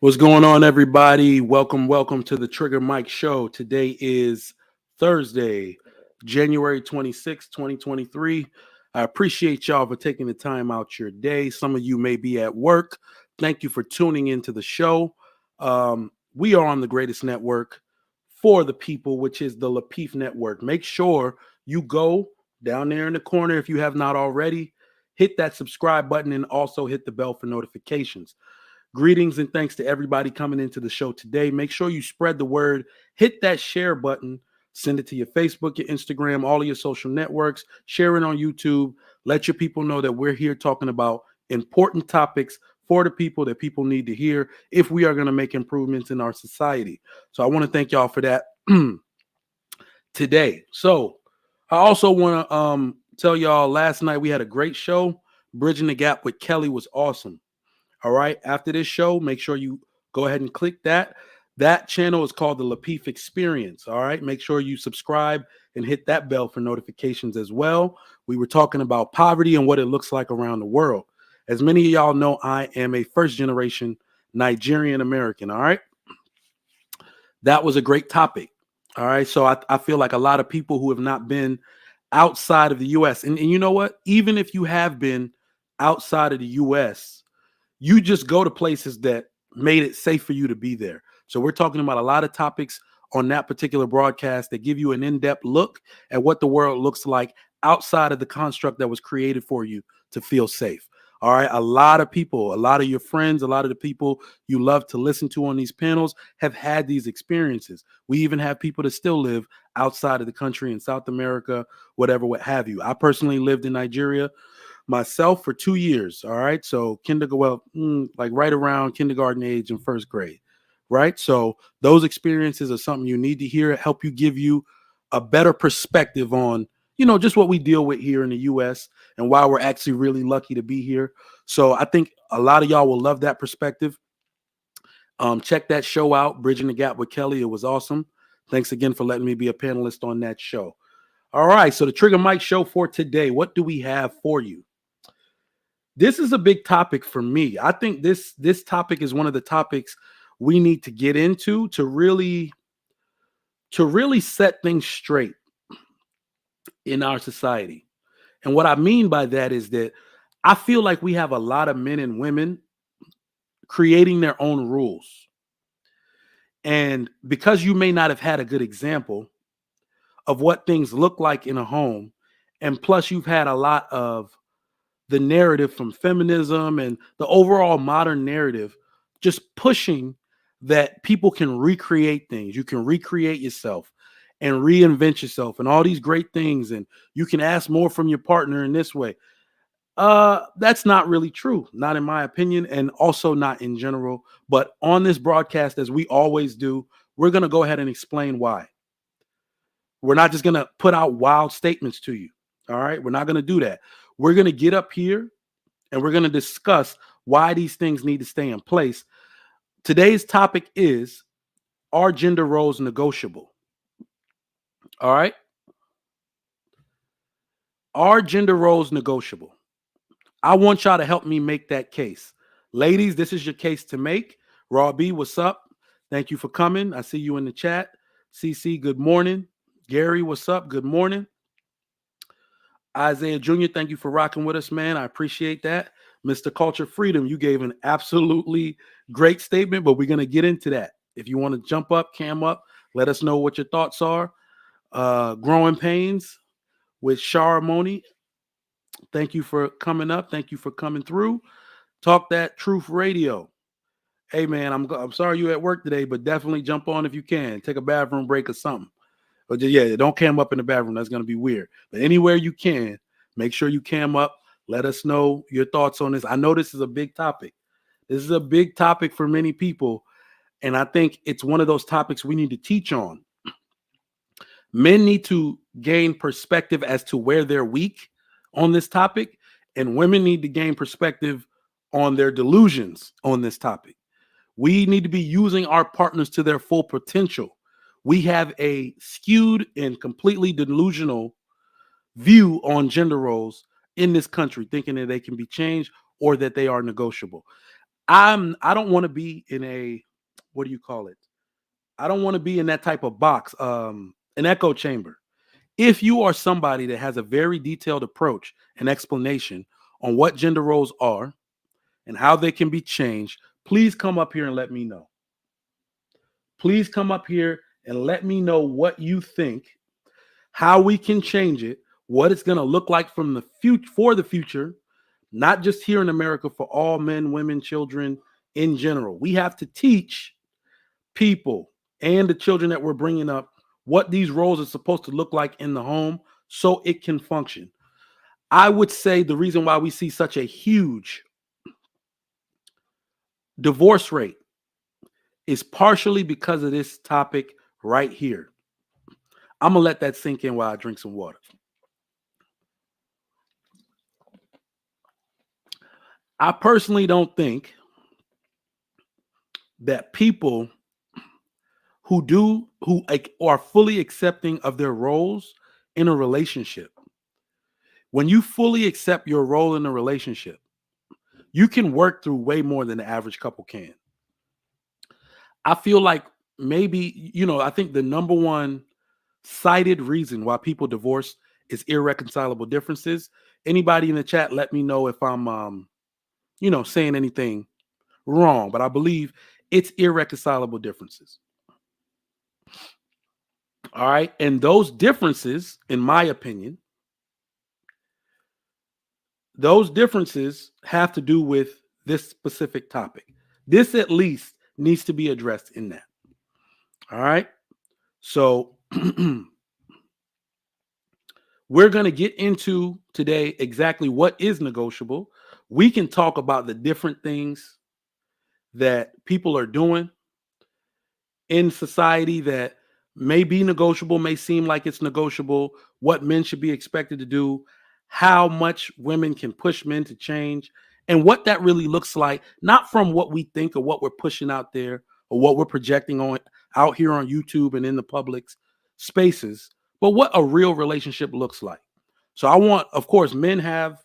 What's going on, everybody? Welcome to the Trigger Mike Show. Today is Thursday, January 26th, 2023. I appreciate y'all for taking the time out your day. Some of you may be at work. Thank you for tuning into the show. We are on the greatest network for the people, which is the Lapeef Network. Make sure you go down there in the corner if you have not already. Hit that subscribe button and also hit the bell for notifications. Greetings and thanks to everybody coming into the show today. Make sure you spread the word, hit that share button, send it to your Facebook, your Instagram, all of your social networks, share it on YouTube. Let your people know that we're here talking about important topics for the people that people need to hear if we are going to make improvements in our society. So I want to thank y'all for that today. So I also want to tell y'all last night we had a great show. Bridging the Gap with Kelly was awesome. All right. After this show, make sure you go ahead and click that. That channel is called the Lapeef Experience. All right. Make sure you subscribe and hit that bell for notifications as well. We were talking about poverty and what it looks like around the world. As many of y'all know, I am a first generation Nigerian American. All right. That was a great topic. All right. So I feel like a lot of people who have not been outside of the U.S. And you know what? Even if you have been outside of the U.S., you just go to places that made it safe for you to be there. So we're talking about a lot of topics on that particular broadcast that give you an in-depth look at what the world looks like outside of the construct that was created for you to feel safe. All right. A lot of people, a lot of your friends, a lot of the people you love to listen to on these panels have had these experiences. We even have people that still live outside of the country in South America, whatever, what have you. I personally lived in Nigeria myself for 2 years. All right. So like right around kindergarten age and first grade. Right. So those experiences are something you need to hear, help you give you a better perspective on, just what we deal with here in the U.S. and why we're actually really lucky to be here. So I think a lot of y'all will love that perspective. Check that show out, Bridging the Gap with Kelly. It was awesome. Thanks again for letting me be a panelist on that show. All right. So the Trigger Mike Show for today. What do we have for you? This is a big topic for me. I think this topic is one of the topics we need to get into to really set things straight in our society. And what I mean by that is that I feel like we have a lot of men and women creating their own rules. And because you may not have had a good example of what things look like in a home, and plus you've had a lot of the narrative from feminism and the overall modern narrative just pushing that people can recreate things. You can recreate yourself and reinvent yourself and all these great things. And you can ask more from your partner in this way. That's not really true, not in my opinion, and also not in general. But on this broadcast, as we always do, we're going to go ahead and explain why. We're not just going to put out wild statements to you. All right. We're not going to do that. We're going to get up here and we're going to discuss why these things need to stay in place. Today's topic is, are gender roles negotiable? All right. Are gender roles negotiable? I want y'all to help me make that case. Ladies, this is your case to make. Raw B, what's up? Thank you for coming. I see you in the chat. CC, good morning. Gary, what's up? Good morning. Isaiah Jr., thank you for rocking with us, man. I appreciate that. Mr. Culture Freedom, you gave an absolutely great statement, but we're going to get into that. If you want to jump up, cam up, let us know what your thoughts are. Growing Pains with Sharamoni, thank you for coming up. Thank you for coming through. Talk That Truth Radio. Hey, man, I'm sorry you're at work today, but definitely jump on if you can. Take a bathroom break or something. But yeah, don't cam up in the bathroom. That's going to be weird. But anywhere you can, make sure you cam up. Let us know your thoughts on this. I know this is a big topic. This is a big topic for many people. And I think it's one of those topics we need to teach on. Men need to gain perspective as to where they're weak on this topic. And women need to gain perspective on their delusions on this topic. We need to be using our partners to their full potential. We have a skewed and completely delusional view on gender roles in this country, thinking that they can be changed or that they are negotiable. I don't want to be in a, what do you call it? I don't want to be in that type of box, an echo chamber. If you are somebody that has a very detailed approach and explanation on what gender roles are and how they can be changed, please come up here and let me know. Please come up here and let me know what you think, how we can change it, what it's going to look like from the future for the future, not just here in America, for all men, women, children in general. We have to teach people and the children that we're bringing up what these roles are supposed to look like in the home so it can function. I would say the reason why we see such a huge divorce rate is partially because of this topic right here. I'm going to let that sink in while I drink some water. I personally don't think that people who are fully accepting of their roles in a relationship, when you fully accept your role in a relationship, you can work through way more than the average couple can. I feel like maybe, I think the number one cited reason why people divorce is irreconcilable differences. Anybody in the chat, let me know if I'm, saying anything wrong, but I believe it's irreconcilable differences. All right. And those differences, in my opinion, those differences have to do with this specific topic. This at least needs to be addressed in that. All right. So we're going to get into today exactly what is negotiable. We can talk about the different things that people are doing in society that may be negotiable, may seem like it's negotiable, what men should be expected to do, how much women can push men to change, and what that really looks like, not from what we think or what we're pushing out there or what we're projecting on out here on YouTube and in the public's spaces, but what a real relationship looks like. So I want, of course, men have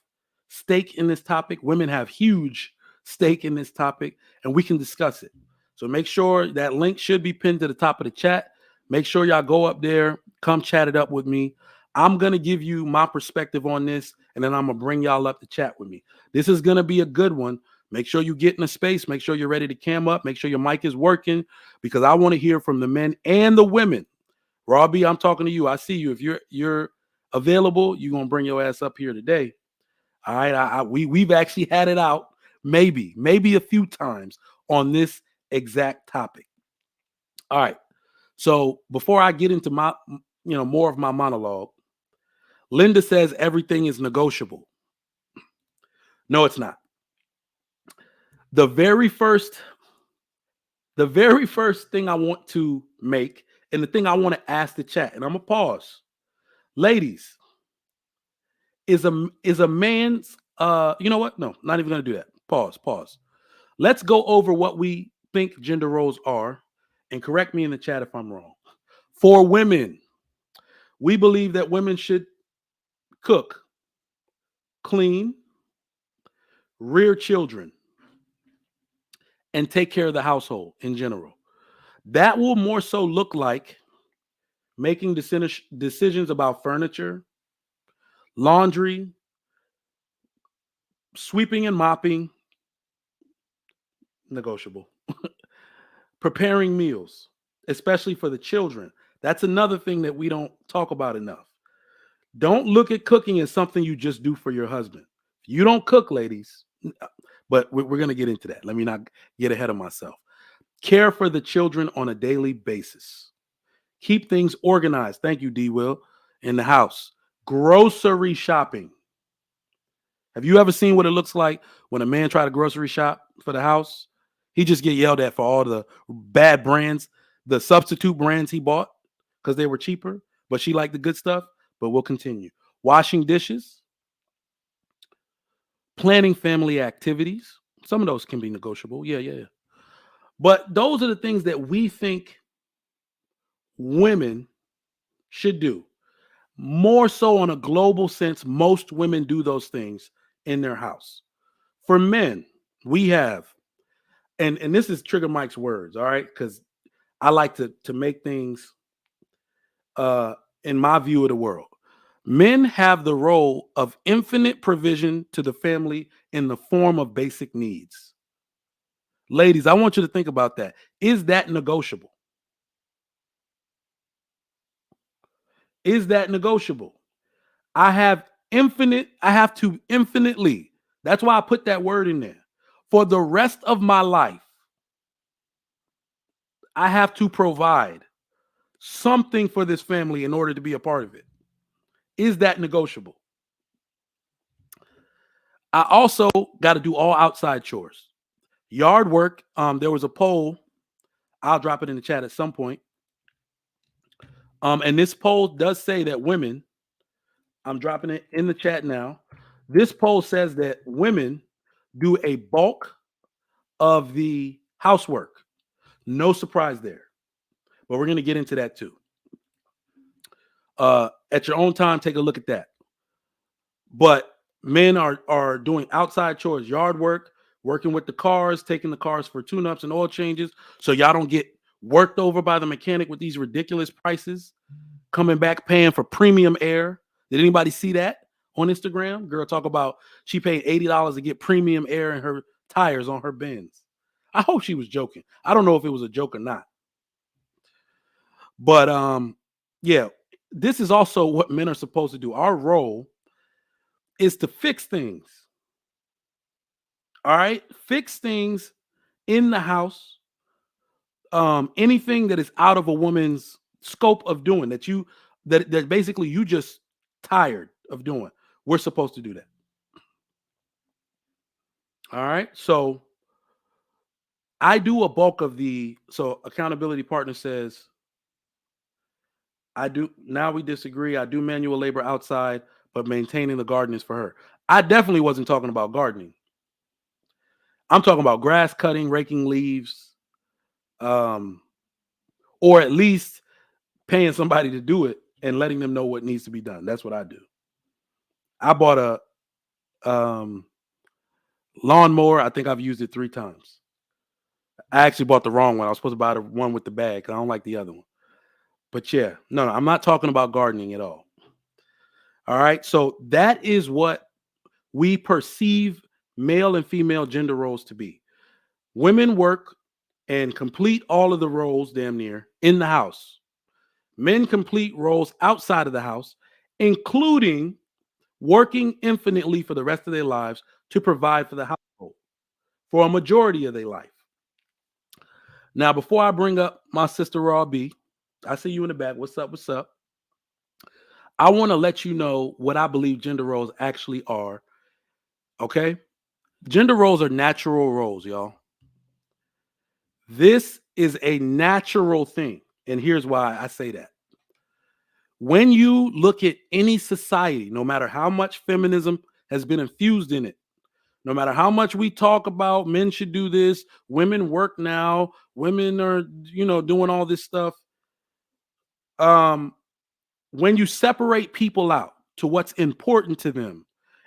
stake in this topic, women have huge stake in this topic, and we can discuss it. So make sure that link should be pinned to the top of the chat. Make sure y'all go up there, come chat it up with me. I'm going to give you my perspective on this, and then I'm going to bring y'all up to chat with me. This is going to be a good one. Make sure you get in a space. Make sure you're ready to cam up. Make sure your mic is working, because I want to hear from the men and the women. Robbie, I'm talking to you. I see you. If you're available, you're going to bring your ass up here today. All right. We've actually had it out maybe a few times on this exact topic. All right. So before I get into my, more of my monologue, Linda says everything is negotiable. No, it's not. The very first thing I want to make, and the thing I want to ask the chat, and I'm gonna pause. Ladies, is a man's you know what? No, not even gonna do that. Pause. Let's go over what we think gender roles are, and correct me in the chat if I'm wrong. For women, we believe that women should cook, clean, rear children, and take care of the household in general. That will more so look like making decisions about furniture, laundry, sweeping and mopping, negotiable, preparing meals, especially for the children. That's another thing that we don't talk about enough. Don't look at cooking as something you just do for your husband. You don't cook, ladies, but we're going to get into that. Let me not get ahead of myself. Care for the children on a daily basis. Keep things organized. Thank you, D. Will, in the house. Grocery shopping. Have you ever seen what it looks like when a man try to grocery shop for the house? He just get yelled at for all the bad brands, the substitute brands he bought because they were cheaper, but she liked the good stuff. But we'll continue. Washing dishes, planning family activities. Some of those can be negotiable. Yeah. But those are the things that we think women should do. More so on a global sense, most women do those things in their house. For men, we have and this is Trigger Mike's words, all right? Because I like to make things in my view of the world. Men have the role of infinite provision to the family in the form of basic needs. Ladies, I want you to think about that. Is that negotiable? Is that negotiable? I have to infinitely. That's why I put that word in there. For the rest of my life, I have to provide something for this family in order to be a part of it. Is that negotiable? I also got to do all outside chores. Yard work, there was a poll. I'll drop it in the chat at some point. And this poll does say that women, I'm dropping it in the chat now. This poll says that women do a bulk of the housework. No surprise there. But we're going to get into that too. At your own time, take a look at that. But men are doing outside chores, yard work, working with the cars, taking the cars for tune-ups and oil changes, so y'all don't get worked over by the mechanic with these ridiculous prices, coming back paying for premium air. Did anybody see that on Instagram? Girl talk about she paid $80 to get premium air in her tires on her Benz. I hope she was joking. I don't know if it was a joke or not. But yeah, this is also what men are supposed to do. Our role is to fix things. All right, fix things in the house. Anything that is out of a woman's scope of doing that basically you just tired of doing. We're supposed to do that. All right, so I do a bulk of so accountability partner says I do. Now we disagree. I do manual labor outside, but maintaining the garden is for her. I definitely wasn't talking about gardening. I'm talking about grass cutting, raking leaves, or at least paying somebody to do it and letting them know what needs to be done. That's what I do. I bought a lawnmower. I think I've used it 3 times. I actually bought the wrong one. I was supposed to buy the one with the bag. I don't like the other one. But yeah, no, I'm not talking about gardening at all. All right. So that is what we perceive male and female gender roles to be. Women work and complete all of the roles damn near in the house. Men complete roles outside of the house, including working infinitely for the rest of their lives to provide for the household for a majority of their life. Now, before I bring up my sister Raw B, I see you in the back. What's up? What's up? I want to let you know what I believe gender roles actually are. Okay? Gender roles are natural roles, y'all. This is a natural thing. And here's why I say that. When you look at any society, no matter how much feminism has been infused in it, no matter how much we talk about men should do this, women work now, women are, doing all this stuff. When you separate people out to what's important to them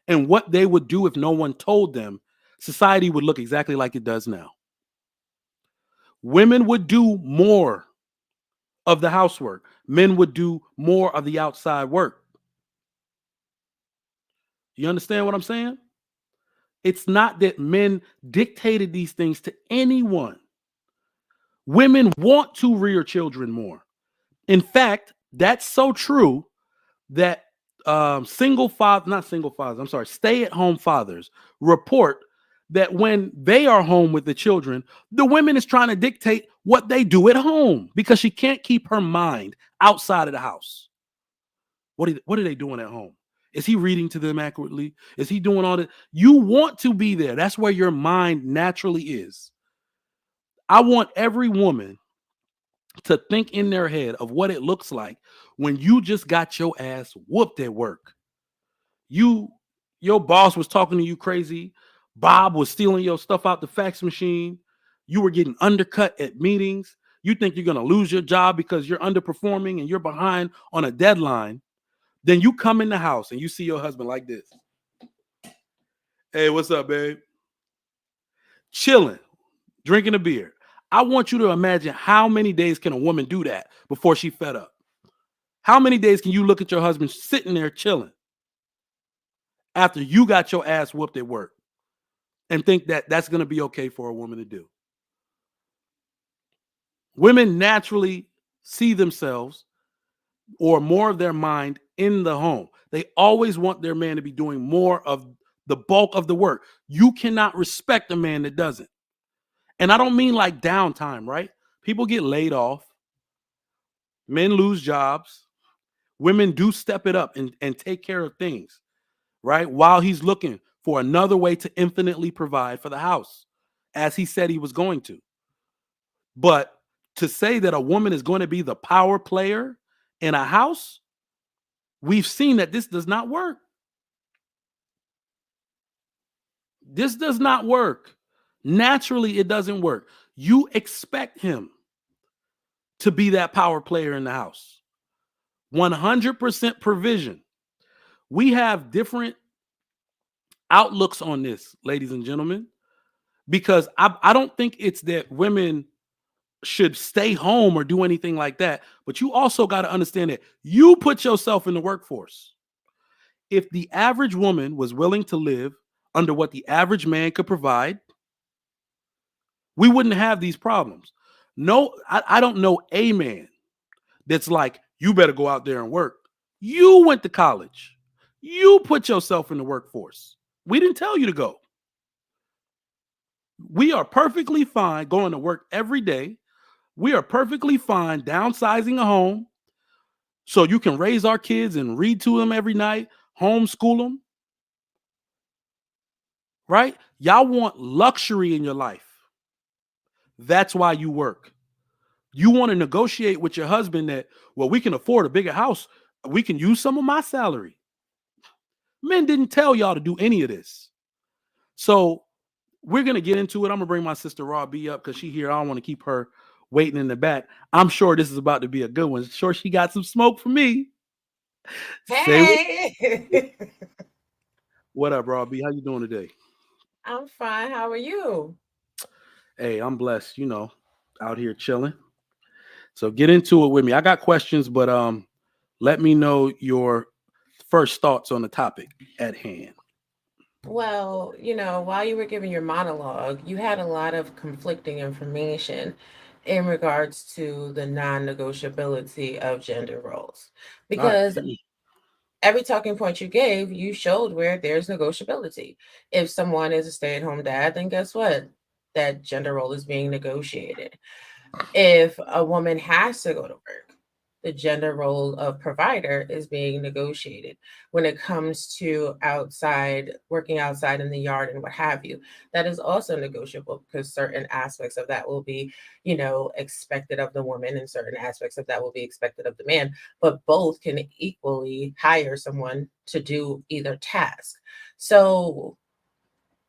and what they would do if no one told them, society would look exactly like it does now. Women would do more of the housework. Men would do more of the outside work. You understand what I'm saying? It's not that men dictated these things to anyone. Women want to rear children more. In fact, that's so true that stay-at-home fathers report that when they are home with the children, the woman is trying to dictate what they do at home because she can't keep her mind outside of the house. What are they doing at home? Is he reading to them accurately? Is he doing all that? You want to be there. That's where your mind naturally is. I want every woman to think in their head of what it looks like when you just got your ass whooped at work. Your boss was talking to you crazy. Bob was stealing your stuff out the fax machine. You were getting undercut at meetings. You think you're going to lose your job because you're underperforming and you're behind on a deadline. Then you come in the house and you see your husband like this. Hey, what's up, babe? Chilling. drinking a beer. I want you to imagine how many days can a woman do that before she fed up? How many days can you look at your husband sitting there chilling after you got your ass whooped at work and think that that's going to be okay for a woman to do? Women naturally see themselves or more of their mind in the home. They always want their man to be doing more of the bulk of the work. You cannot respect a man that doesn't. And I don't mean like downtime, right? People get laid off, men lose jobs, women do step it up and take care of things, right? While he's looking for another way to infinitely provide for the house, as he said he was going to. But to say that a woman is going to be the power player in a house, we've seen that this does not work. This does not work. Naturally, it doesn't work. You expect him to be that power player in the house. 100% provision. We have different outlooks on this, ladies and gentlemen, because I don't think it's that women should stay home or do anything like that. But you also got to understand that you put yourself in the workforce. If the average woman was willing to live under what the average man could provide, we wouldn't have these problems. No, I don't know a man that's like, you better go out there and work. You went to college. You put yourself in the workforce. We didn't tell you to go. We are perfectly fine going to work every day. We are perfectly fine downsizing a home so you can raise our kids and read to them every night, homeschool them. Right? Y'all want luxury in your life. That's why you work. You want to negotiate with your husband that, well, we can afford a bigger house. We can use some of my salary. Men didn't tell y'all to do any of this. So we're going to get into it. I'm going to bring my sister Raw B up because she here. I don't want to keep her waiting in the back. I'm sure this is about to be a good one. Sure, she got some smoke for me. Hey, What up, Raw B? How you doing today? I'm fine. How are you? Hey, I'm blessed, out here chilling. So get into it with me. I got questions, but let me know your first thoughts on the topic at hand. Well, while you were giving your monologue, you had a lot of conflicting information in regards to the non negotiability of gender roles. All right. Because every talking point you gave, you showed where there's negotiability. If someone is a stay at home dad, then guess what? That gender role is being negotiated. If a woman has to go to work, the gender role of provider is being negotiated. When it comes to outside, working outside in the yard and what have you, that is also negotiable because certain aspects of that will be, expected of the woman and certain aspects of that will be expected of the man. But both can equally hire someone to do either task. So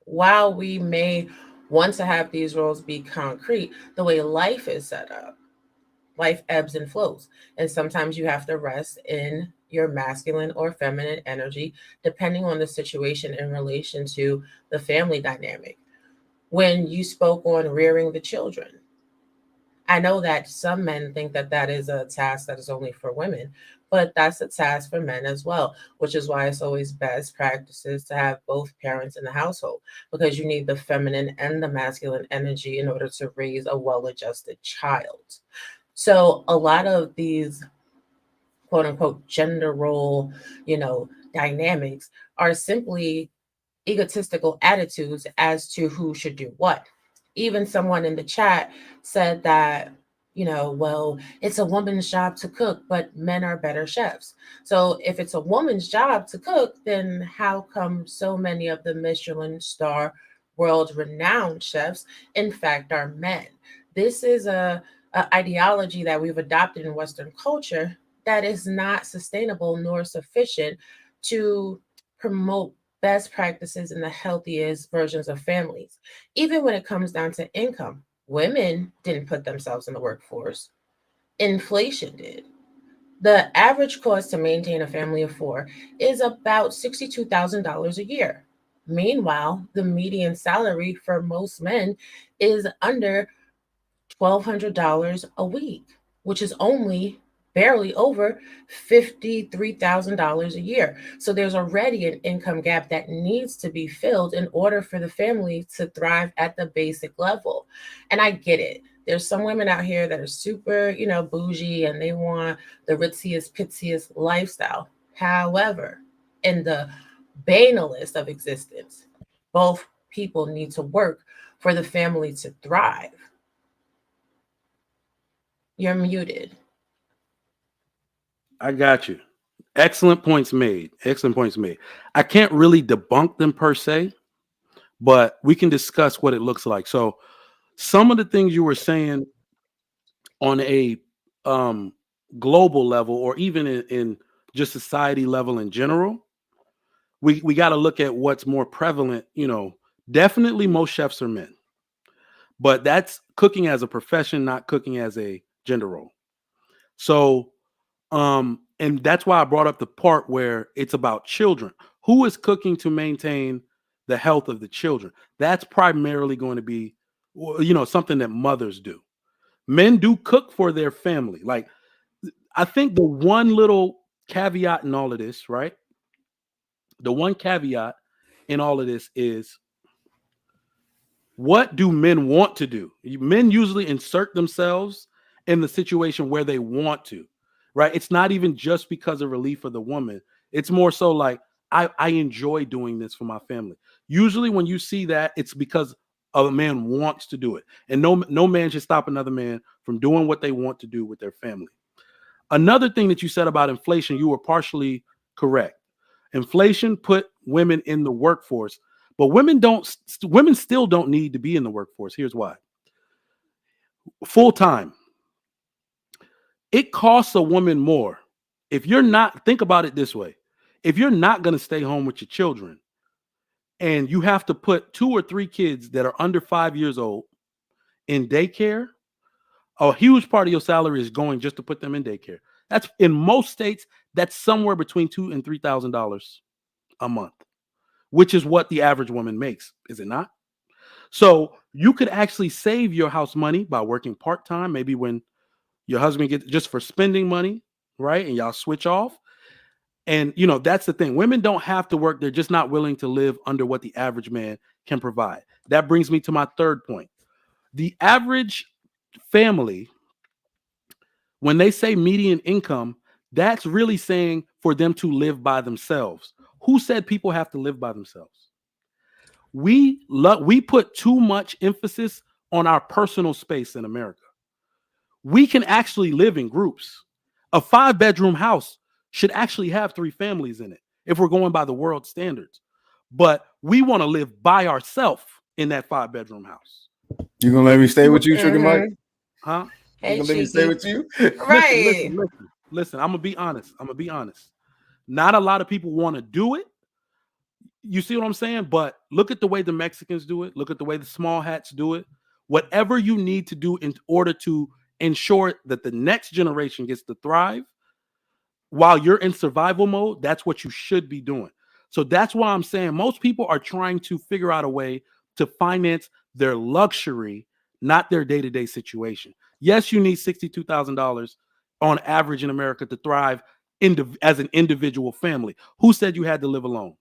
while we may want to have these roles be concrete, the way life is set up, life ebbs and flows. And sometimes you have to rest in your masculine or feminine energy, depending on the situation in relation to the family dynamic. When you spoke on rearing the children, I know that some men think that that is a task that is only for women, but that's a task for men as well, which is why it's always best practices to have both parents in the household because you need the feminine and the masculine energy in order to raise a well adjusted child. So a lot of these quote unquote gender role, you know, dynamics are simply egotistical attitudes as to who should do what. Even someone in the chat said that, well, it's a woman's job to cook, but men are better chefs. So if it's a woman's job to cook, then how come so many of the Michelin star world renowned chefs, in fact, are men? This is a ideology that we've adopted in Western culture that is not sustainable nor sufficient to promote best practices in the healthiest versions of families. Even when it comes down to income, women didn't put themselves in the workforce, inflation did. The average cost to maintain a family of four is about $62,000 a year. Meanwhile, the median salary for most men is under $1,200 a week, which is only barely over $53,000 a year. So there's already an income gap that needs to be filled in order for the family to thrive at the basic level. And I get it. There's some women out here that are super, bougie and they want the ritziest, pitziest lifestyle. However, in the banalist of existence, both people need to work for the family to thrive. You're muted. I got you. Excellent points made. Excellent points made. I can't really debunk them per se, but we can discuss what it looks like. So, some of the things you were saying on a um, global level, or even in just society level in general, we got to look at what's more prevalent. Definitely most chefs are men, but that's cooking as a profession, not cooking as a gender role. So, and that's why I brought up the part where it's about children. Who is cooking to maintain the health of the children? That's primarily going to be, something that mothers do. Men do cook for their family. Like, I think the one little caveat in all of this, right? The one caveat in all of this is, what do men want to do? Men usually insert themselves in the situation where they want to, right? It's not even just because of relief for the woman. It's more so like, I enjoy doing this for my family. Usually when you see that, it's because a man wants to do it. And no man should stop another man from doing what they want to do with their family. Another thing that you said about inflation, you were partially correct. Inflation put women in the workforce, but women still don't need to be in the workforce. Here's why. Full time. It costs a woman more. If you're not, think about it this way. If you're not going to stay home with your children and you have to put 2 or 3 kids that are under 5 years old in daycare, a huge part of your salary is going just to put them in daycare. That's in most states, that's somewhere between $2,000 and $3,000 a month, which is what the average woman makes, is it not? So you could actually save your house money by working part-time, maybe when your husband gets, just for spending money, right? And y'all switch off. And that's the thing. Women don't have to work. They're just not willing to live under what the average man can provide. That brings me to my third point. The average family, when they say median income, that's really saying for them to live by themselves. Who said people have to live by themselves? We put too much emphasis on our personal space in America. We can actually live in groups. A 5-bedroom house should actually have 3 families in it if we're going by the world standards. But we want to live by ourselves in that 5-bedroom house. You gonna let me stay with you, Trigger Mike? Huh? You Hey, gonna let me stay Cheeky. with you? Right. Listen. I'm gonna be honest. Not a lot of people want to do it. You see what I'm saying? But look at the way the Mexicans do it. Look at the way the small hats do it. Whatever you need to do in order to ensure that the next generation gets to thrive while you're in survival mode, that's what you should be doing. So that's why I'm saying most people are trying to figure out a way to finance their luxury, not their day-to-day situation. Yes, you need $62,000 on average in America to thrive as an individual family. Who said you had to live alone?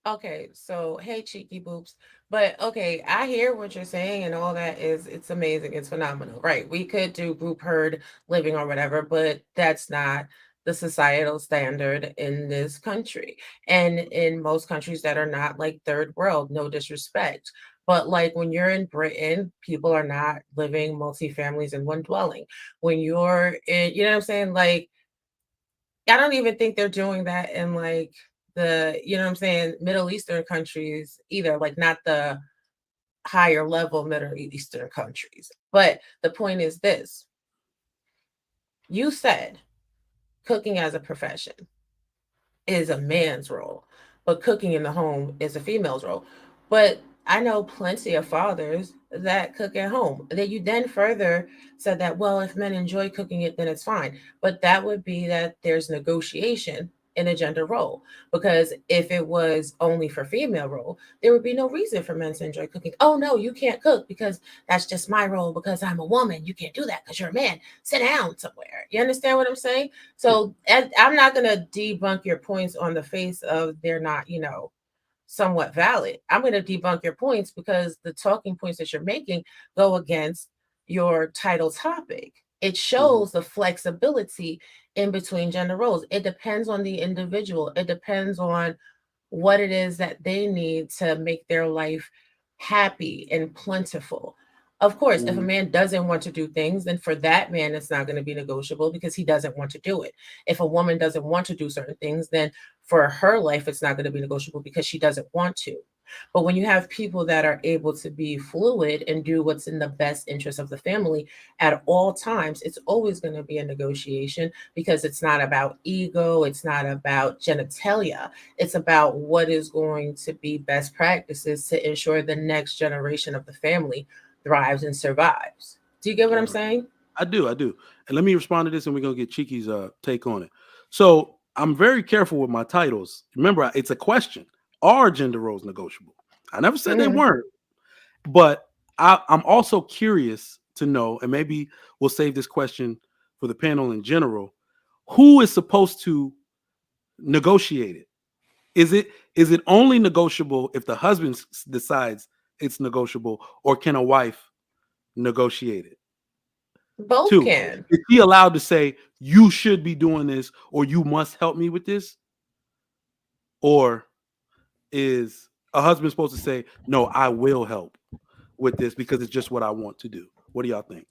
Okay, so hey, cheeky boops. But okay, I hear what you're saying, and all that is it's amazing, it's phenomenal, right? We could do group herd living or whatever, but that's not the societal standard in this country. And in most countries that are not like third world, no disrespect. But like when you're in Britain, people are not living multi-families in one dwelling. When you're in, you know what I'm saying? Like I don't even think they're doing that in like the, you know what I'm saying, Middle Eastern countries either, like not the higher level Middle Eastern countries. But the point is this: you said cooking as a profession is a man's role, but cooking in the home is a female's role. But I know plenty of fathers that cook at home. That you then further said that, well, if men enjoy cooking it, then it's fine. But that would be that there's negotiation in a gender role. Because if it was only for female role, there would be no reason for men to enjoy cooking. Oh no, you can't cook because that's just my role because I'm a woman. You can't do that because you're a man. Sit down somewhere. You understand what I'm saying? So I'm not going to debunk your points on the face of they're not, somewhat valid. I'm going to debunk your points because the talking points that you're making go against your title topic. It shows the flexibility in between gender roles. It depends on the individual. It depends on what it is that they need to make their life happy and plentiful. Of course, if a man doesn't want to do things, then for that man, it's not going to be negotiable because he doesn't want to do it. If a woman doesn't want to do certain things, then for her life, it's not going to be negotiable because she doesn't want to. But when you have people that are able to be fluid and do what's in the best interest of the family at all times, it's always going to be a negotiation because it's not about ego, it's not about genitalia. It's about what is going to be best practices to ensure the next generation of the family thrives and survives. Do you get what I'm saying? I do. And let me respond to this, and we're gonna get Cheeky's take on it. So I'm very careful with my titles. Remember, it's a question: are gender roles negotiable? I never said they weren't, but I'm also curious to know, and maybe we'll save this question for the panel in general. Who is supposed to negotiate it? Is it only negotiable if the husband decides it's negotiable, or can a wife negotiate it? Both Two, can. is he allowed to say, you should be doing this, or you must help me with this? Or is a husband supposed to say, no, I will help with this because it's just what I want to do? What do y'all think?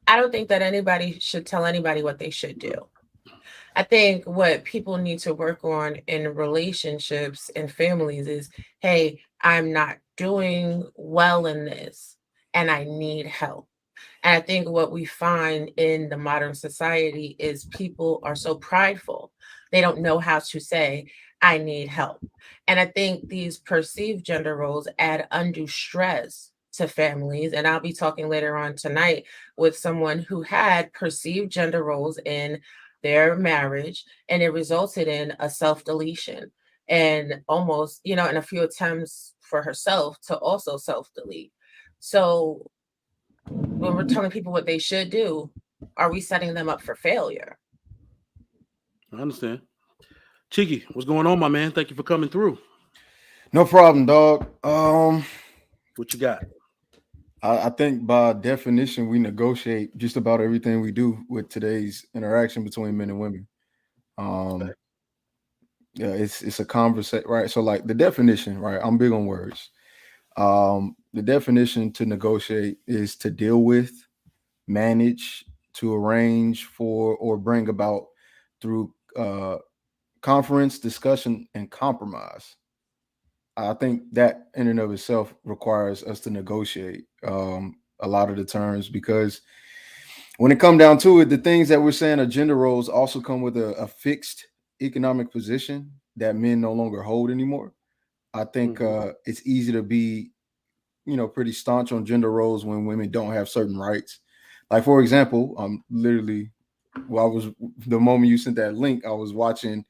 I don't think that anybody should tell anybody what they should do. I think what people need to work on in relationships and families is, hey, I'm not doing well in this and I need help. And I think what we find in the modern society is people are so prideful. They don't know how to say, I need help. And I think these perceived gender roles add undue stress to families. And I'll be talking later on tonight with someone who had perceived gender roles in their marriage, and it resulted in a self deletion and almost, in a few attempts for herself to also self delete. So when we're telling people what they should do, are we setting them up for failure? I understand. Cheeky, what's going on, my man? Thank you for coming through. No problem, dog. What you got? I think by definition we negotiate just about everything we do with today's interaction between men and women. Okay. Yeah, it's a conversation, right? So like the definition, right? I'm big on words. The definition to negotiate is to deal with, manage, to arrange for, or bring about through conference, discussion, and compromise. I think that in and of itself requires us to negotiate a lot of the terms, because when it comes down to it, the things that we're saying are gender roles also come with a fixed economic position that men no longer hold anymore. I think it's easy to be, pretty staunch on gender roles when women don't have certain rights. Like, for example, literally, the moment you sent that link, I was watching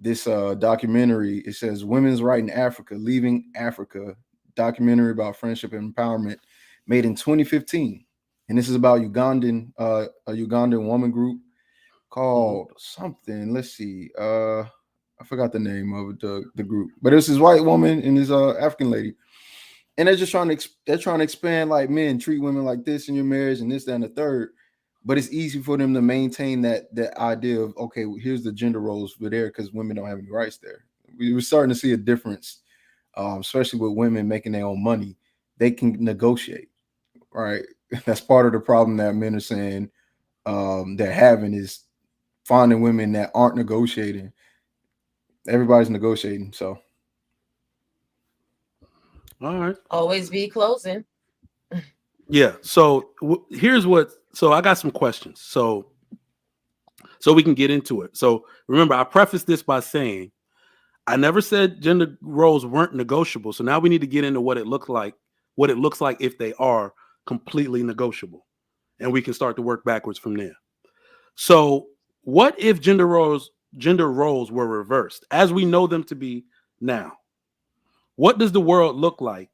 this documentary. It says Women's Right in Africa, Leaving Africa, documentary about friendship and empowerment, made in 2015. And this is about a Ugandan woman group called something. Let's see. I forgot the name of the group, but it's this white woman and this African lady. And they're just they're trying to expand, like, men treat women like this in your marriage and this, that, and the third. But it's easy for them to maintain that idea of, okay, well, here's the gender roles for there because women don't have any rights there. We're starting to see a difference, especially with women making their own money. They can negotiate, right? That's part of the problem that men are saying they're having, is finding women that aren't negotiating. Everybody's negotiating, so. All right. Always be closing. Yeah. So here's what. So I got some questions. So we can get into it. So remember, I prefaced this by saying I never said gender roles weren't negotiable. So now we need to get into what it looks like if they are completely negotiable, and we can start to work backwards from there. So what if gender roles gender roles were reversed as we know them to be now, what does the world look like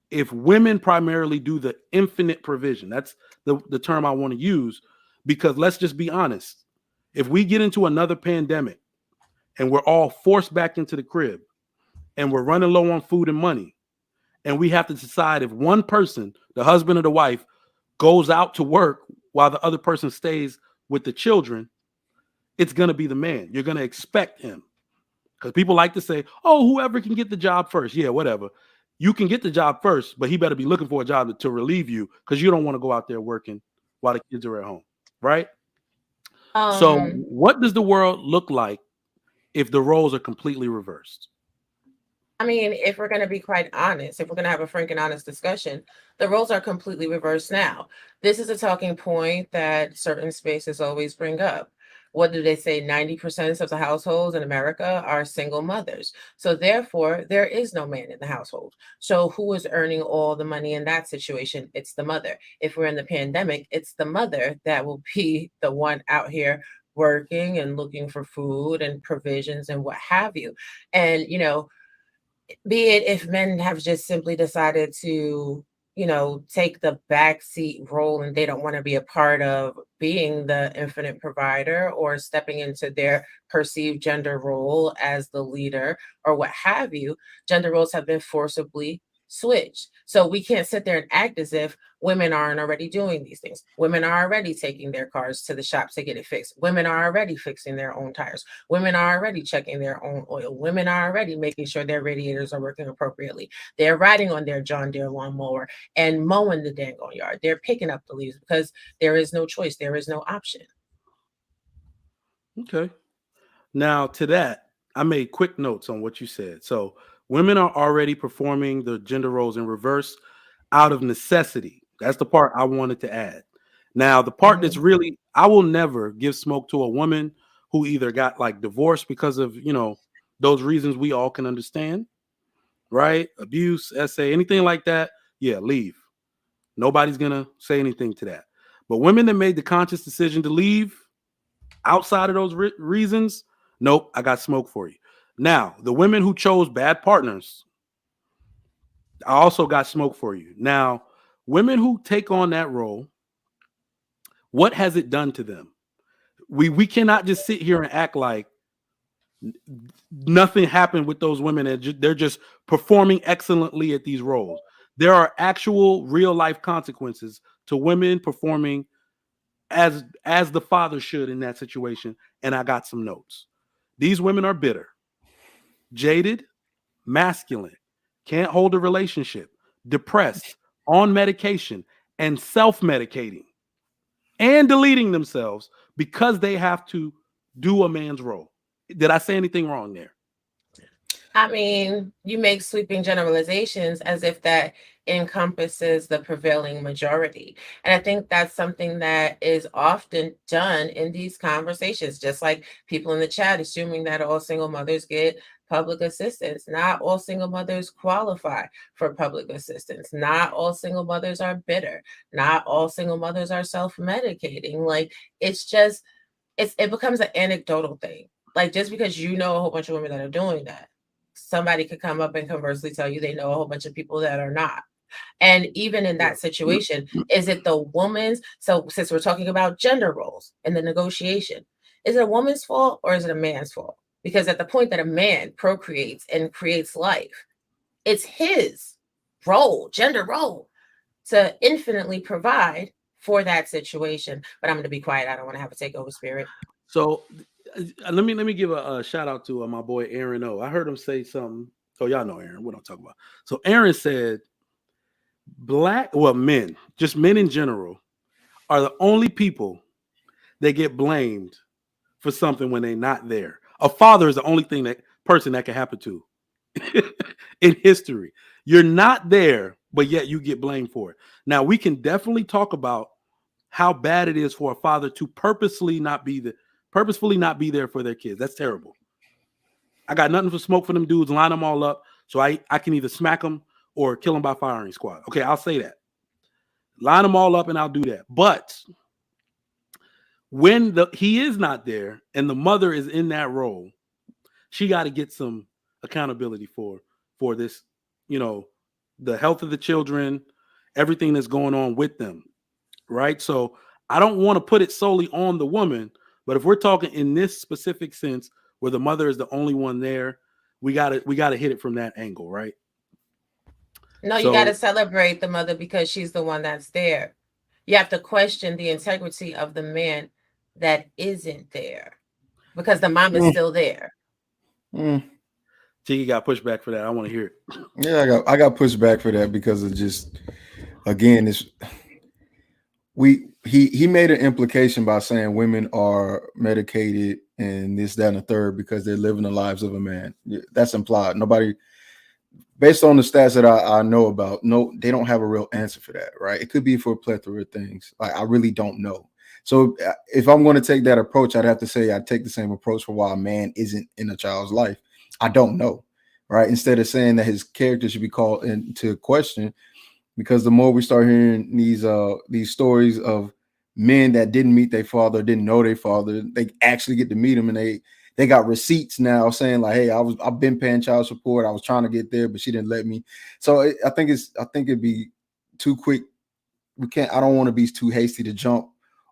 if women primarily do the infinite provision? That's the term I want to use, because let's just be honest. If we get into another pandemic and we're all forced back into the crib and we're running low on food and money, and we have to decide if one person, the husband or the wife, goes out to work while the other person stays with the children, it's going to be the man. You're going to expect him. Because people like to say, oh, whoever can get the job first. Yeah, whatever. You can get the job first, but he better be looking for a job to relieve you, because you don't want to go out there working while the kids are at home. Right? So what does the world look like if the roles are completely reversed? I mean, if we're going to be quite honest, if we're going to have a frank and honest discussion, the roles are completely reversed now. This is a talking point that certain spaces always bring up. What do they say? 90% of the households in America are single mothers. So therefore, there is no man in the household. So who is earning all the money in that situation? It's the mother. If we're in the pandemic, it's the mother that will be the one out here working and looking for food and provisions and what have you. And, be it if men have just simply decided to, take the backseat role and they don't want to be a part of being the infinite provider or stepping into their perceived gender role as the leader or what have you, gender roles have been forcibly switched. So we can't sit there and act as if women aren't already doing these things. Women are already taking their cars to the shops to get it fixed. Women are already fixing their own tires. Women are already checking their own oil. Women are already making sure their radiators are working appropriately. They're riding on their John Deere lawnmower and mowing the dang on yard. They're picking up the leaves because there is no choice. There is no option. Okay. Now, to that, I made quick notes on what you said. So, women are already performing the gender roles in reverse out of necessity. That's the part I wanted to add. Now, the part that's really, I will never give smoke to a woman who either got like divorced because of, those reasons we all can understand, right? Abuse, essay, anything like that. Yeah, leave. Nobody's going to say anything to that. But women that made the conscious decision to leave outside of those reasons, nope, I got smoke for you. Now, the women who chose bad partners, I also got smoke for you. Now, women who take on that role, what has it done to them? We cannot just sit here and act like nothing happened with those women and they're just performing excellently at these roles. There are actual real life consequences to women performing as the father should in that situation, and I got some notes. These women are bitter, jaded, masculine, can't hold a relationship, depressed, on medication, and self-medicating and deleting themselves because they have to do a man's role. Did I say anything wrong there? I mean, you make sweeping generalizations as if that encompasses the prevailing majority. And I think that's something that is often done in these conversations, just like people in the chat assuming that all single mothers get public assistance. Not all single mothers qualify for public assistance. Not all single mothers are bitter. Not all single mothers are self-medicating. Like, it's just, it becomes an anecdotal thing. Like, just because you know a whole bunch of women that are doing that, somebody could come up and conversely tell you they know a whole bunch of people that are not. And even in that situation, is it the woman's? So since we're talking about gender roles in the negotiation, is it a woman's fault or is it a man's fault? Because at the point that a man procreates and creates life, it's his role, gender role, to infinitely provide for that situation. But I'm going to be quiet. I don't want to have a takeover spirit. So let me give a shout out to my boy Aaron O. I heard him say something. Oh, y'all know Aaron. What I'm talking about. So Aaron said, men, just men in general, are the only people that get blamed for something when they're not there. A father is the only person that can happen to in history. You're not there, but yet you get blamed for it. Now, we can definitely talk about how bad it is for a father to purposefully not be there for their kids. That's terrible. I got nothing for smoke for them dudes. Line them all up so I can either smack them or kill them by firing squad. Okay, I'll say that. Line them all up and I'll do that. But When he is not there and the mother is in that role, she got to get some accountability for this, you know, the health of the children, everything that's going on with them, right? So I don't want to put it solely on the woman, but if we're talking in this specific sense where the mother is the only one there, we gotta hit it from that angle, right? No, you got to So celebrate the mother because she's the one that's there. You have to question the integrity of the man that isn't there because the mom is Mm, still there. mm. Tiki got pushback for that. I want to hear it. Yeah, I got pushed back for that because of just, again, it's he made an implication by saying women are medicated and this, that, and the third because they're living the lives of a man. That's implied. Nobody, based on the stats that I know about, no, they don't have a real answer for that, right? It could be for a plethora of things. Like, I really don't know. So if I'm going to take that approach, I'd have to say I'd take the same approach for why a man isn't in a child's life. I don't know, right? Instead of saying that his character should be called into question, because the more we start hearing these stories of men that didn't meet their father, didn't know their father, they actually get to meet him, and they got receipts now saying like, hey, I've been paying child support, I was trying to get there, but she didn't let me. So I think it'd be too quick. I don't want to be too hasty to jump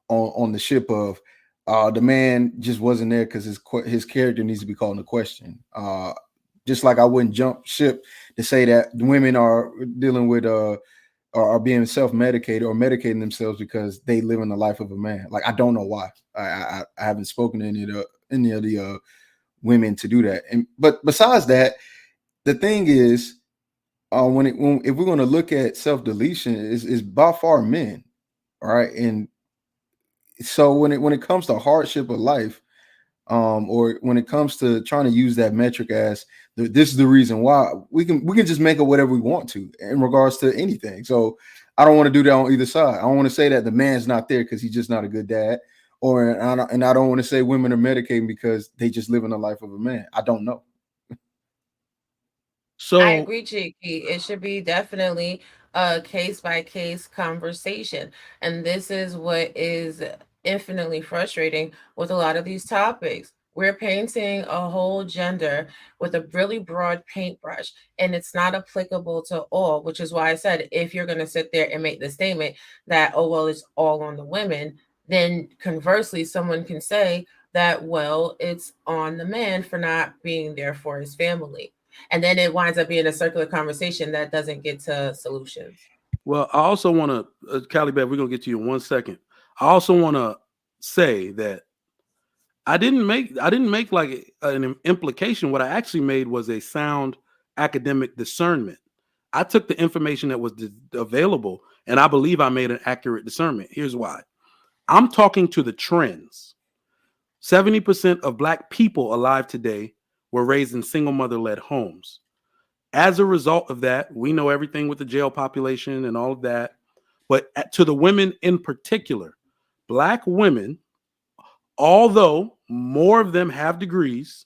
on the ship of the man just wasn't there because his character needs to be called into question. Just like I wouldn't jump ship to say that the women are dealing with are being self-medicated or medicating themselves because they live in the life of a man. Like, I don't know why. I haven't spoken to any of the women to do that. But besides that, the thing is, if we're going to look at self-deletion, is by far men, all right? And so when it comes to hardship of life, or when it comes to trying to use that metric as this is the reason why, we can just make it whatever we want to in regards to anything. So I don't want to do that on either side. I don't want to say that the man's not there because he's just not a good dad, and I don't want to say women are medicating because they just live in the life of a man. I don't know. I So agree, Cheeky. It should be definitely a case by case conversation. And this is what is infinitely frustrating with a lot of these topics. We're painting a whole gender with a really broad paintbrush, and it's not applicable to all, which is why I said if you're going to sit there and make the statement that, oh, well, it's all on the women, then conversely, someone can say that, well, it's on the man for not being there for his family, and then it winds up being a circular conversation that doesn't get to solutions. well, I also want to, Callie Beth, we're gonna get to you in 1 second. I also want to say that I didn't make like an implication. What I actually made was a sound academic discernment. I took the information that was available, and I believe I made an accurate discernment. Here's why. I'm talking to the trends. 70% of Black people alive today were raised in single mother-led homes. As a result of that, we know everything with the jail population and all of that. But to the women in particular, Black women, although more of them have degrees,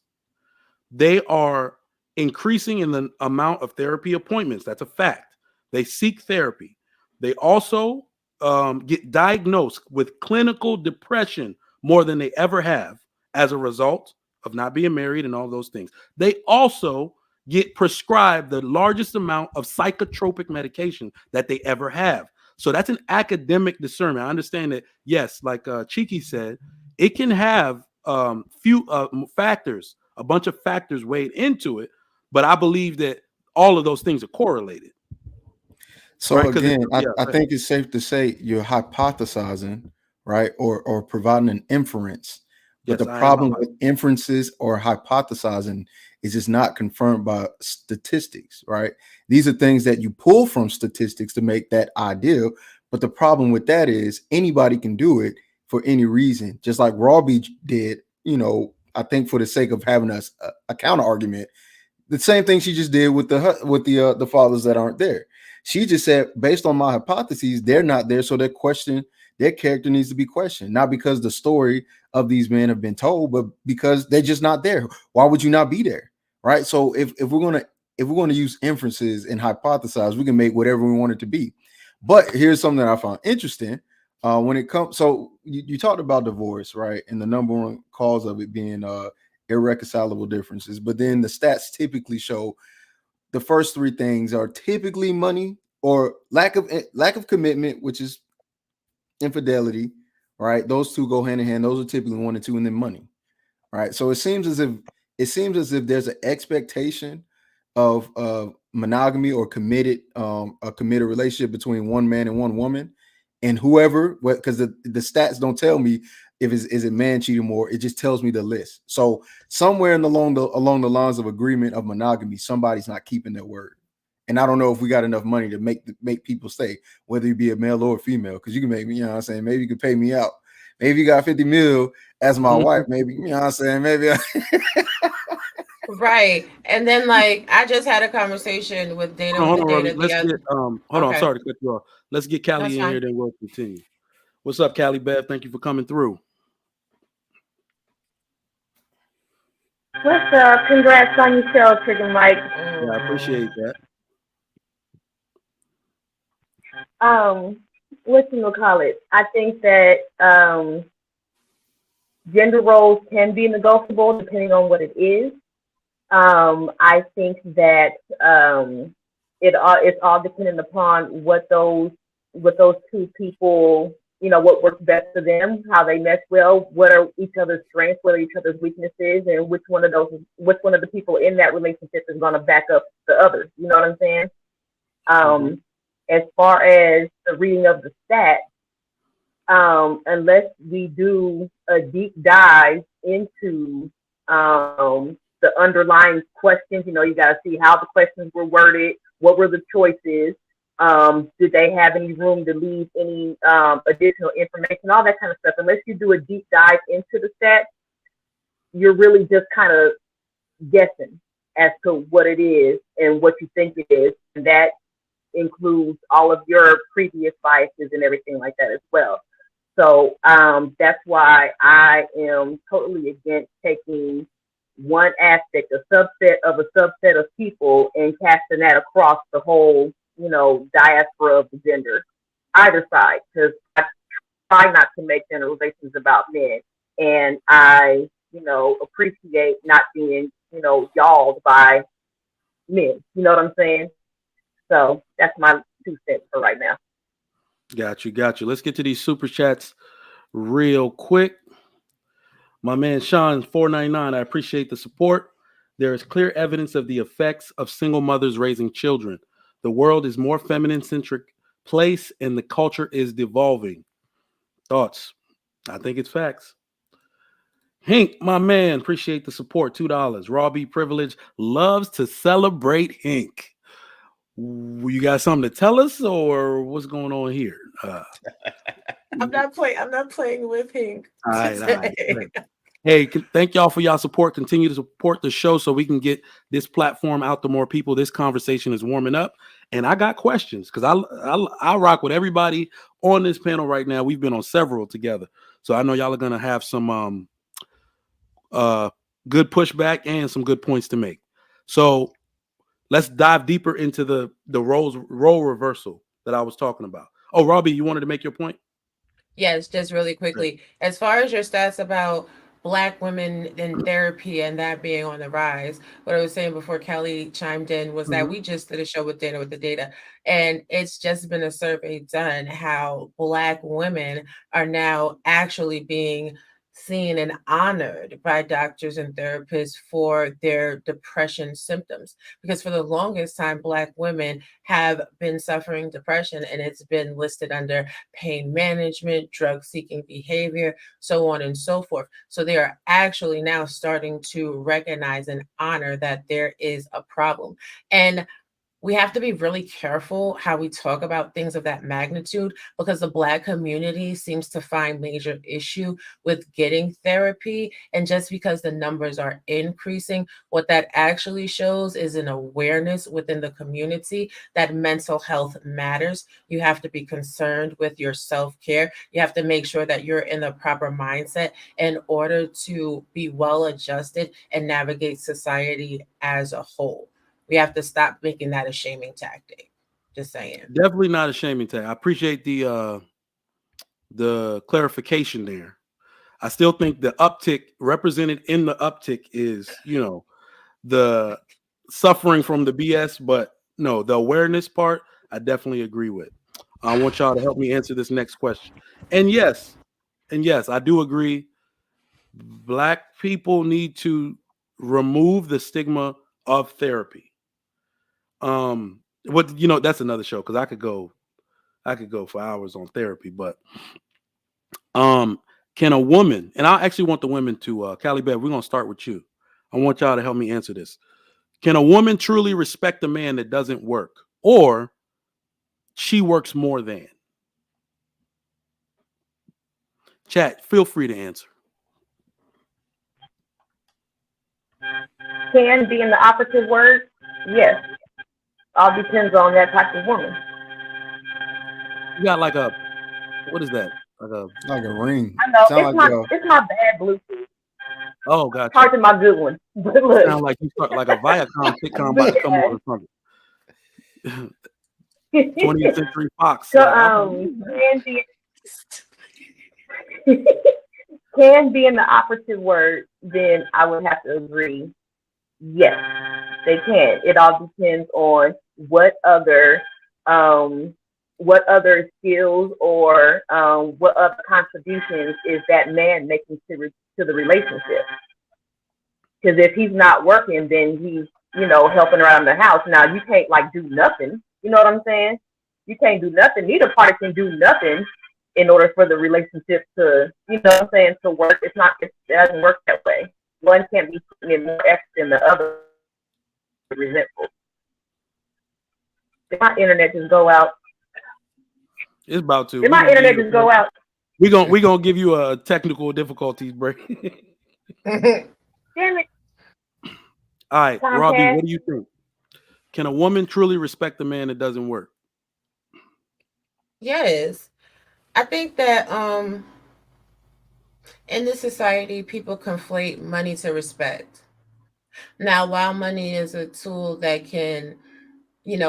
they are increasing in the amount of therapy appointments. That's a fact. They seek therapy. They also get diagnosed with clinical depression more than they ever have as a result of not being married and all those things. They also get prescribed the largest amount of psychotropic medication that they ever have. So that's an academic discernment. I understand that, yes, like Cheeky said, it can have few factors, a bunch of factors weighed into it, but I believe that all of those things are correlated, So right? Because again, yeah, I think it's safe to say you're hypothesizing, right, or providing an inference. But yes, the I am. problem with inferences or hypothesizing is it's not confirmed by statistics, right? These are things that you pull from statistics to make that ideal. But the problem with that is anybody can do it for any reason, just like Rawby did. I think for the sake of having a counter argument, the same thing she just did with the fathers that aren't there. She just said, based on my hypotheses, they're not there, so their character needs to be questioned, not because the story of these men have been told, but because they're just not there. Why would you not be there, right? So if we're gonna use inferences and hypothesize, we can make whatever we want it to be. But here's something that I found interesting. When it comes, so you talked about divorce, right? And the number one cause of it being irreconcilable differences. But then the stats typically show the first three things are typically money or lack of commitment, which is infidelity, right? Those two go hand in hand. Those are typically one and two, and then money, right? So it seems as if there's an expectation of monogamy or a committed relationship between one man and one woman, and whoever, because the stats don't tell me if is it man cheating more. It just tells me the list. So somewhere along the lines of agreement of monogamy, somebody's not keeping their word. And I don't know if we got enough money to make people stay, whether you be a male or a female, because you can make me, you know what I'm saying? Maybe you can pay me out. Maybe you got 50 mil as my wife. Maybe, you know what I'm saying? Maybe. Right. And then like I just had a conversation with Dana with Hold the on, data Robbie. the Let's other. get hold on. I'm Okay, sorry to cut you off. Let's get that's Callie in fine. here, then we'll continue. What's up, Callie Bev? Thank you for coming through. What's up? Congrats on your show, Chicken Mike. Yeah, I appreciate that. Um, what you call it? I think that gender roles can be negotiable depending on what it is. I think that it's all dependent upon what those two people, what works best for them, how they mesh well, what are each other's strengths, what are each other's weaknesses, and which one of the people in that relationship is going to back up the others. You know what I'm saying? As far as the reading of the stats, unless we do a deep dive into the underlying questions, you got to see how the questions were worded, what were the choices, did they have any room to leave any additional information, all that kind of stuff. Unless you do a deep dive into the stats, you're really just kind of guessing as to what it is and what you think it is, and that includes all of your previous biases and everything like that as well. So that's why I am totally against taking one aspect, a subset of people, and casting that across the whole, diaspora of the gender, either side, because I try not to make generalizations about men, and I, appreciate not being, y'alled by men. You know what I'm saying? So that's my 2 cents for right now. Got you. Let's get to these super chats real quick. My man Sean 499, I appreciate the support. There is clear evidence of the effects of single mothers raising children. The world is more feminine-centric place and the culture is devolving. Thoughts? I think it's facts. Hink, my man, appreciate the support. $2. Robbie Privilege loves to celebrate Hink. You got something to tell us, or what's going on here? I'm not playing with Pink. All right. Hey, thank y'all for y'all support. Continue to support the show so we can get this platform out to more people. This conversation is warming up, and I got questions because I rock with everybody on this panel right now. We've been on several together, so I know y'all are gonna have some good pushback and some good points to make. So let's dive deeper into the role reversal that I was talking about. Oh, Robbie, you wanted to make your point? Yes, just really quickly. As far as your stats about Black women in therapy and that being on the rise, what I was saying before Kelly chimed in was that we just did a show with Dana with the data, and it's just been a survey done how Black women are now actually being seen and honored by doctors and therapists for their depression symptoms. Because for the longest time, Black women have been suffering depression, and it's been listed under pain management, drug seeking behavior, so on and so forth. So they are actually now starting to recognize and honor that there is a problem. And we have to be really careful how we talk about things of that magnitude, because the Black community seems to find major issue with getting therapy. And just because the numbers are increasing, what that actually shows is an awareness within the community that mental health matters. You have to be concerned with your self-care. You have to make sure that you're in the proper mindset in order to be well adjusted and navigate society as a whole. We have to stop making that a shaming tactic. Just saying. Definitely not a shaming tag. I appreciate the the clarification there. I still think the uptick represented in the uptick is, the suffering from the BS, but no, the awareness part, I definitely agree with. I want y'all to help me answer this next question. And yes, I do agree. Black people need to remove the stigma of therapy. That's another show because I could go for hours on therapy, but can a woman, and I actually want the women to Callie Bev, we're gonna start with you. I want y'all to help me answer this. Can a woman truly respect a man that doesn't work, or she works more than? Chat, feel free to answer. Can being the operative word, yes. All depends on that type of woman. You got like what is that? Like a ring. I know Sound it's my bad Bluetooth. Oh, gotcha. Charging my good one. But look, Sound like you start like a Viacom sitcom about to come on or something. 20th Century Fox. So can being the operative word, then I would have to agree. Yes, they can. It all depends on what other skills or what other contributions is that man making to the relationship. Because if he's not working, then he's helping around the house. Now you can't do nothing. You know what I'm saying? You can't do nothing. Neither party can do nothing in order for the relationship to to work. It doesn't work that way. One can't be putting in more effort than the other. Resentful. Did my internet just go out? It's about to. Did my internet just go out? We gonna give you a technical difficulties break. Damn it! All right, Robbie, what do you think? Can a woman truly respect a man that doesn't work? Yes, I think that in this society, people conflate money to respect. Now, while money is a tool that can,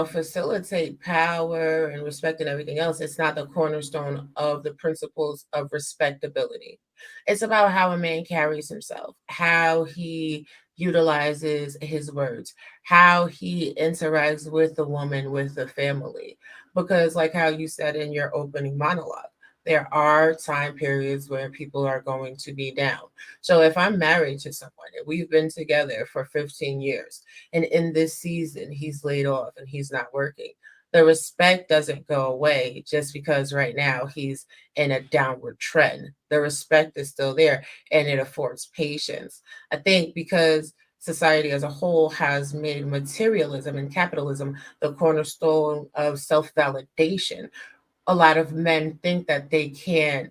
facilitate power and respect and everything else, it's not the cornerstone of the principles of respectability. It's about how a man carries himself, how he utilizes his words, how he interacts with the woman, with the family. Because, like how you said in your opening monologue, there are time periods where people are going to be down. So if I'm married to someone and we've been together for 15 years, and in this season he's laid off and he's not working, the respect doesn't go away just because right now he's in a downward trend. The respect is still there, and it affords patience. I think because society as a whole has made materialism and capitalism the cornerstone of self-validation, a lot of men think that they can't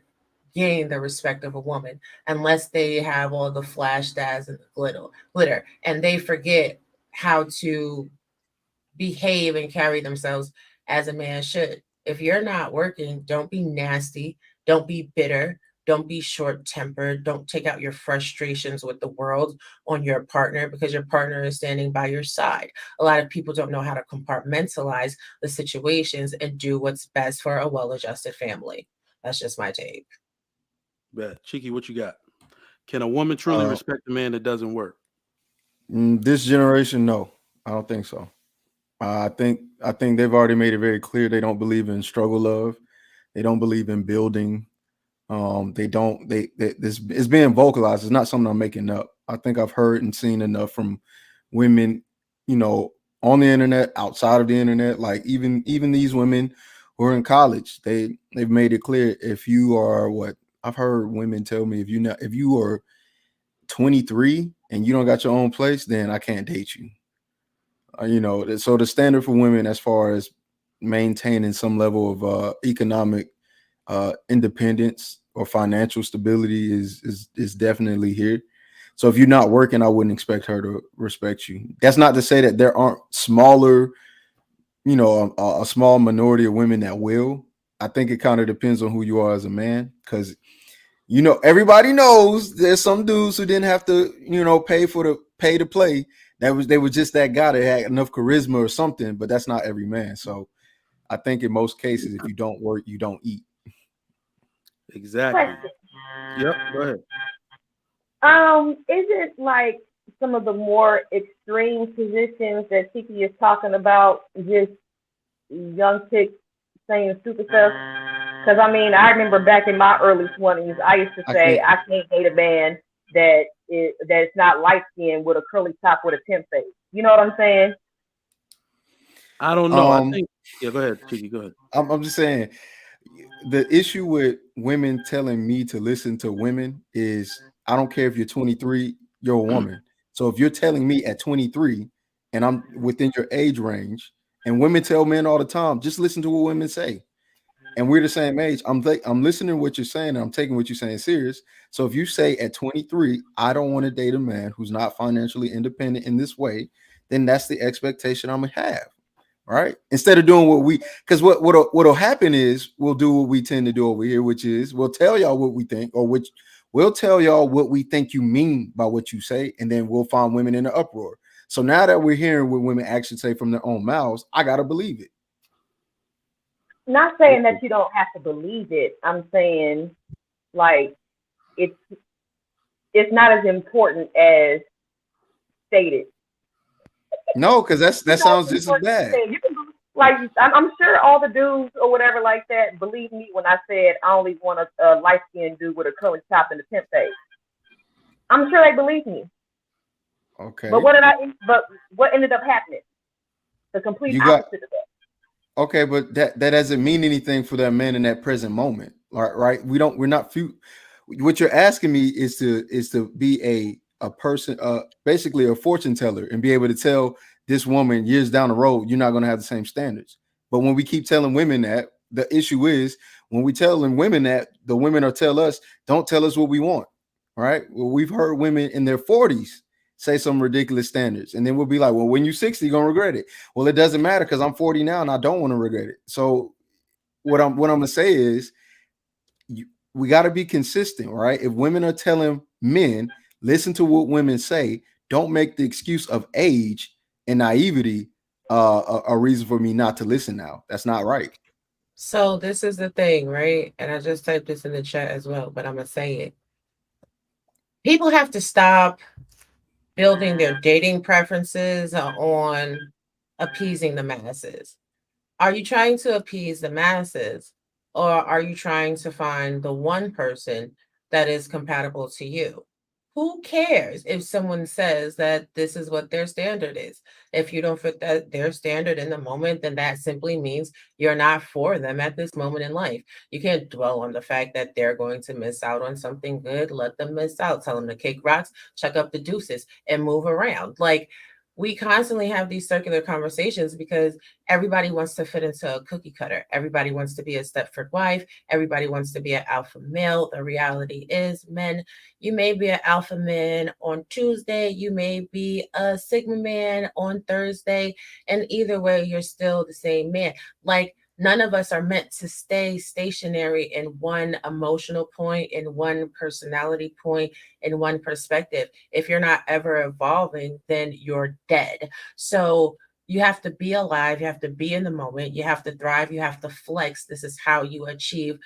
gain the respect of a woman unless they have all the flash dads and the glitter, and they forget how to behave and carry themselves as a man should. If you're not working, don't be nasty, don't be bitter, don't be short-tempered, don't take out your frustrations with the world on your partner because your partner is standing by your side. A lot of people don't know how to compartmentalize the situations and do what's best for a well-adjusted family. That's just my take. Bet. Cheeky, what you got? Can a woman truly respect a man that doesn't work? This generation, no, I don't think so. I think they've already made it very clear they don't believe in struggle love. They don't believe in building. This is being vocalized. It's not something I'm making up. I think I've heard and seen enough from women, on the internet, outside of the internet, like even these women who are in college, they've made it clear if you are I've heard women tell me, if you are 23 and you don't got your own place, then I can't date you. So the standard for women as far as maintaining some level of economic independence or financial stability is definitely here. So if you're not working, I wouldn't expect her to respect you. That's not to say that there aren't smaller, a small minority of women that will. I think it kind of depends on who you are as a man, because everybody knows there's some dudes who didn't have to pay to play. They were just that guy that had enough charisma or something, but that's not every man. So I think in most cases, if you don't work, you don't eat. Exactly. Question. Yep. Go ahead. Isn't like some of the more extreme positions that Tiki is talking about just young chicks saying stupid stuff? Because I mean, I remember back in my early 20s, I used to I say can't. I can't date a man that's not light skinned with a curly top with a pimp face. You know what I'm saying? I don't know. I think. Yeah. Go ahead, Cheeky. Go ahead. I'm just saying the issue with women telling me to listen to women is I don't care if you're 23, you're a woman. So if you're telling me at 23 and I'm within your age range, and women tell men all the time, just listen to what women say. And we're the same age. I'm listening to what you're saying, and I'm taking what you're saying serious. So if you say at 23, I don't want to date a man who's not financially independent in this way, then that's the expectation I'm gonna have. Right? Instead of doing what we, because what'll happen is we'll do what we tend to do over here, which is we'll tell y'all what we think, or which we'll tell y'all what we think you mean by what you say, and then we'll find women in the uproar. So now that we're hearing what women actually say from their own mouths, I gotta believe it. Not saying that you don't have to believe it. I'm saying like it's it's not as important as stated. No, because that Not sounds as just as important as bad. stated. You can like I'm sure all the dudes or whatever like that believe me when I said I only want a light skinned dude with a curly top and a pimp face. I'm sure they believe me. Okay. But what ended up happening? The complete You got opposite of that. okay, but that doesn't mean anything for that man in that present moment. Right? We're not few. What you're asking me is to be a person, basically a fortune teller, and be able to tell this woman years down the road you're not going to have the same standards. But when we keep telling women that, the issue is when we telling women that, the women are tell us, don't tell us what we want. Right? Well, we've heard women in their 40s say some ridiculous standards, and then we'll be like, well, when you're 60, you're gonna regret it. Well, it doesn't matter because I'm 40 now and I don't want to regret it. So what I'm gonna say is we got to be consistent, right? If women are telling men, listen to what women say, don't make the excuse of age and naivety a reason for me not to listen now. That's not right. So this is the thing, right? And I just typed this in the chat as well, but I'm gonna say it. People have to stop building their dating preferences on appeasing the masses. Are you trying to appease the masses, or are you trying to find the one person that is compatible to you? Who cares if someone says that this is what their standard is? If you don't fit that their standard in the moment, then that simply means you're not for them at this moment in life. You can't dwell on the fact that they're going to miss out on something good. Let them miss out. Tell them to kick rocks, chuck up the deuces, and move around. Like, we constantly have these circular conversations because everybody wants to fit into a cookie cutter. Everybody wants to be a Stepford wife. Everybody wants to be an alpha male. The reality is, men, you may be an alpha man on Tuesday, you may be a Sigma man on Thursday, and either way, you're still the same man. Like, none of us are meant to stay stationary in one emotional point, in one personality point, in one perspective. If you're not ever evolving, then you're dead. So you have to be alive, you have to be in the moment, you have to thrive, you have to flex. This is how you achieve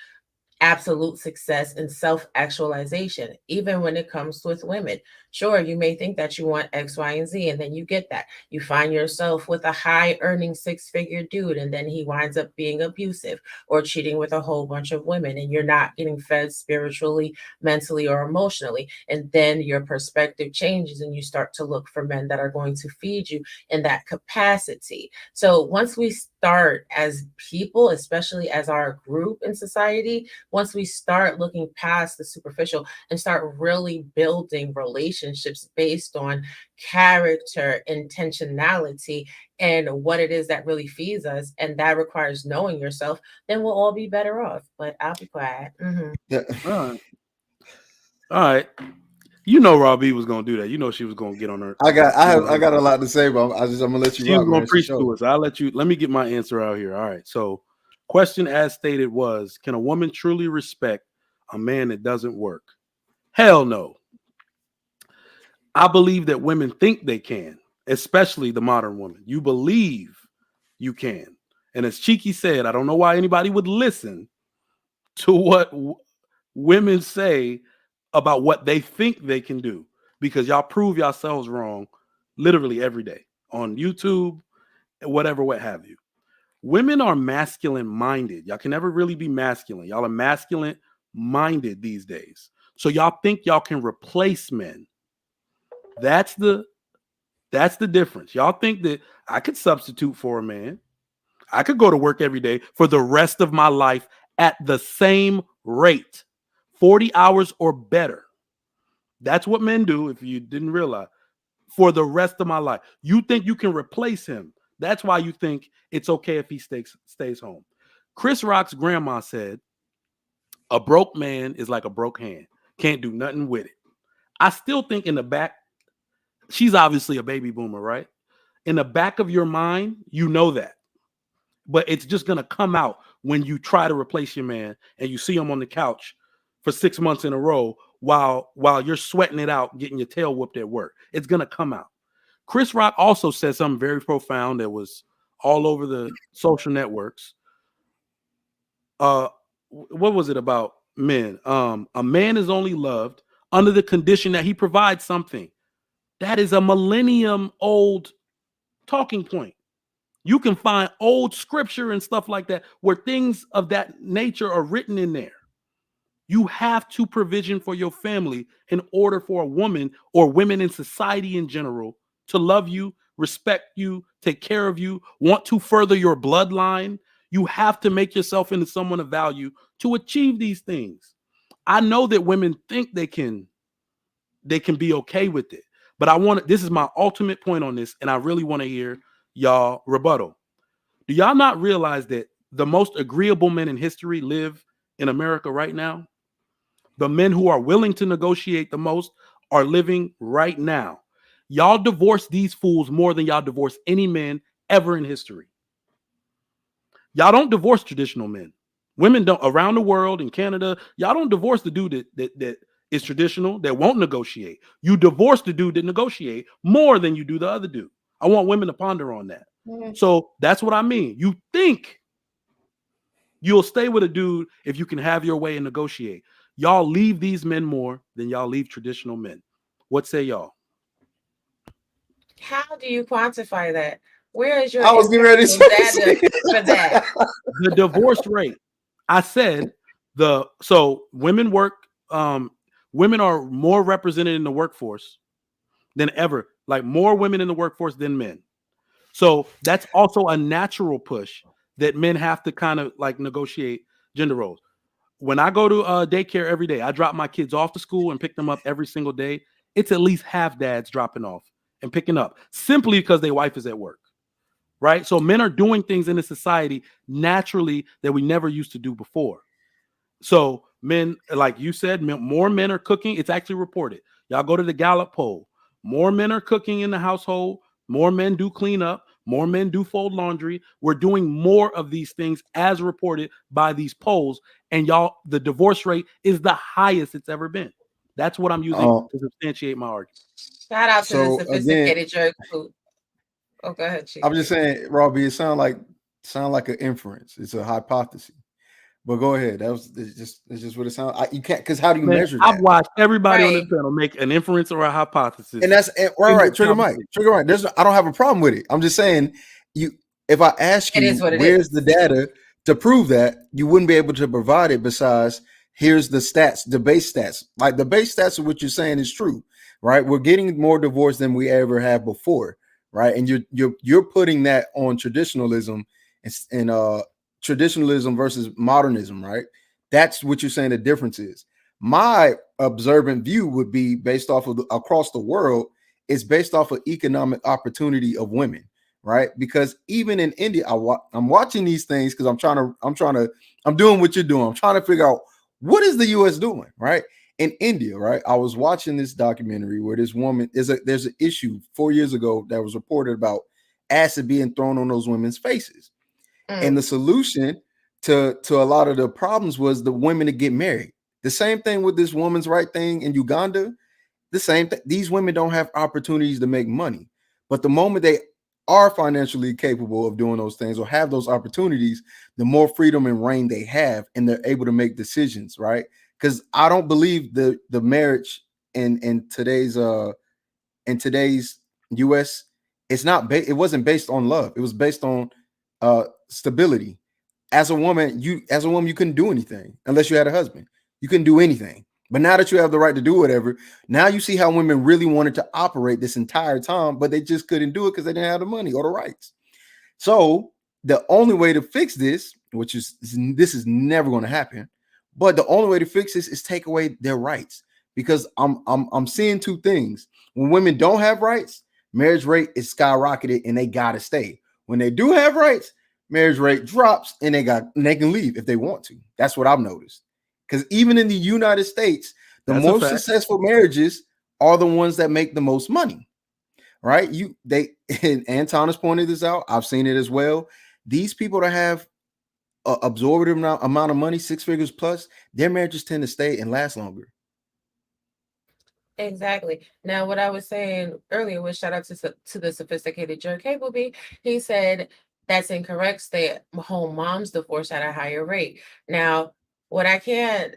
absolute success and self-actualization, even when it comes with women. Sure, you may think that you want X, Y, and Z, and then you get that. You find yourself with a high earning six-figure dude, and then he winds up being abusive or cheating with a whole bunch of women, and you're not getting fed spiritually, mentally, or emotionally. And then your perspective changes, and you start to look for men that are going to feed you in that capacity. So once we start as people, especially as our group in society, once we start looking past the superficial and start really building relationships based on character, intentionality, and what it is that really feeds us, and that requires knowing yourself, then we'll all be better off. But I'll be quiet. Yeah. All right. All right. You know Robbie was gonna do that. You know she was gonna get on her. I Get got a lot to say, but I'm gonna let you She was rock, gonna man. It's your preach show. to us. I'll let you. Let me get my answer out here. All right. So, question as stated was: can a woman truly respect a man that doesn't work? Hell no. I believe that women think they can, especially the modern woman. You believe you can, and as Cheeky said, I don't know why anybody would listen to what women say about what they think they can do, because y'all prove yourselves wrong literally every day on YouTube, whatever, what have you. Women are masculine minded. Y'all can never really be masculine. Y'all are masculine minded these days. So y'all think y'all can replace men. That's the difference. Y'all think that I could substitute for a man. I could go to work every day for the rest of my life at the same rate, 40 hours or better. That's what men do, if you didn't realize, for the rest of my life. You think you can replace him. That's why you think it's okay if he stays home. Chris Rock's grandma said, a broke man is like a broke hand. Can't do nothing with it. I still think in the back, she's obviously a baby boomer, right? In the back of your mind, you know that. But it's just going to come out when you try to replace your man and you see him on the couch for 6 months in a row while you're sweating it out, getting your tail whooped at work. It's going to come out. Chris Rock also said something very profound that was all over the social networks. What was it about men? A man is only loved under the condition that he provides something. That is a millennium old talking point. You can find old scripture and stuff like that where things of that nature are written in there. You have to provision for your family in order for a woman or women in society in general to love you, respect you, take care of you, want to further your bloodline. You have to make yourself into someone of value to achieve these things. I know that women think they can be okay with it, but this is my ultimate point on this, and I really want to hear y'all rebuttal. Do y'all not realize that the most agreeable men in history live in America right now? The men who are willing to negotiate the most are living right now. Y'all divorce these fools more than y'all divorce any men ever in history. Y'all don't divorce traditional men. Women don't, around the world, in Canada, y'all don't divorce the dude that is traditional, that won't negotiate. You divorce the dude that negotiate more than you do the other dude. I want women to ponder on that. Mm-hmm. So that's what I mean. You think you'll stay with a dude if you can have your way and negotiate. Y'all leave these men more than y'all leave traditional men. What say y'all? How do you quantify that? Where is your I was getting ready to say for that? The divorce rate. I said so women work. Women are more represented in the workforce than ever. Like more women in the workforce than men. So that's also a natural push that men have to kind of like negotiate gender roles. When I go to daycare every day, I drop my kids off to school and pick them up every single day. It's at least half dads dropping off and picking up simply because their wife is at work, right? So men are doing things in the society naturally that we never used to do before. So men, like you said, more men are cooking. It's actually reported. Y'all go to the Gallup poll. More men are cooking in the household. More men do clean up. More men do fold laundry. We're doing more of these things as reported by these polls. And y'all, the divorce rate is the highest it's ever been. That's what I'm using to substantiate my argument. Shout out to the sophisticated jerk food. Oh, go ahead, Chief. I'm just saying, Robbie, it sound like an inference. It's a hypothesis. But go ahead. It's just what it sounds like. You can't, because how do you measure that? I've watched everybody on this panel make an inference or a hypothesis. And that's right. Trigger Mike. I don't have a problem with it. I'm just saying, if I ask you where's the data to prove that, you wouldn't be able to provide it besides here's the stats, the base stats. Like the base stats of what you're saying is true, right? We're getting more divorce than we ever have before, right? And you're putting that on traditionalism and traditionalism versus modernism, right? That's what you're saying the difference is. My observant view would be based off of across the world. It's based off of economic opportunity of women, right? Because even in India, I'm watching these things because I'm doing what you're doing. I'm trying to figure out what is the U.S. doing, right? In India, right? I was watching this documentary where this woman there's an issue 4 years ago that was reported about acid being thrown on those women's faces. And the solution to a lot of the problems was the women to get married. The same thing with this woman's right thing in Uganda. The same thing. These women don't have opportunities to make money. But the moment they are financially capable of doing those things or have those opportunities, the more freedom and reign they have, and they're able to make decisions, right? because I don't believe the marriage in today's US, it wasn't based on love. It was based on stability. As a woman, you couldn't do anything unless you had a husband. You couldn't do anything. But now that you have the right to do whatever, now you see how women really wanted to operate this entire time, but they just couldn't do it because they didn't have the money or the rights. So the only way to fix this, this is never going to happen, but the only way to fix this is take away their rights. Because I'm seeing two things. When women don't have rights, marriage rate is skyrocketed and they gotta stay. When they do have rights, marriage rate drops and they can leave if they want to. That's what I've noticed. Because even in the United States, the most successful marriages are the ones that make the most money. Right? And Anton has pointed this out. I've seen it as well. These people that have absorbative amount of money, 6 figures plus, their marriages tend to stay and last longer. Exactly. Now, what I was saying earlier was shout out to the sophisticated Joe Cable B. He said that's incorrect. Stay-at-home moms divorce at a higher rate. Now, what I can't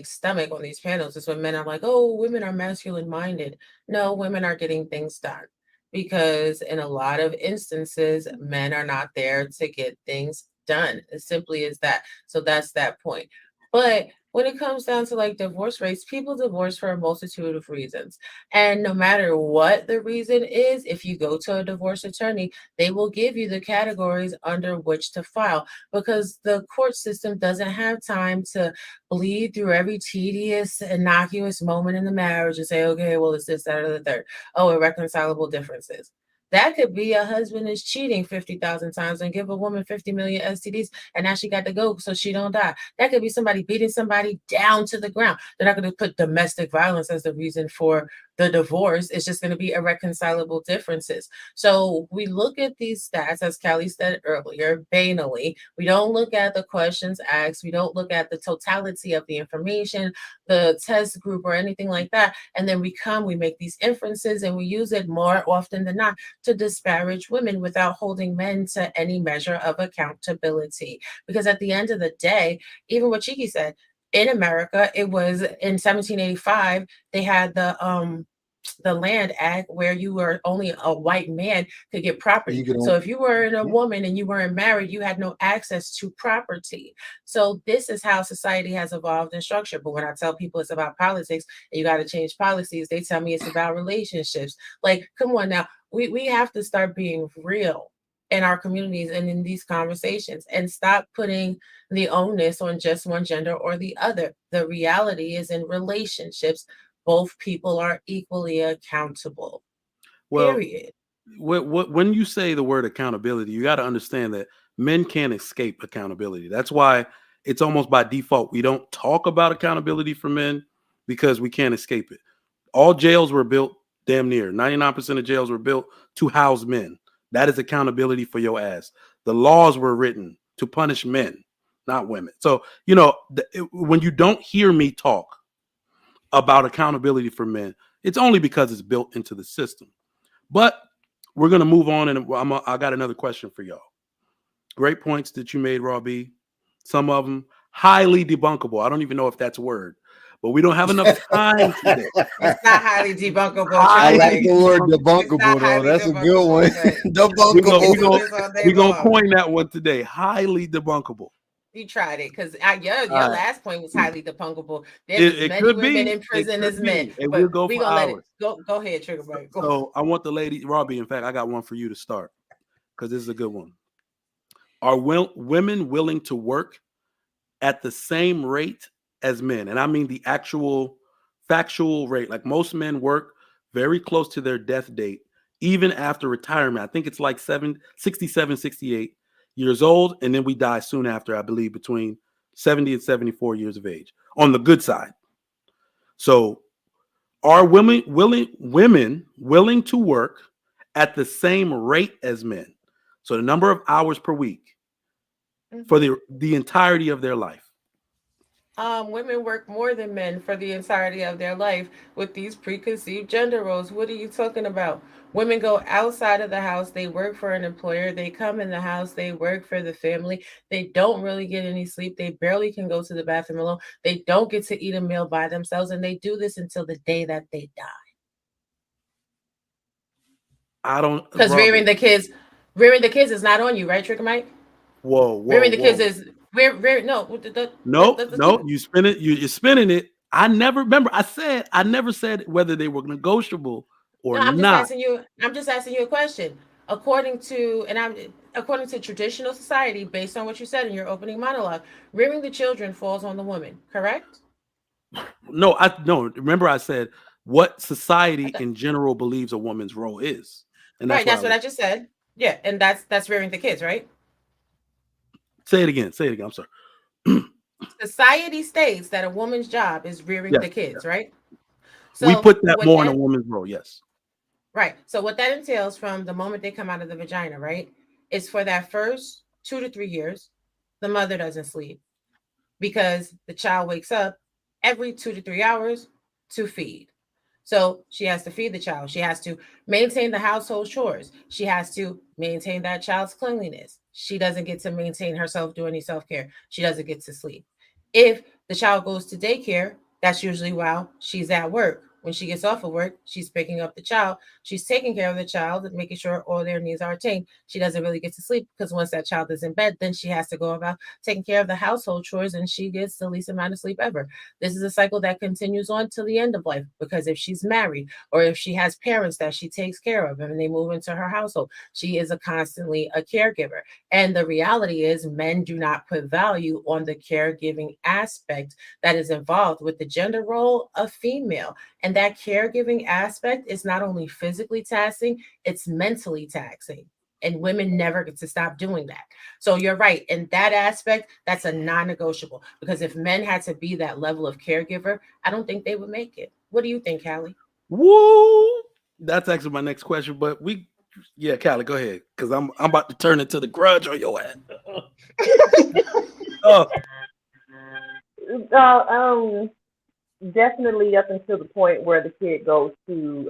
stomach on these panels is when men are like, "Oh, women are masculine minded." No, women are getting things done because in a lot of instances, men are not there to get things done. As simply as that. So that's that point. But when it comes down to divorce rates, people divorce for a multitude of reasons. And no matter what the reason is, if you go to a divorce attorney, they will give you the categories under which to file because the court system doesn't have time to bleed through every tedious, innocuous moment in the marriage and say, okay, well, it's this, that, or the third. Oh, irreconcilable differences. That could be a husband is cheating 50,000 times and give a woman 50 million STDs and now she got to go so she don't die. That could be somebody beating somebody down to the ground. They're not going to put domestic violence as the reason for the divorce. It's just going to be irreconcilable differences. So we look at these stats, as Callie said earlier, banally. We don't look at the questions asked. We don't look at the totality of the information, the test group or anything like that. And then we make these inferences and we use it more often than not to disparage women without holding men to any measure of accountability. Because at the end of the day, even what Chiki said, in America, it was in 1785, they had the Land Act where you were only a white man could get property. So if you were a woman and you weren't married, you had no access to property. So this is how society has evolved and structured. But when I tell people it's about politics and you got to change policies, they tell me it's about relationships. Come on now. We have to start being real in our communities and in these conversations and stop putting the onus on just one gender or the other. The reality is in relationships, both people are equally accountable. Well, period. When you say the word accountability, you got to understand that men can't escape accountability. That's why it's almost by default we don't talk about accountability for men because we can't escape it. All jails were built, damn near 99% of jails were built to house men. That is accountability for your ass. The laws were written to punish men, not women. So, when you don't hear me talk about accountability for men, it's only because it's built into the system. But we're going to move on, and I got another question for y'all. Great points that you made, Robbie. Some of them highly debunkable. I don't even know if that's a word, but we don't have enough time today. It's not highly debunkable. I like the word debunkable, though. That's a good one. Debunkable. We're going to coin that one today. Highly debunkable. You tried it because your last point was highly debunkable. There's as many women in prison as men. And we'll go for hours. Go ahead, Trigger Bird. So I want the lady, Robbie. In fact, I got one for you to start because this is a good one. Are women willing to work at the same rate as men? And I mean the actual factual rate. Like most men work very close to their death date, even after retirement. I think it's like 67, 68 years old. And then we die soon after, I believe, between 70 and 74 years of age on the good side. So are women willing to work at the same rate as men? So the number of hours per week for the entirety of their life. women work more than men for the entirety of their life with these preconceived gender roles. What are you talking about? Women go outside of the house, they work for an employer, they come in the house, they work for the family, they don't really get any sleep, they barely can go to the bathroom alone, they don't get to eat a meal by themselves, and they do this until the day that they die. I don't, Because brother. rearing the kids is not on you, right, Trick Mike? Whoa, whoa, Rearing the kids whoa. is no. No, Let's keep no, it. you spin it. You're spinning it. I never remember. I never said whether they were negotiable or No, I'm just not. asking you. I'm just asking you a question. According to traditional society, based on what you said in your opening monologue, rearing the children falls on the woman. Correct? No. Remember, I said what society I th- in general believes a woman's role is, and that's right. what I That's what was. I just said. Yeah, and that's rearing the kids, right? Say it again. Say it again. I'm sorry. Society states that a woman's job is rearing Yes, the kids, right? we So put that what more in a that woman's role. Yes. right. So what that entails from the moment they come out of the vagina, right, is for that first 2 to 3 years, the mother doesn't sleep because the child wakes up every 2 to 3 hours to feed. So she has to feed the child. She has to maintain the household chores. She has to maintain that child's cleanliness. She doesn't get to maintain herself, do any self care. She doesn't get to sleep. If the child goes to daycare, that's usually while she's at work. When she gets off of work, she's picking up the child. She's taking care of the child and making sure all their needs are attained. She doesn't really get to sleep because once that child is in bed, then she has to go about taking care of the household chores and she gets the least amount of sleep ever. This is a cycle that continues on till the end of life because if she's married or if she has parents that she takes care of and they move into her household, she is constantly a caregiver. And the reality is, men do not put value on the caregiving aspect that is involved with the gender role of female. And that caregiving aspect is not only physically taxing, it's mentally taxing. And women never get to stop doing that. So you're right. In that aspect, that's a non negotiable because if men had to be that level of caregiver, I don't think they would make it. What do you think, Callie? Woo! That's actually my next question. But yeah, Callie, go ahead because I'm about to turn into the grudge on your ass. Oh, Uh, definitely up until the point where the kid goes to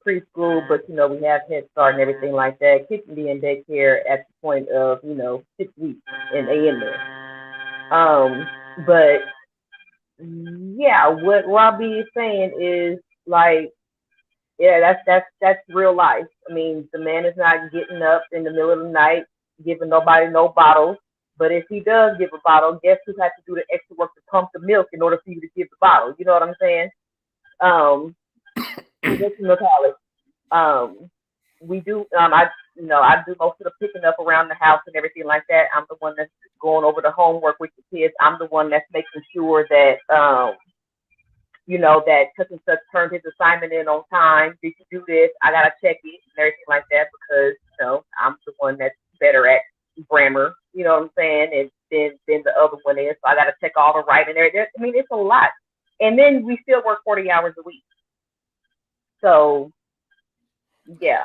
preschool, but we have Head Start and everything like that. Kids can be in daycare at the point of 6 weeks and they in there. But yeah, what Robbie is saying is like, yeah, that's real life. I mean, the man is not getting up in the middle of the night giving nobody no bottles. But if he does give a bottle, guess who had to do the extra work to pump the milk in order for you to give the bottle? You know what I'm saying? Traditional college. We do. I do most of the picking up around the house and everything like that. I'm the one that's going over the homework with the kids. I'm the one that's making sure that that such and such turned his assignment in on time. Did you do this? I gotta check it and everything like that because I'm the one that's better at grammar. You know what I'm saying? And then the other one is, so I gotta check all the writing there. I mean, it's a lot. And then we still work 40 hours a week. So yeah.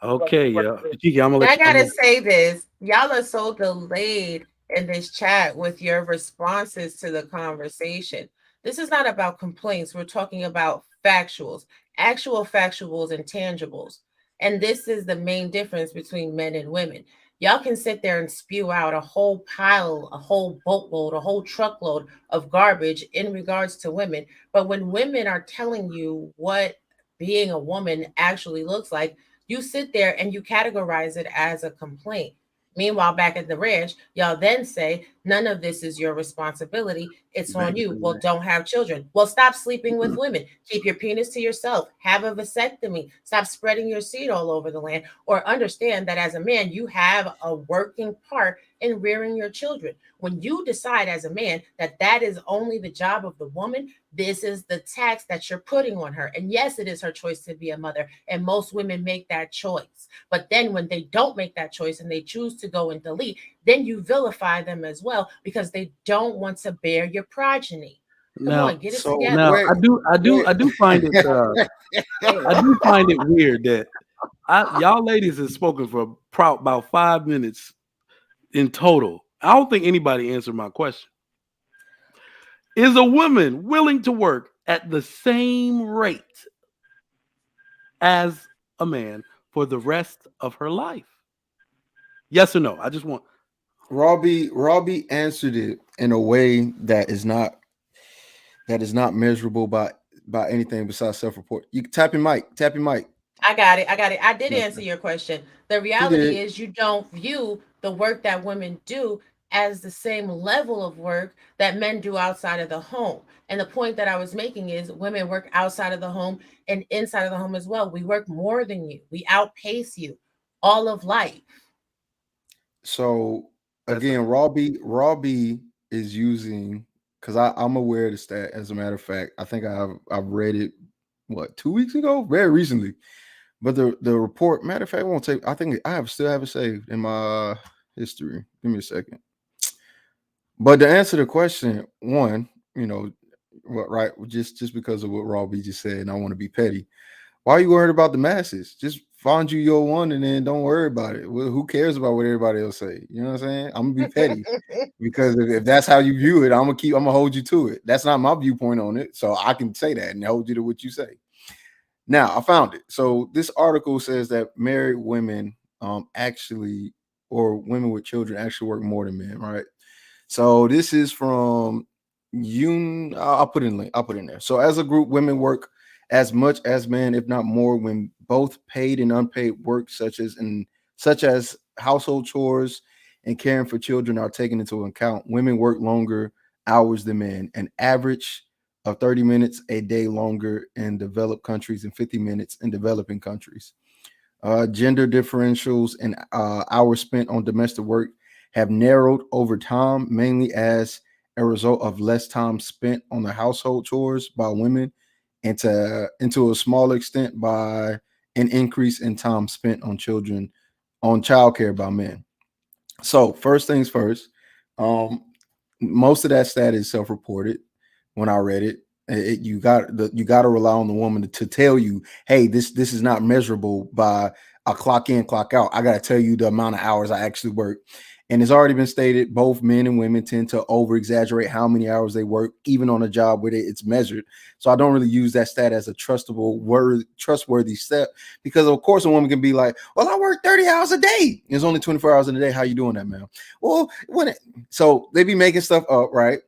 okay, yeah. Kiki, I'm gonna I let you. gotta say this. Y'all are so delayed in this chat with your responses to the conversation. This is not about complaints. We're talking about factuals, actual factuals and tangibles. And this is the main difference between men and women. Y'all can sit there and spew out a whole pile, a whole boatload, a whole truckload of garbage in regards to women. But when women are telling you what being a woman actually looks like, you sit there and you categorize it as a complaint. Meanwhile, back at the ranch, y'all then say, none of this is your responsibility. It's on you. Well, don't have children. Well, stop sleeping with women. Keep your penis to yourself. Have a vasectomy. Stop spreading your seed all over the land. Or understand that as a man, you have a working part in rearing your children. When you decide as a man that that is only the job of the woman, this is the tax that you're putting on her. And yes, it is her choice to be a mother. And most women make that choice. But then when they don't make that choice and they choose to go and delete, then you vilify them as well because they don't want to bear your progeny. Come on, get it together. Now I do find it I do find it weird that y'all ladies have spoken for about 5 minutes in total. I don't think anybody answered my question. Is a woman willing to work at the same rate as a man for the rest of her life? Yes or no? I just want. Robbie answered it in a way that is not measurable by anything besides self-report. You tap your mic. I got it. I did Okay. answer your question. The She reality did. is you don't view the work that women do as the same level of work that men do outside of the home. And the point that I was making is women work outside of the home and inside of the home as well. We work more than you. We outpace you all of life. So That's again, Robbie is using, because I'm aware of the stat. As a matter of fact, I think I've read it 2 weeks ago, very recently. But the report, matter of fact, won't take. I think I still have it saved in my history. Give me a second. But to answer the question, one, right, just because of what Robbie just said, and I want to be petty. Why are you worried about the masses? Just find you your one and then don't worry about it. Well, who cares about what everybody else say? You know what I'm saying? I'm gonna be petty because if that's how you view it, I'm gonna hold you to it. That's not my viewpoint on it, so I can say that and hold you to what you say. Now I found it. So this article says that married women actually, or women with children actually work more than men, right? So this is from I'll put in link. I'll put in there. So as a group, women work as much as men, if not more, when both paid and unpaid work, such as household chores and caring for children, are taken into account. Women work longer hours than men, an average of 30 minutes a day longer in developed countries and 50 minutes in developing countries. Gender differentials and hours spent on domestic work have narrowed over time, mainly as a result of less time spent on the household chores by women, and into a smaller extent by an increase in time spent on childcare by men. So first things first, most of that stat is self-reported. When I read it, you got to rely on the woman to tell you, hey, this is not measurable by a clock in, clock out. I got to tell you the amount of hours I actually work. And it's already been stated, both men and women tend to over exaggerate how many hours they work, even on a job where it's measured. So I don't really use that stat as a trustworthy stat, because of course a woman can be like, well, I work 30 hours a day. It's only 24 hours in a day. How you doing that, man? Well, so they be making stuff up, right?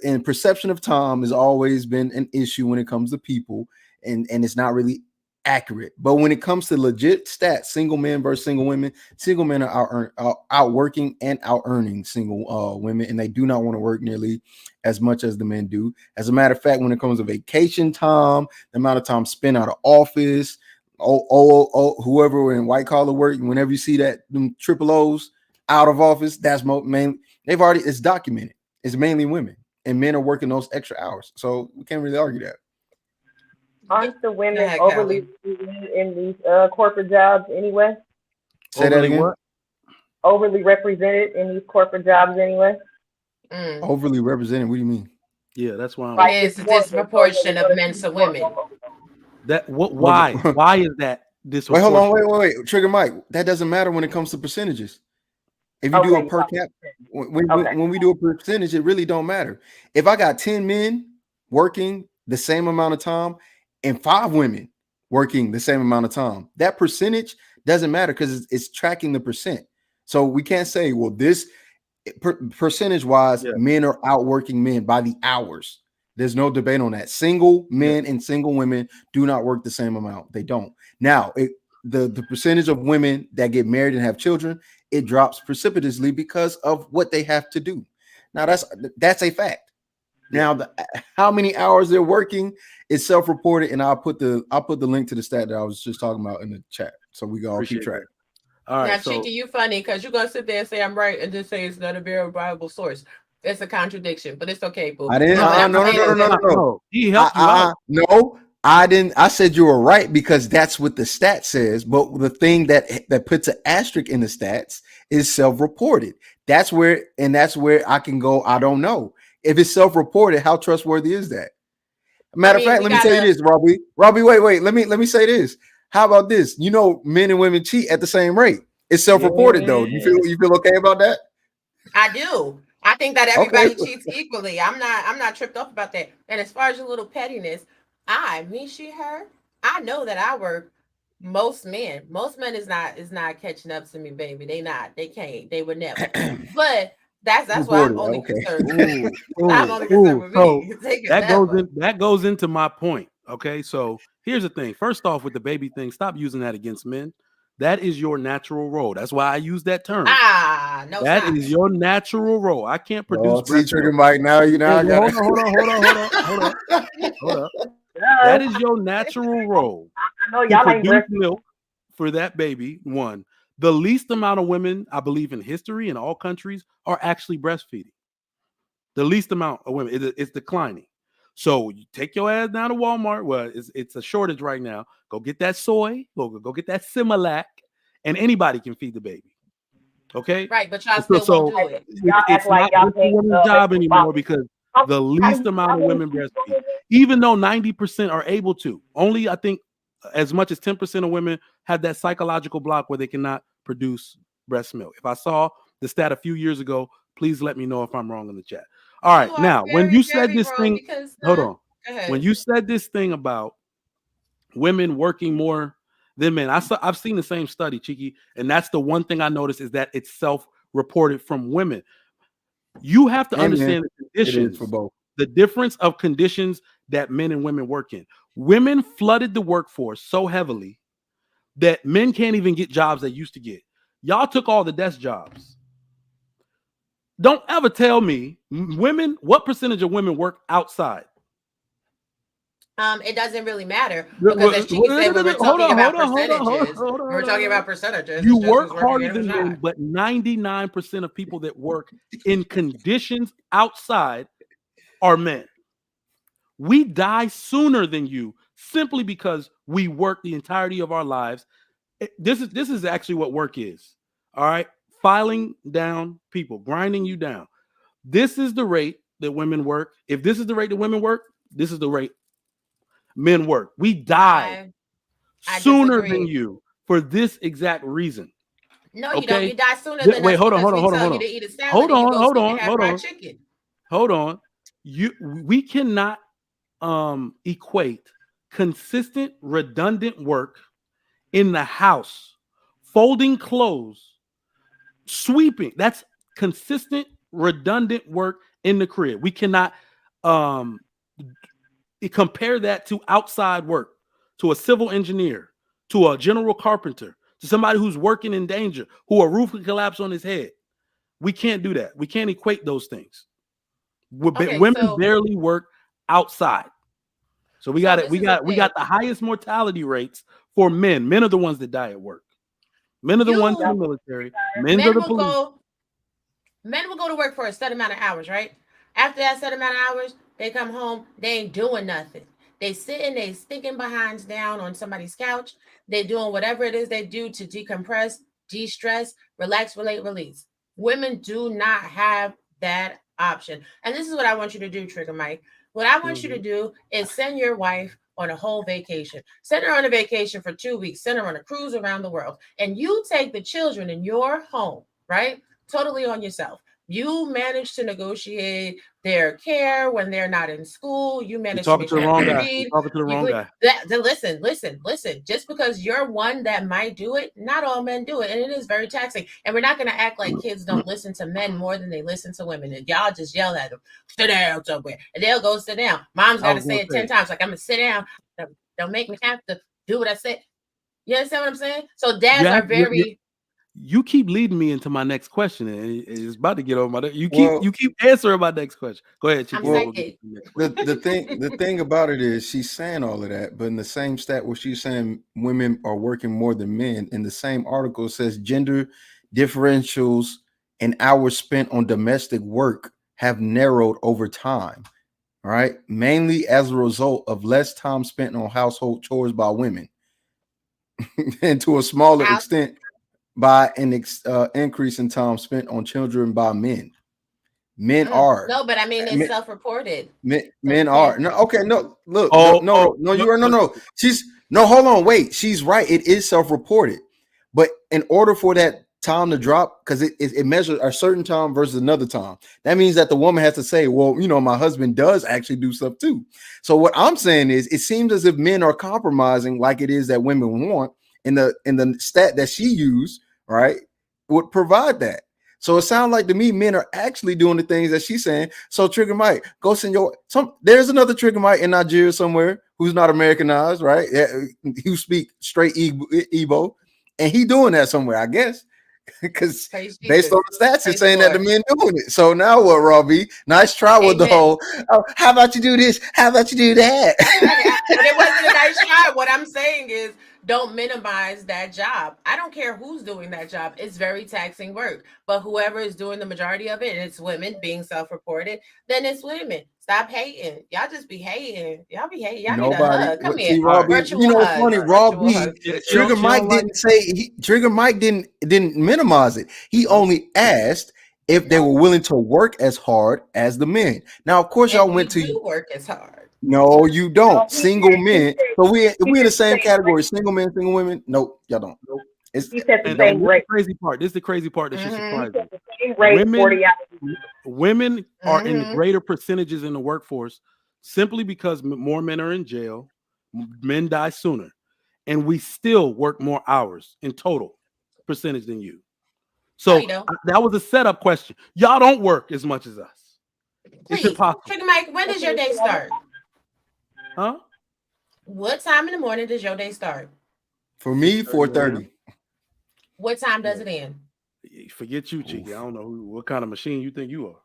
And perception of time has always been an issue when it comes to people, and it's not really accurate. But when it comes to legit stats, single men versus single women, single men are outworking and out earning single women, and they do not want to work nearly as much as the men do. As a matter of fact, when it comes to vacation time, the amount of time spent out of office, whoever in white collar work, whenever you see that them triple O's out of office, that's mainly it's documented. It's mainly women, and men are working those extra hours. So we can't really argue that. Aren't the Go women ahead, overly Kelly. represented in these corporate jobs anyway? Say that Overly again. what? Overly represented in these corporate jobs anyway? Mm. Overly represented. What do you mean? Yeah, that's why. Like It is it's a more, so disproportion they're of gonna men see to more. women. That what? Well, Why? Why is that wait, hold on, disproportionate? wait. Trigger Mike. That doesn't matter when it comes to percentages. If you do a Okay, per cap, okay. when we do a percentage, it really don't matter. If I got 10 men working the same amount of time and 5 women working the same amount of time, that percentage doesn't matter because it's tracking the percent. So we can't say, well, this percentage wise, Yeah, men are outworking men by the hours. There's no debate on that. Single yeah, men and single women do not work the same amount. They don't. Now, the percentage of women that get married and have children, it drops precipitously because of what they have to do. Now, that's a fact. yeah. Now, how many hours they're working is self-reported, and I'll put the link to the stat that I was just talking about in the chat, so we can all keep Appreciate track. that. All Now, right, so Chicky, you funny because you're gonna sit there and say I'm right and just say it's not a verifiable source. It's a contradiction, but it's okay, boo. I didn't. No, what I'm No, no, saying no, no, is no, that no, no. no, he helped you out. No, I didn't. I said you were right because that's what the stat says. But the thing that puts an asterisk in the stats is self-reported. That's where I can go. I don't know if it's self-reported. How trustworthy is that? I Matter of mean, fact, we let me tell you gotta. this, Robbie. Wait. Let me say this. How about this? You know, men and women cheat at the same rate. It's self-reported though. Yeah. You feel okay about that? I do. I think that Okay. everybody cheats equally. I'm not tripped off about that. And as far as your little pettiness, me, she, her, I know that I work. Most men is not catching up to me, baby. They not. They can't. They would never. But that's why I'm Reported. only Okay. concerned. Ooh, I'm ooh, only concerned ooh. with So me. They can that never. goes into my point. Okay, so here's the thing. First off, with the baby thing, stop using that against men. That is your natural role. That's why I use that term. No, it's That not. is your natural role. I can't produce Oh, see, breast Trigger milk. Mike. Now you now I got it. Hold up. Yes. That is your natural role I know to y'all ain't produce breastfeeding. milk for that baby. One, the least amount of women, I believe, in history in all countries are actually breastfeeding. The least amount of women, it's declining. So you take your ass down to Walmart. Well, it's a shortage right now. Go get that soy. Go get that Similac, and anybody can feed the baby. Okay, Right, but y'all so, still won't do it. Y'all act it's like not y'all just the can't woman's job anymore follow. because How the how least amount of women breastfeed, even though 90% are able to. Only I think as much as 10% of women have that psychological block where they cannot produce breast milk. If I saw the stat a few years ago, please let me know if I'm wrong in the chat. All right, You are now when very, you said very this wrong thing, because hold on. go When ahead. you said this thing about women working more than men, I've seen the same study, Cheeky, and that's the one thing I noticed is that it's self-reported from women. You have to And then understand the it is for conditions, both. the difference of conditions that men and women work in. Women flooded the workforce so heavily that men can't even get jobs they used to get. Y'all took all the desk jobs. Don't ever tell me women, what percentage of women work outside? It doesn't really matter because, as Chiki said, when we're Hold talking on, about percentages, You it's just work who's working harder at who's than men, not. but 99% of people that work in conditions outside are men. We die sooner than you simply because we work the entirety of our lives. This is actually what work is. All right, filing down people, grinding you down. This is the rate that women work. If this is the rate that women work, this is the rate men work. We die I sooner than disagree. you for this exact reason. No, you don't. Okay. You die sooner than Wait, us hold on, because hold on, we hold on, tell hold you on. to eat a salad and you go sneak and have fried chicken. Hold on. We cannot equate consistent redundant work in the house, folding clothes, sweeping. That's consistent redundant work in the crib. We cannot um compare that to outside work, to a civil engineer, to a general carpenter, to somebody who's working in danger, who a roof could collapse on his head. We can't do that. We can't equate those things. Okay, Women so barely work outside. So we got it. this is the We thing. got the highest mortality rates for men. Men are the ones that die at work. Men are the ones in the military. Men are Men the will police. go men will go to work for a set amount of hours, right? After that set amount of hours, they come home, they ain't doing nothing. They sitting, they stinking behinds down on somebody's couch. They doing whatever it is they do to decompress, de-stress, relax, relate, release. Women do not have that option. And this is what I want you to do, Trigger Mike. What I want you to do is send your wife on a whole vacation. Send her on a vacation for 2 weeks. Send her on a cruise around the world. And you take the children in your home, right? Totally on yourself. You manage to negotiate their care when they're not in school. You You're manage to talking make to the sure that wrong they guy. You're read. talking to the You wrong guy. listen. Just because you're one that might do it, not all men do it, and it is very taxing. And we're not going to act like kids don't listen to men more than they listen to women. And y'all just yell at them, sit down somewhere, and they'll go sit down. Mom's got to say it 10 times, like, I'm gonna sit down. Don't make me have to do what I said. You understand what I'm saying? So dads are very. You keep leading me into my next question, and it's about to get over my. You Well, keep answering my next question. Go ahead, Chief. I'm Well, psychic. the thing about it is she's saying all of that, but in the same stat where she's saying women are working more than men, in the same article it says gender differentials and hours spent on domestic work have narrowed over time. All right, mainly as a result of less time spent on household chores by women, and to a smaller House. extent by an increase in time spent on children by men. Men are No, but I mean it's self-reported. men are no okay. No, look, no. You are look. She's no. Hold on, wait. She's right. It is self-reported, but in order for that time to drop, because it measures a certain time versus another time. That means that the woman has to say, well, my husband does actually do stuff too. So what I'm saying is, it seems as if men are compromising like it is that women want, in the stat that she used, right, would provide that. So it sounds like to me, men are actually doing the things that she's saying. So Trigger Mike, go send there's another Trigger Mike in Nigeria somewhere who's not Americanized, right? Who speak straight Igbo, and he doing that somewhere, I guess. Because based on the stats, it's saying that the men doing it. So now what, Robbie? Nice try with the whole, how about you do this? How about you do that? But it wasn't a nice try. What I'm saying is, don't minimize that job. I don't care who's doing that job. It's very taxing work. But whoever is doing the majority of it, and it's women being self-reported, then it's women. Stop hating. Y'all just be hating. Y'all be hating. Y'all need a hug. Come here. Robbie, virtual hug. Funny, Robbie. Trigger Mike didn't say. Trigger Mike didn't minimize it. He only asked if they were willing to work as hard as the men. Now, of course, y'all went to work as hard. No, you don't. Single men. So we in the same category. Single men, single women. Nope, y'all don't. Nope. He said the same rate. Crazy part. This is the crazy part that should surprise you. Same rate, 40 hours. Women are in greater percentages in the workforce simply because more men are in jail. Men die sooner, and we still work more hours in total percentage than you. So that was a setup question. Y'all don't work as much as us. It's impossible. Trigger Mike, when does your day start? Huh? What time in the morning does your day start? For me, 4:30. What time does it end? Forget you, Cheeky. I don't know what kind of machine you think you are.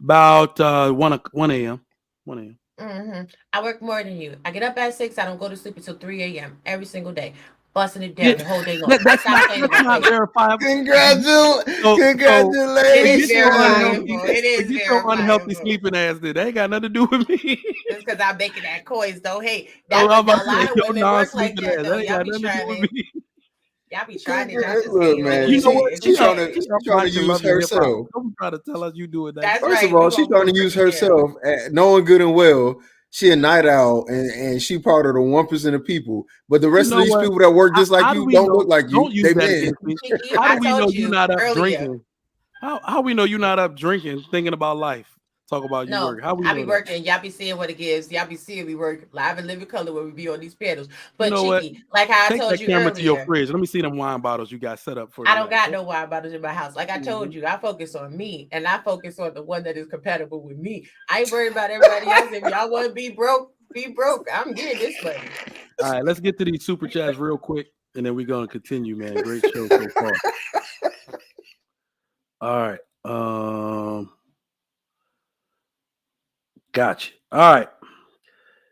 About 1 a.m. 1 a.m. Mm-hmm. I work more than you. I get up at 6. I don't go to sleep until 3 a.m. every single day. Busting it down the whole day long. That's not verifiable. Congratulations. It is verifiable. It is verifiable. Your unhealthy sleeping ass there. That ain't got nothing to do with me. Just because I'm making that coins, though. Hey, that's a lot of women work like that, though. Y'all be trying it. Y'all be trying it. Y'all just man, you know what? She's trying to use herself. Don't try to tell us you do it. First of all, she's trying to use herself, knowing good and well she a night owl and she part of the 1% of people. But the rest of these people that work just like you don't look like you. Don't use that against me. How do we know you're not up drinking? How we know you're not up drinking, thinking about life? Talk about you work. How we I be working. Y'all be seeing what it gives. Y'all be seeing me work live and living color when we be on these panels. But Cheeky, like how I told you earlier, to your fridge. Let me see them wine bottles you got set up for. I don't got no wine bottles in my house. Like I told you, I focus on me and I focus on the one that is compatible with me. I ain't worried about everybody else. If y'all want to be broke, be broke. I'm getting this money. All right, let's get to these super chats real quick, and then we're gonna continue, man. Great show so far. All right. Gotcha. All right.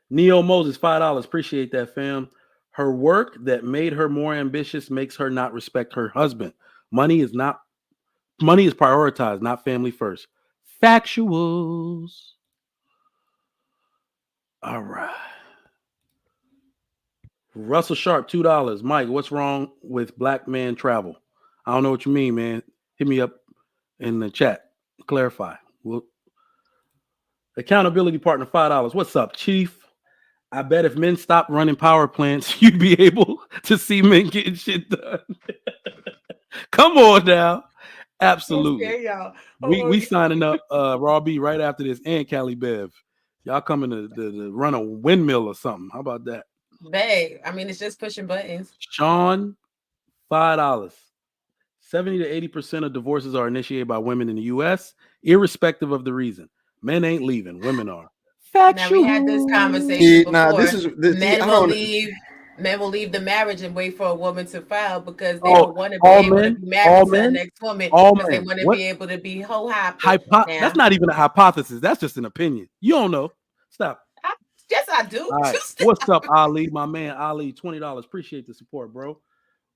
Neo Moses, $5. Appreciate that, fam. Her work that made her more ambitious makes her not respect her husband. Money is prioritized, not family first. Factuals. All right. Russell Sharp, $2. Mike, what's wrong with black man travel? I don't know what you mean, man. Hit me up in the chat. Clarify. Accountability partner, $5. What's up, Chief? I bet if men stopped running power plants, you'd be able to see men getting shit done. Come on now. Absolutely. Okay, y'all. We signing up Raw B right after this and Cali Bev. Y'all coming to run a windmill or something. How about that? Babe, I mean, it's just pushing buttons. Sean, $5. 70 to 80% of divorces are initiated by women in the U.S., irrespective of the reason. Men ain't leaving, women are. Now we had this conversation before. Men will leave the marriage and wait for a woman to file because they don't want to be able to be married to the next woman because they want to be able to be happy. That's not even a hypothesis. That's just an opinion. You don't know. Stop. Yes, I do. Right. What's up, Ali? My man, Ali, $20. Appreciate the support, bro.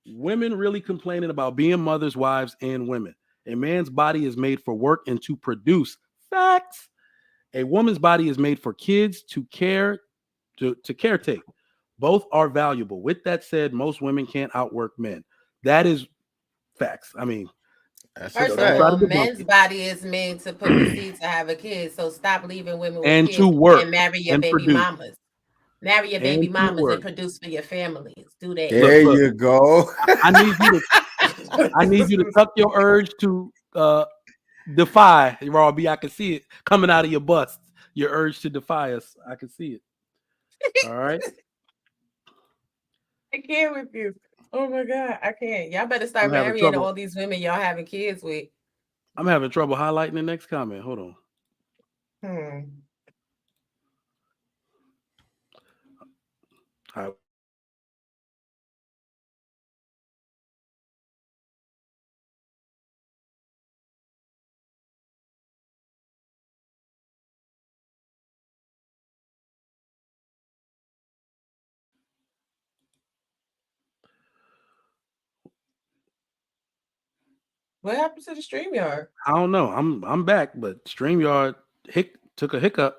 Women really complaining about being mothers, wives, and women. A man's body is made for work and to produce. Facts. A woman's body is made for kids to caretake. Both are valuable. With that said, most women can't outwork men. That is facts. I mean, first of all, men's body is made to put the seed to have a kid. So stop leaving women with and kids to work and marry your baby mamas. Marry your baby mamas and produce for your families. Do that. There you go. I need you to I need you to tuck your urge to defy, Raw B. I can see it coming out of your bust. Your urge to defy us. I can see it. All right. I can't with you. Oh my God, I can't. Y'all better start I'm having marrying trouble. all these women y'all having kids with. I'm having trouble highlighting the next comment. Hold on. All right. What happened to the StreamYard? I don't know. I'm back, but StreamYard took a hiccup.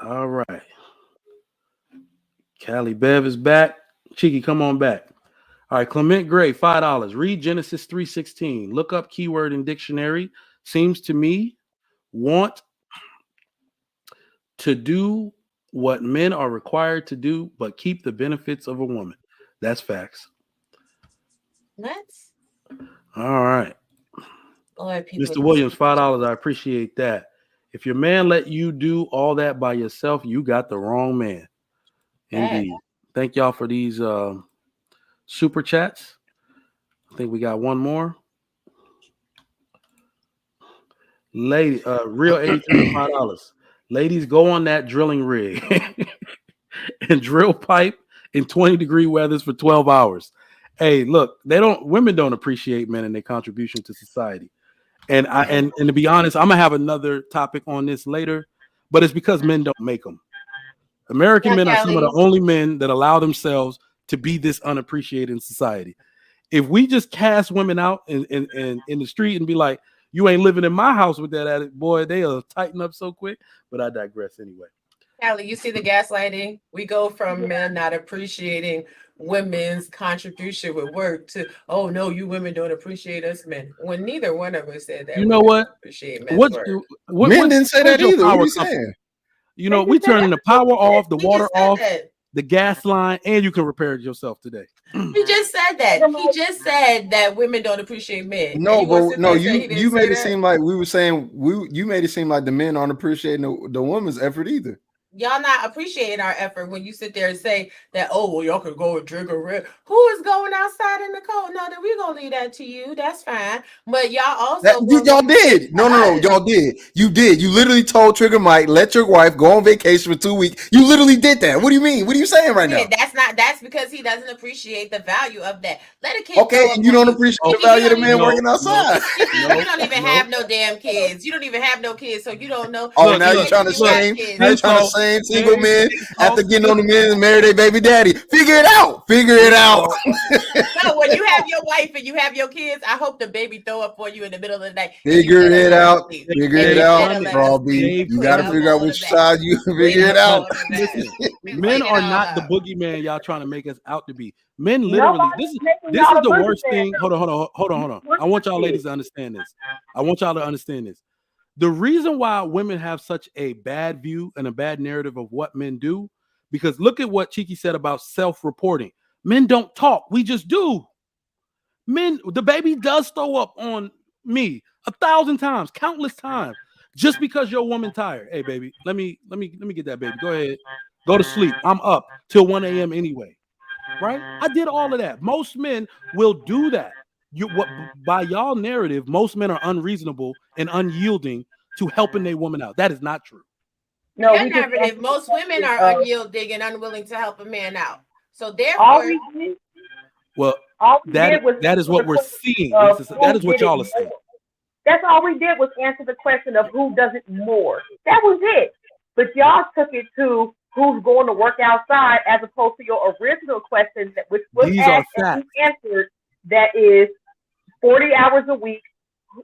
All right. Callie Bev is back. Cheeky, come on back. All right, Clement Gray, $5. Read Genesis 3:16. Look up keyword in dictionary. Seems to me want to do what men are required to do, but keep the benefits of a woman. That's facts. What? All right. People Mr. Williams, $5. I appreciate that. If your man let you do all that by yourself, you got the wrong man. Indeed. Thank y'all for these super chats. I think we got one more. Lady, real 83, $5. Ladies, go on that drilling rig and drill pipe in 20-degree weathers for 12 hours. Hey, look, women don't appreciate men and their contribution to society. And and to be honest, I'm gonna have another topic on this later, but it's because men don't make them. American men are some of the only men that allow themselves to be this unappreciated in society. If we just cast women out in the street and be like, you ain't living in my house with that attitude, boy, they'll tighten up so quick. But I digress anyway. Callie, you see the gaslighting? We go from men not appreciating women's contribution with work to, oh no, you women don't appreciate us men. When neither one of us said that. You know what? Appreciate men's work. Men didn't say that either. What are you saying? You know, we turning the power off, the water off, the gas line, and you can repair it yourself today. He just said that. He just said that women don't appreciate men. No, but no, you made it seem like we were saying you made it seem like the men aren't appreciating the woman's effort either. Y'all not appreciating our effort when you sit there and say that, oh, well, y'all could go and drink a red. Who is going outside in the cold? No, that we're gonna leave that to you. That's fine. But y'all also y'all did. No, y'all did. You did. You literally told Trigger Mike, let your wife go on vacation for 2 weeks. You literally did that. What do you mean? What are you saying right now? That's because he doesn't appreciate the value of that. Let a kid. Okay, and you don't appreciate the value of the man working outside. You don't even have no damn kids. You don't even have no kids, so you don't know. Oh, now you're trying to shame. Now you're trying to shame single men after getting on the men and marry their baby daddy. Figure it out. No, when you have your wife and you have your kids, I hope the baby throw up for you in the middle of the night. Figure it out. Raw B. You got to figure out which side you figure it out. Men are not the boogeyman y'all trying to make us out to be. Men literally, this is the worst thing. Hold on. I want y'all ladies to understand this. The reason why women have such a bad view and a bad narrative of what men do, because look at what Cheeky said about self-reporting. Men don't talk. We just do. Men, the baby does throw up on me 1,000 times, countless times, just because your woman tired. Hey, baby, let me get that baby. Go ahead. Go to sleep. I'm up till 1 a.m. anyway. Right? I did all of that. Most men will do that. By y'all narrative, most men are unreasonable and unyielding to helping their woman out. That is not true. No, narrative. Most women are unyielding and unwilling to help a man out. So therefore, that is what we're seeing. That is what y'all are saying. That's all we did was answer the question of who does it more. That was it. But y'all took it to who's going to work outside as opposed to your original question, which was asked and answered. That is 40 hours a week.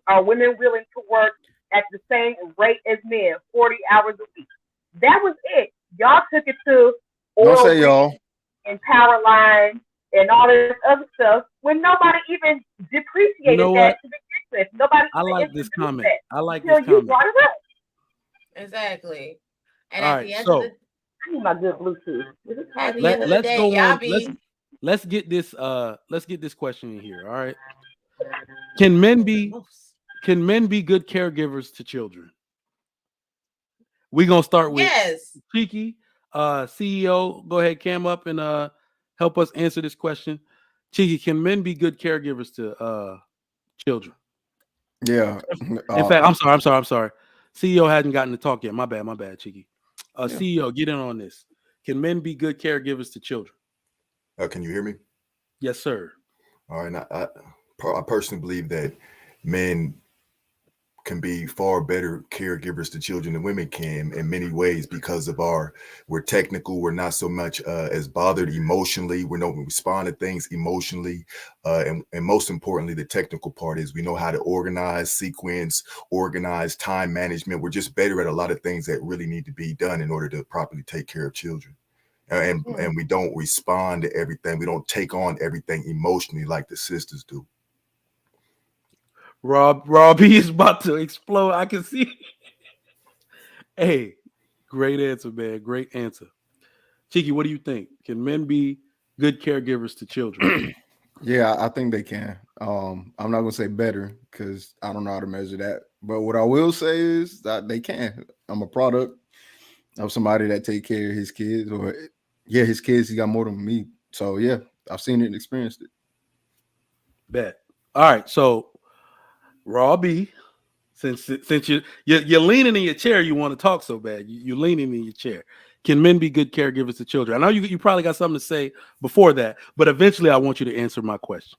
Are women willing to work at the same rate as men? 40 hours a week. That was it. Y'all took it to oil and power lines and all this other stuff when nobody even depreciated that to begin with. Nobody. I like this comment. I like this comment. You brought it up. Exactly. And all at right, the end so of the, I need my good Bluetooth. Let's let's get this question in here. All right. Can men be good caregivers to children? We're gonna start with Yes. Cheeky, CEO. Go ahead, Cam up and help us answer this question. Cheeky, can men be good caregivers to children? Yeah. In fact, I'm sorry. CEO hadn't gotten to talk yet. My bad, Cheeky. CEO, get in on this. Can men be good caregivers to children? Can you hear me? Yes, sir. All right. And I personally believe that men can be far better caregivers to children than women can in many ways because of we're technical. We're not so much as bothered emotionally. We don't respond to things emotionally. And most importantly, the technical part is we know how to organize, sequence, organize, time management. We're just better at a lot of things that really need to be done in order to properly take care of children. And we don't respond to everything. We don't take on everything emotionally like the sisters do. Robbie is about to explode. I can see. Hey, great answer, man. Great answer. Cheeky, what do you think? Can men be good caregivers to children? Yeah, I think they can. I'm not gonna say better because I don't know how to measure that. But what I will say is that they can. I'm a product of somebody that take care of his kids, or his kids. He got more than me. So yeah, I've seen it and experienced it. Bet. All right, so Robbie, since you're leaning in your chair, you want to talk so bad. You're leaning in your chair. Can men be good caregivers to children? I know you probably got something to say before that, but eventually I want you to answer my question.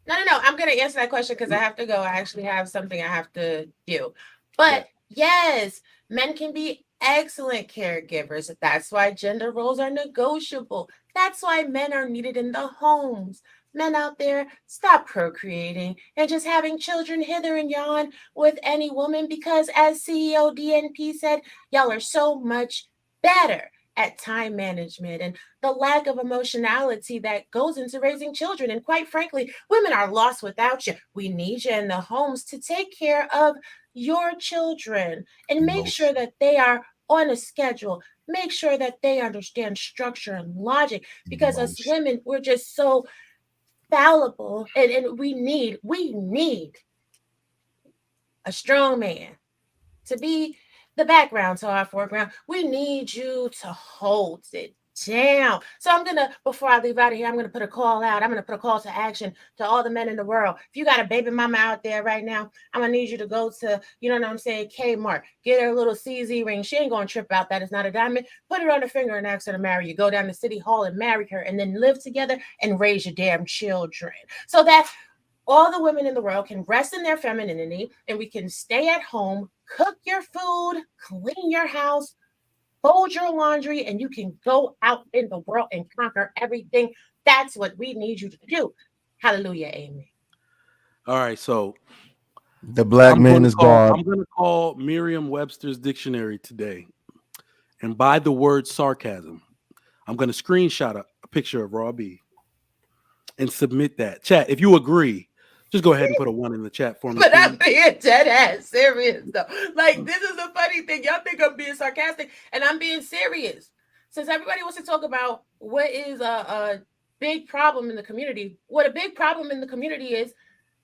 No. I'm going to answer that question because I have to go. I actually have something I have to do. But yes, men can be excellent caregivers. That's why gender roles are negotiable. That's why men are needed in the homes. Men out there, stop procreating and just having children hither and yon with any woman because, as CEO DNP said, y'all are so much better at time management and the lack of emotionality that goes into raising children. And quite frankly, women are lost without you. We need you in the homes to take care of your children and make sure that they are on a schedule. Make sure that they understand structure and logic because us women, we're just so fallible and we need a strong man to be the background to our foreground. We need you to hold it down. So before I leave out of here, I'm going to put a call out. I'm going to put a call to action to all the men in the world. If you got a baby mama out there right now, I'm going to need you to go to, Kmart, get her a little CZ ring. She ain't going to trip out that it's not a diamond. Put it on her finger and ask her to marry you. Go down to City Hall and marry her and then live together and raise your damn children. So that all the women in the world can rest in their femininity and we can stay at home, cook your food, clean your house, fold your laundry, and you can go out in the world and conquer everything. That's what we need you to do. Hallelujah. Amen. All right. So the black man is God. I'm going to call Merriam-Webster's dictionary today. And by the word sarcasm, I'm going to screenshot a picture of Robbie and submit that. Chat, if you agree, just go ahead and put a 1 in the chat for me. But I'm being dead ass serious though. Like, this is the funny thing. Y'all think I'm being sarcastic, and I'm being serious. Since everybody wants to talk about what is a big problem in the community, what a big problem in the community is,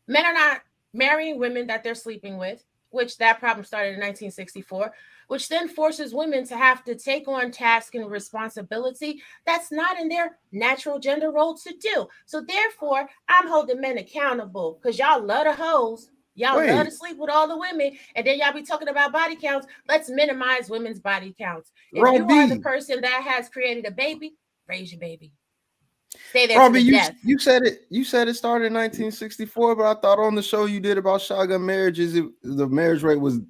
men are not marrying women that they're sleeping with, which that problem started in 1964, which then forces women to have to take on task and responsibility that's not in their natural gender role to do. So therefore, I'm holding men accountable because y'all love the hoes. Y'all love to sleep with all the women, and then y'all be talking about body counts. Let's minimize women's body counts. If you are the person that has created a baby, raise your baby. Stay there to the death. You said it started in 1964, but I thought on the show you did about shotgun marriages, the marriage rate was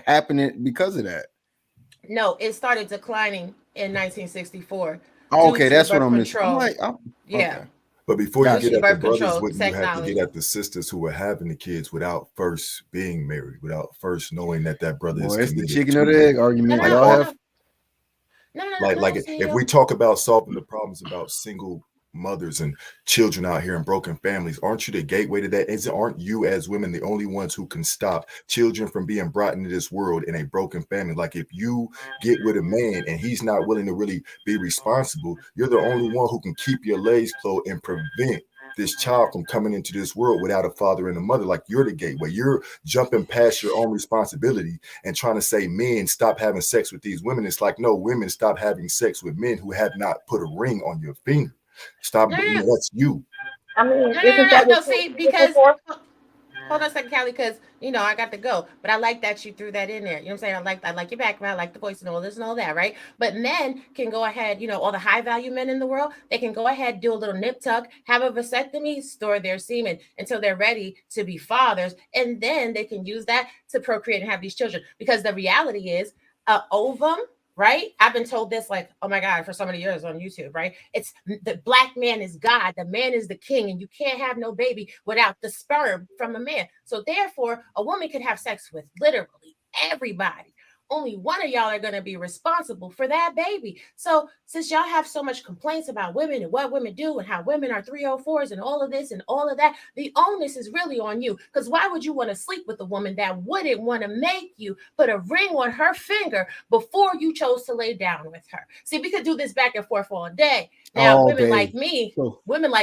happening because of that. No, it started declining in 1964. Okay, that's what I'm missing. Yeah. But before you get at the brothers, wouldn't you have to get at the sisters who were having the kids without first being married, without first knowing that brother is committed? It's the chicken or the egg argument. No, if we talk about solving the problems about single mothers and children out here in broken families. Aren't you the gateway to that? Aren't you as women the only ones who can stop children from being brought into this world in a broken family? Like if you get with a man and he's not willing to really be responsible, you're the only one who can keep your legs closed and prevent this child from coming into this world without a father and a mother. Like you're the gateway. You're jumping past your own responsibility and trying to say men stop having sex with these women. It's like, no, women stop having sex with men who have not put a ring on your finger. Stop. No, You know, that's you. I mean, no, isn't that no. what See, you're because for? hold on a second, Callie, because I got to go. But I like that you threw that in there. You know what I'm saying? I like your background, I like the voice and all this and all that, right? But men can go ahead, all the high value men in the world, they can go ahead, do a little nip tuck, have a vasectomy, store their semen until they're ready to be fathers, and then they can use that to procreate and have these children. Because the reality is, ovum. Right? I've been told this like, oh my God, for so many years on YouTube, right? It's the black man is God, the man is the king, and you can't have no baby without the sperm from a man. So therefore, a woman can have sex with literally everybody. Only one of y'all are going to be responsible for that baby. So since y'all have so much complaints about women and what women do and how women are 304s and all of this and all of that, the onus is really on you. Because why would you want to sleep with a woman that wouldn't want to make you put a ring on her finger before you chose to lay down with her? See, we could do this back and forth all day. Now, All women day. like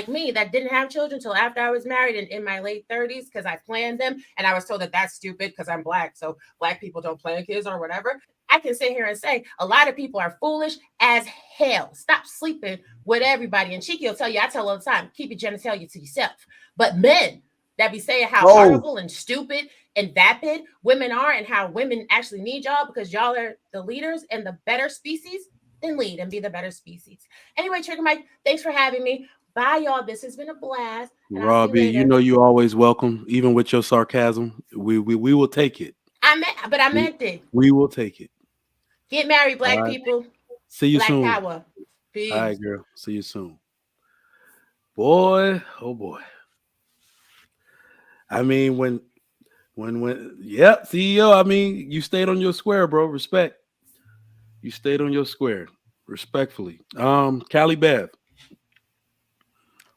me that didn't have children until after I was married and in my late 30s because I planned them. And I was told that that's stupid because I'm black. So black people don't plan kids or whatever. I can sit here and say a lot of people are foolish as hell. Stop sleeping with everybody. And Cheeky will tell you, I tell all the time, keep your genitalia to yourself. But men that be saying how horrible and stupid and vapid women are and how women actually need y'all because y'all are the leaders and the better species, then lead and be the better species. Anyway, Trigger Mike, thanks for having me. Bye, y'all. This has been a blast. Robbie, you're always welcome, even with your sarcasm. We will take it. I meant it. We will take it. Get married, black people. See you black soon. Power. Peace. All right, girl. See you soon. Boy, oh boy. I mean, when CEO, I mean, you stayed on your square, bro. Respect. You stayed on your square. Respectfully. Callie Bev.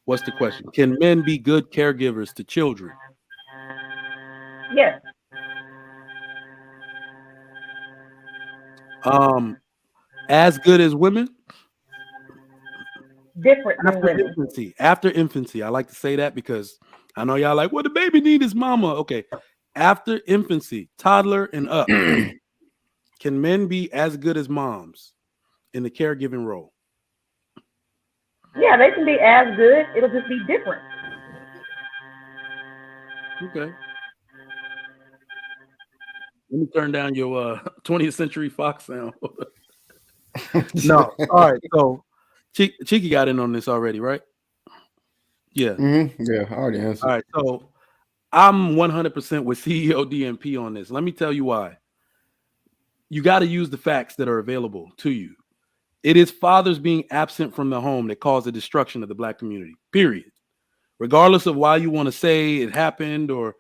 What's the question? Can men be good caregivers to children? Yes. As good as women? Different than women. After infancy. I like to say that because I know y'all like, well, the baby need his mama. Okay. After infancy, toddler and up, can men be as good as moms in the caregiving role? Yeah, they can be as good. It'll just be different. Okay. Let me turn down your 20th Century Fox sound. No. All right. So Cheeky got in on this already, right? Yeah. Mm-hmm. Yeah, I already answered. All right. So I'm 100% with CEO DMP on this. Let me tell you why. You got to use the facts that are available to you. It is fathers being absent from the home that caused the destruction of the black community, period. Regardless of why you want to say it happened or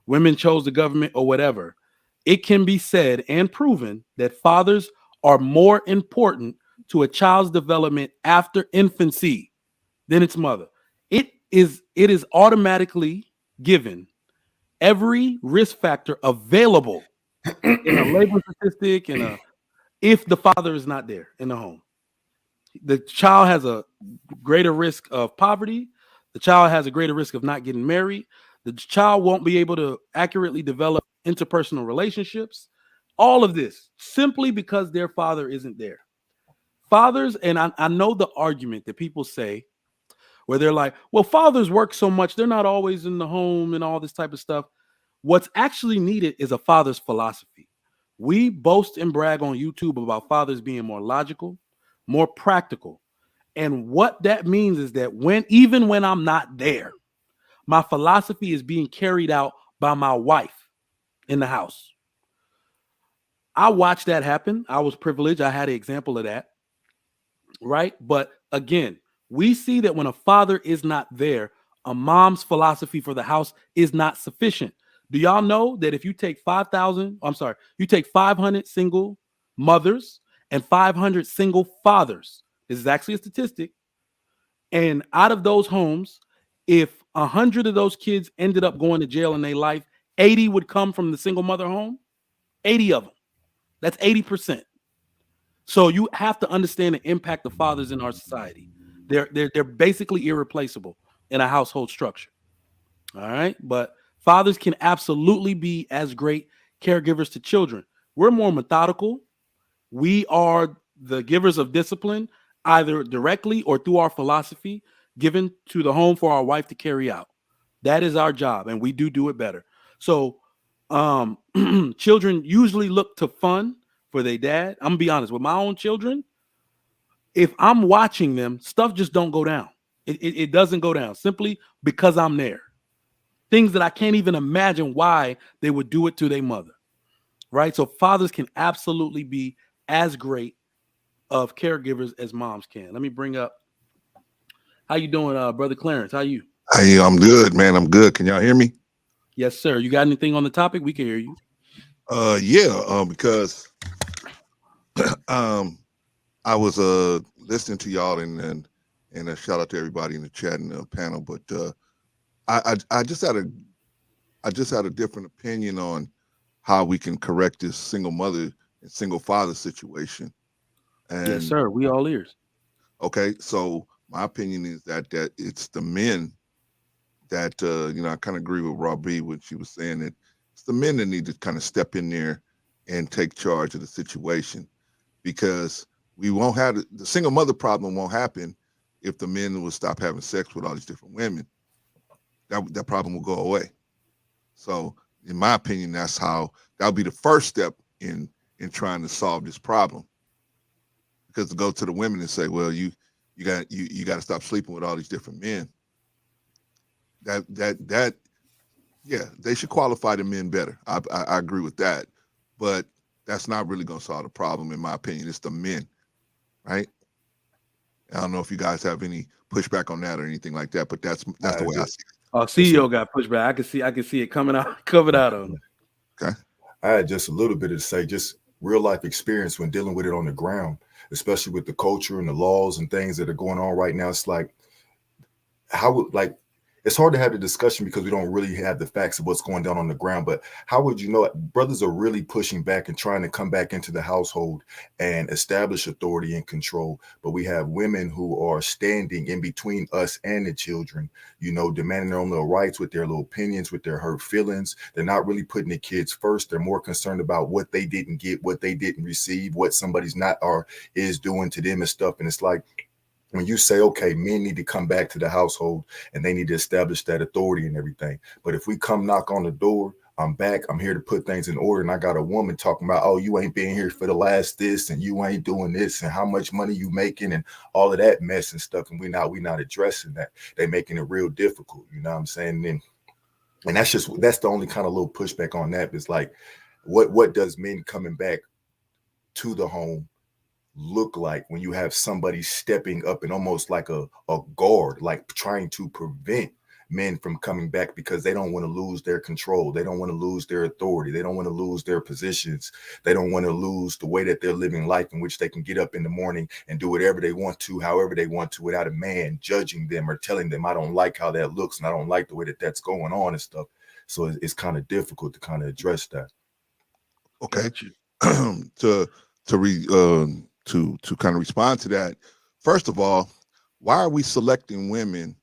women chose the government or whatever, it can be said and proven that fathers are more important to a child's development after infancy than its mother. It is automatically given every risk factor available in a labor statistic and if the father is not there in the home. The child has a greater risk of poverty. The child has a greater risk of not getting married. The child won't be able to accurately develop interpersonal relationships. All of this simply because their father isn't there. Fathers, and I know the argument that people say where they're like, well, fathers work so much, they're not always in the home and all this type of stuff. What's actually needed is a father's philosophy. We boast and brag on YouTube about fathers being more logical, more practical. And what that means is that even when I'm not there, my philosophy is being carried out by my wife in the house. I watched that happen. I was privileged. I had an example of that. Right. But again, we see that when a father is not there, a mom's philosophy for the house is not sufficient. Do y'all know that if you take 500 single mothers and 500 single fathers, this is actually a statistic, And out of those homes, if 100 of those kids ended up going to jail in their life, 80 would come from the single mother home. 80 of them. That's 80%. So you have to understand the impact of fathers in our society. They're basically irreplaceable in a household structure. All right. But fathers can absolutely be as great caregivers to children. We're more methodical. We are the givers of discipline, either directly or through our philosophy given to the home for our wife to carry out. That is our job, and we do it better. So children usually look to fun for their dad. I'm gonna be honest with my own children. If I'm watching them, stuff just don't go down. It doesn't go down simply because I'm there. Things that I can't even imagine why they would do it to their mother. Right. So fathers can absolutely be as great of caregivers as moms can. Let me bring up. How you doing, brother Clarence? How you? Hey, I'm good, man. I'm good. Can y'all hear me? Yes, sir. You got anything on the topic? We can hear you. Because I was listening to y'all and a shout out to everybody in the chat and the panel, but I just had a different opinion on how we can correct this single mother and single father situation. And yes, sir. We all ears. Okay, so my opinion is that it's the men that I kind of agree with Robbie when she was saying that it's the men that need to kind of step in there and take charge of the situation, because we won't have the single mother problem won't happen if the men will stop having sex with all these different women. That problem will go away. So in my opinion, that'll be the first step in trying to solve this problem. Because to go to the women and say, well, you got to stop sleeping with all these different men. Yeah, they should qualify the men better. I agree with that, but that's not really going to solve the problem, in my opinion. It's the men, right? I don't know if you guys have any pushback on that or anything like that, but that's the way I see it. CEO got pushback. I can see it coming out on him. Okay. I had just a little bit to say, just real life experience when dealing with it on the ground, especially with the culture and the laws and things that are going on right now. It's like, it's hard to have the discussion because we don't really have the facts of what's going down on the ground. But how would you know it? Brothers are really pushing back and trying to come back into the household and establish authority and control. But we have women who are standing in between us and the children, demanding their own little rights with their little opinions, with their hurt feelings. They're not really putting the kids first. They're more concerned about what they didn't get, what they didn't receive, what somebody's not or is doing to them and stuff. And it's like, when you say, okay, men need to come back to the household and they need to establish that authority and everything. But if we come knock on the door, I'm back, I'm here to put things in order. And I got a woman talking about, oh, you ain't been here for the last this and you ain't doing this and how much money you making and all of that mess and stuff. And we not addressing that. They making it real difficult. You know what I'm saying? And that's the only kind of little pushback on that. Is like, what does men coming back to the home look like when you have somebody stepping up and almost like a guard, like trying to prevent men from coming back because they don't want to lose their control. They don't want to lose their authority. They don't want to lose their positions. They don't want to lose the way that they're living life, in which they can get up in the morning and do whatever they want to, however they want to, without a man judging them or telling them, I don't like how that looks and I don't like the way that that's going on and stuff. So it's kind of difficult to kind of address that. Okay. To kind of respond to that, first of all, why are we selecting women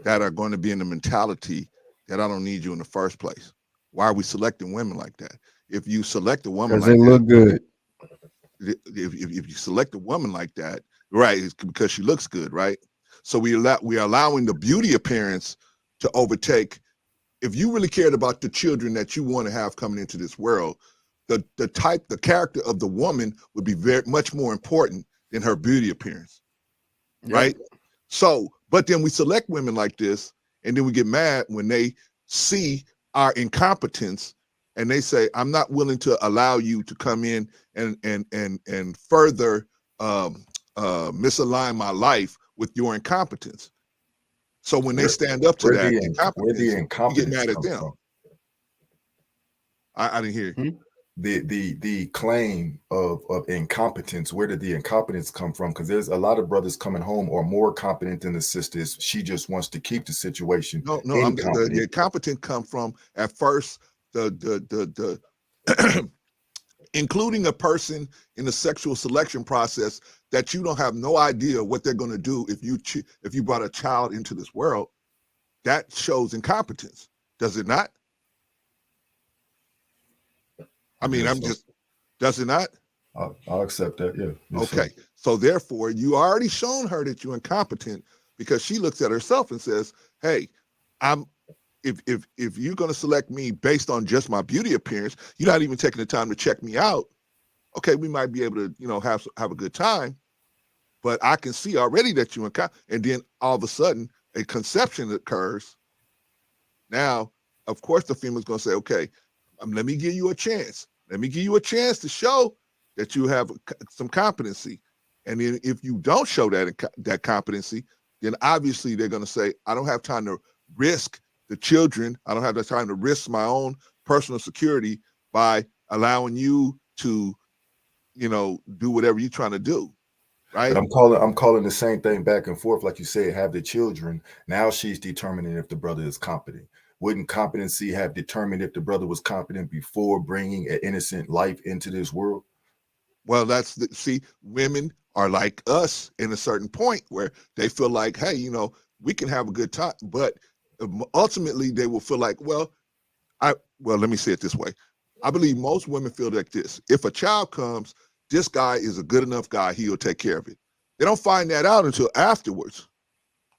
that are going to be in the mentality that I don't need you in the first place? Why are we selecting women like that? If you select a woman because they look good. If you select a woman like that, right, it's because she looks good, right? So we are allowing the beauty appearance to overtake. If you really cared about the children that you want to have coming into this world, the character of the woman would be very much more important than her beauty appearance, right? So, but then we select women like this, and then we get mad when they see our incompetence, and they say, "I'm not willing to allow you to come in and further misalign my life with your incompetence." So when they stand up to that incompetence, you get mad at them. I didn't hear you. the claim of incompetence. Where did the incompetence come from? Because there's a lot of brothers coming home are more competent than the sisters. She just wants to keep the situation No, incompetent. the incompetent come from at first the including a person in the sexual selection process that you don't have no idea what they're going to do if you brought a child into this world. That shows incompetence, does it not? I mean, does it not? I'll accept that. Yeah. Yes, okay. sir. So therefore, you already shown her that you're incompetent because she looks at herself and says, "Hey, if you're going to select me based on just my beauty appearance, you're not even taking the time to check me out. Okay, we might be able to, have a good time, but I can see already that you're incompetent." And then all of a sudden, a conception occurs. Now, of course, the female's going to say, "Okay, let me give you a chance. Let me give you a chance to show that you have some competency." And then if you don't show that competency, then obviously they're going to say, "I don't have time to risk the children. I don't have the time to risk my own personal security by allowing you to, do whatever you're trying to do." Right. But I'm calling the same thing back and forth, like you said, have the children. Now she's determining if the brother is competent. Wouldn't competency have determined if the brother was competent before bringing an innocent life into this world? Well, see, women are like us in a certain point where they feel like, hey, we can have a good time, but ultimately they will feel like, well, let me say it this way. I believe most women feel like this. If a child comes, this guy is a good enough guy, he'll take care of it. They don't find that out until afterwards.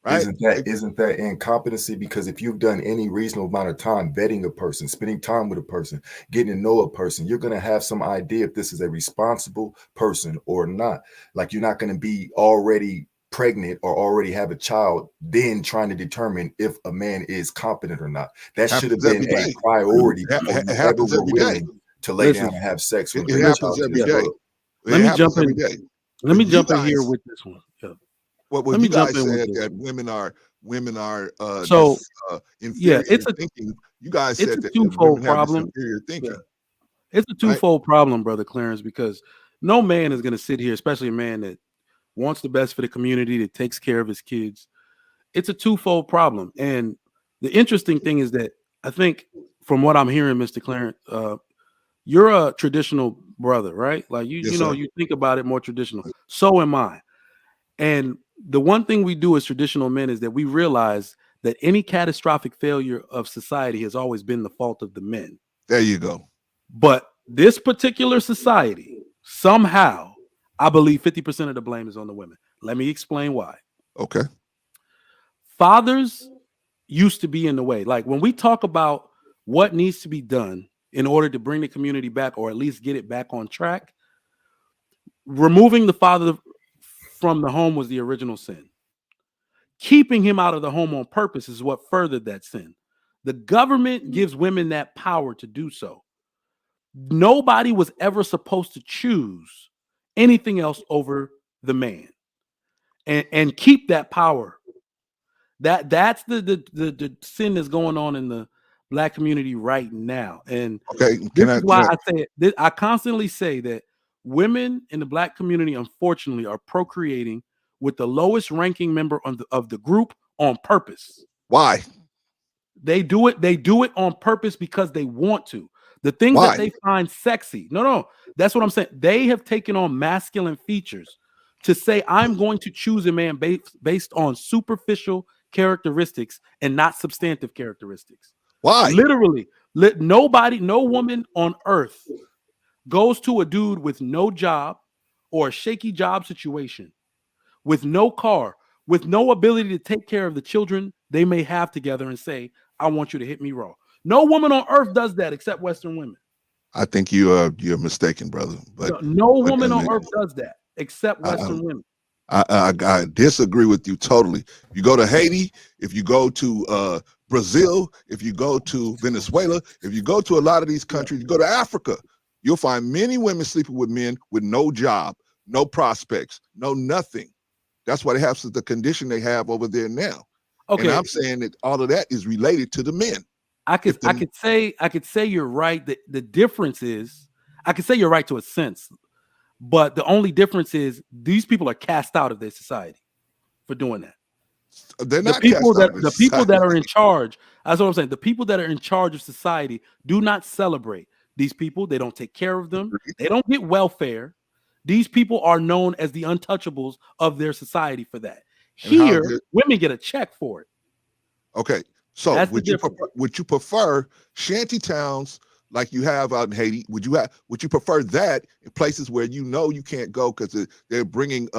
Right? Isn't that incompetency? Because if you've done any reasonable amount of time vetting a person, spending time with a person, getting to know a person, you're going to have some idea if this is a responsible person or not. Like, you're not going to be already pregnant or already have a child, then trying to determine if a man is competent or not. That should have been a priority before you ever were willing to lay down and have sex with it happens every day. Let me jump in. Let me jump in here with this one. Yeah. Well, you guys said that women are inferior thinking. You guys said that twofold problem. Inferior thinking. Yeah. It's a twofold problem, Brother Clarence, because no man is going to sit here, especially a man that wants the best for the community, that takes care of his kids. It's a twofold problem. And the interesting thing is that I think from what I'm hearing, Mr. Clarence, you're a traditional brother, right? Like you think about it more traditional. So am I. And the one thing we do as traditional men is that we realize that any catastrophic failure of society has always been the fault of the men. There you go. But this particular society, somehow, I believe 50% of the blame is on the women. Let me explain why. Okay. Fathers used to be in the way. Like when we talk about what needs to be done in order to bring the community back, or at least get it back on track, removing the father from the home was the original sin. Keeping him out of the home on purpose is what furthered that sin. The government gives women that power to do so. Nobody was ever supposed to choose anything else over the man and keep that power. That's the sin that's going on in the Black community right now. And this is why I say it. I constantly say that women in the Black community, unfortunately, are procreating with the lowest ranking member of the group on purpose. Why? They do it on purpose because they want to. The things that they find sexy. No, that's what I'm saying. They have taken on masculine features to say, I'm going to choose a man based on superficial characteristics and not substantive characteristics. Why? Literally, no woman on earth goes to a dude with no job or a shaky job situation, with no car, with no ability to take care of the children they may have together and say, I want you to hit me raw. No woman on earth does that except Western women. I think you're mistaken, brother. But no woman on earth does that except Western women. I disagree with you totally. If you go to Haiti, if you go to Brazil, if you go to Venezuela, if you go to a lot of these countries, you go to Africa, you'll find many women sleeping with men with no job, no prospects, no nothing. That's why they have the condition they have over there now. Okay. And I'm saying that all of that is related to the men. I could say you're right. The difference is, I can say you're right to a sense, but the only difference is these people are cast out of their society for doing that. They're The not people cast out that of the people that society. are in charge, that's what I'm saying. The people that are in charge of society do not celebrate these people. They don't take care of them. They don't get welfare. These people are known as the untouchables of their society for that. And how Here, did- women get a check for it. Okay, so That's the would you difference. prefer shanty towns like you have out in Haiti? Would you prefer that in places where you know you can't go because they're bringing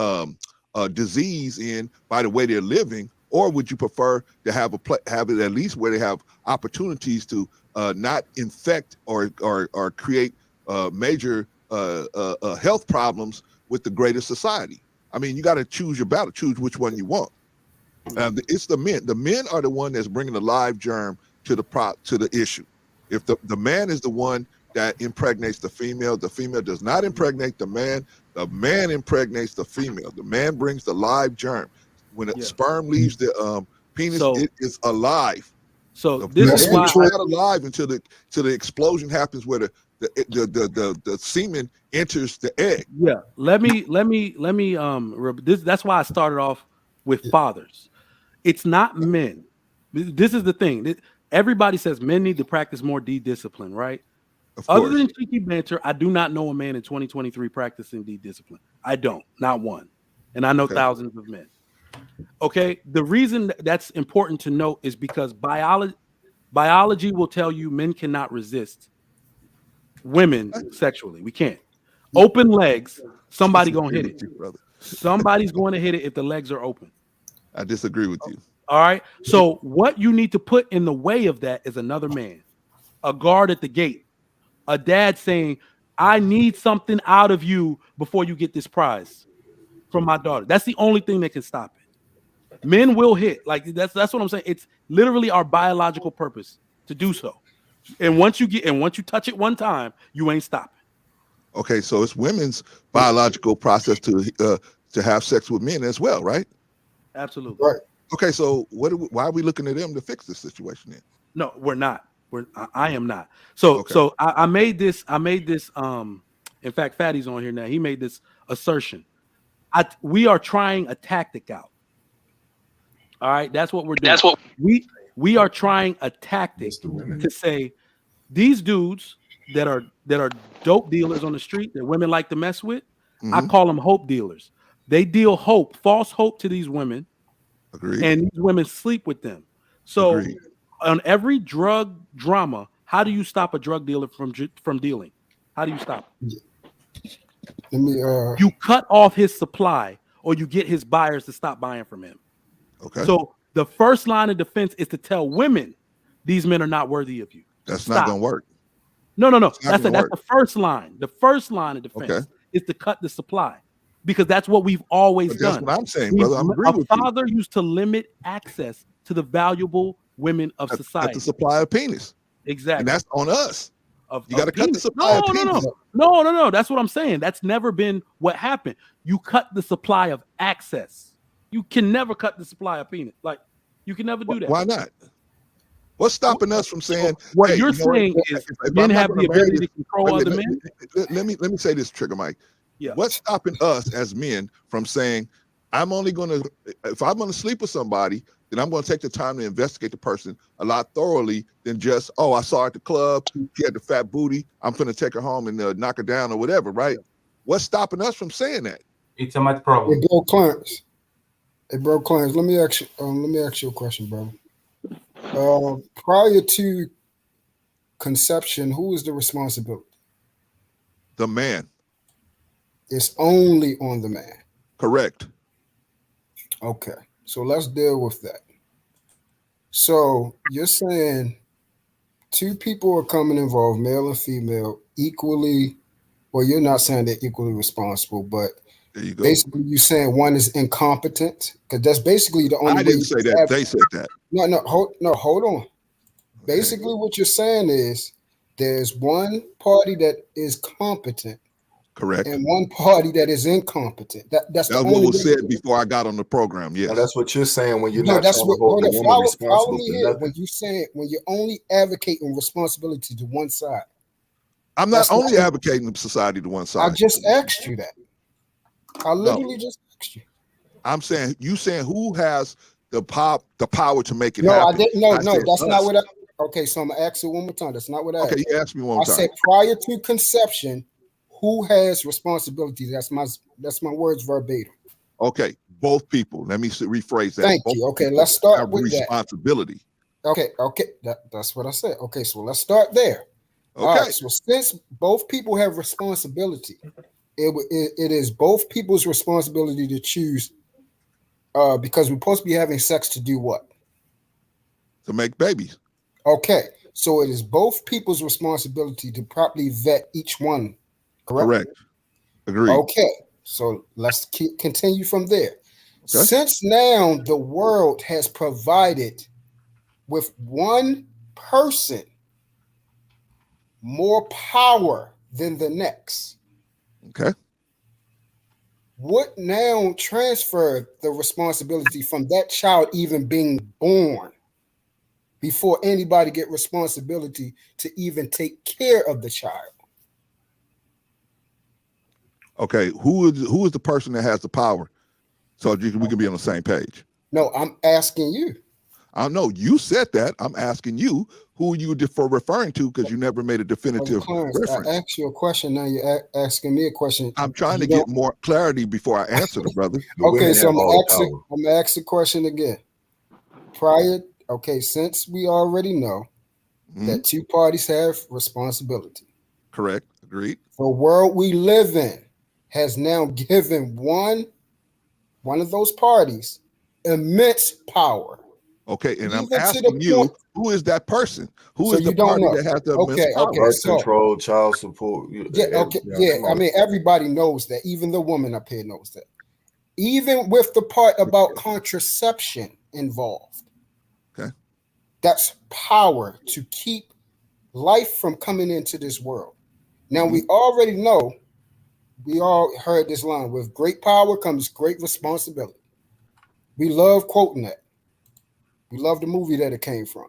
disease in by the way they're living, or would you prefer to have have it at least where they have opportunities to not infect or create major health problems with the greater society? I mean, you got to choose your battle, choose which one you want. It's the men. The men are the one that's bringing the live germ to the issue. If the man is the one that impregnates the female does not impregnate the man impregnates the female. The man brings the live germ. When a sperm leaves the penis, it is alive. So The this is why it's not alive until the explosion happens where the semen enters the egg. Yeah, let me that's why I started off with fathers. It's not men. This is the thing. Everybody says men need to practice more D-discipline, right? Of Other course. than cheeky banter, I do not know a man in 2023 practicing D-discipline. I don't, not one. And I know thousands of men. Okay, the reason that's important to note is because biology will tell you men cannot resist women sexually. We can't. Open legs, somebody gonna hit it. Somebody's going to hit it if the legs are open. I disagree with you. All right. So what you need to put in the way of that is another man, a guard at the gate, a dad saying, I need something out of you before you get this prize from my daughter. That's the only thing that can stop it. Men will hit. Like that's what I'm saying. It's literally our biological purpose to do so. And once you touch it one time, you ain't stopping. Okay, so it's women's biological process to have sex with men as well, right? Absolutely. Right. Okay, so why are we looking at them to fix this situation then? No, we're not. I am not. So I made this. In fact, Fatty's on here now. He made this assertion. We are trying a tactic out. All right, that's what we're doing. That's what we are trying a tactic to say these dudes that are dope dealers on the street that women like to mess with. I call them hope dealers. They deal hope, false hope to these women. Agreed. And these women sleep with them. So on every drug drama, how do you stop a drug dealer from dealing? How do you stop it? You cut off his supply, or you get his buyers to stop buying from him. Okay. So the first line of defense is to tell women these men are not worthy of you. That's not going to work. No. That's the first line. The first line of defense is to cut the supply, because that's what we've always done. That's what I'm saying, brother. I'm agreeing with you. A father used to limit access to the valuable women of society. Cut the supply of penis. Exactly. And that's on us. You got to cut the supply of penis. No. That's what I'm saying. That's never been what happened. You cut the supply of access. You can never cut the supply of penis. Like, you can never do that. Why not? What's stopping us from saying what you're saying is men have the ability to control other men? Let me say this, Trigger Mike. Yeah. What's stopping us as men from saying, if I'm gonna sleep with somebody, then I'm gonna take the time to investigate the person a lot thoroughly than just, I saw her at the club, she had the fat booty, I'm gonna take her home and knock her down or whatever, right? What's stopping us from saying that? It's a math problem. Hey, bro, Clarence, let me ask you a question, bro. Prior to conception, who is the responsibility? The man. It's only on the man. Correct. Okay, so let's deal with that. So you're saying two people are coming involved, male and female, equally. Well, you're not saying they're equally responsible, but there you go. Basically, you're saying one is incompetent, because that's basically the only. I didn't say that. They said that. Hold on. Basically, what you're saying is there's one party that is competent, correct, and one party that is incompetent. That's what was said before I got on the program. Yes, that's what you're saying when you're not trying to hold the woman responsible for nothing. When you're only advocating responsibility to one side. I'm not only advocating society to one side. I just asked you that. I literally just asked you. I'm saying who has the power to make it No, happen. I didn't. No, said that's us. not what I. Okay, so I'm gonna ask you one more time. That's not what I asked. Okay, you asked me one more I time. said prior to conception, who has responsibility? That's my words verbatim. Okay, both people. Let me rephrase that. Thank Both you. Okay, people let's start have with responsibility. that. Okay, that's what I said. Okay, so let's start there. Okay. All right, so since both people have responsibility, it is both people's responsibility to choose. Because we're supposed to be having sex to do what? To make babies. Okay, so it is both people's responsibility to properly vet each one. Correct. Agreed. Okay, so let's continue from there. Okay. Since now the world has provided with one person more power than the next. Okay. What now transfer the responsibility from that child even being born before anybody get responsibility to even take care of the child? Okay, who is the person that has the power? So we can be on the same page. No, I'm asking you. I know you said that. I'm asking you who you referring to because you never made a definitive reference. I asked you a question. Now you're asking me a question. I'm trying to get more clarity before I answer the brother. Okay, so I'm gonna ask the question again. Since we already know that two parties have responsibility. Correct. Agreed. The world we live in has now given one of those parties immense power. Okay, and I'm asking you, who is that person? Who is the party that has the immense power? Birth control, child support. I mean, everybody knows that. Even the woman up here knows that. Even with the part about contraception involved. Okay. That's power to keep life from coming into this world. Now, we already know, we all heard this line, with great power comes great responsibility. We love quoting that. We love the movie that it came from.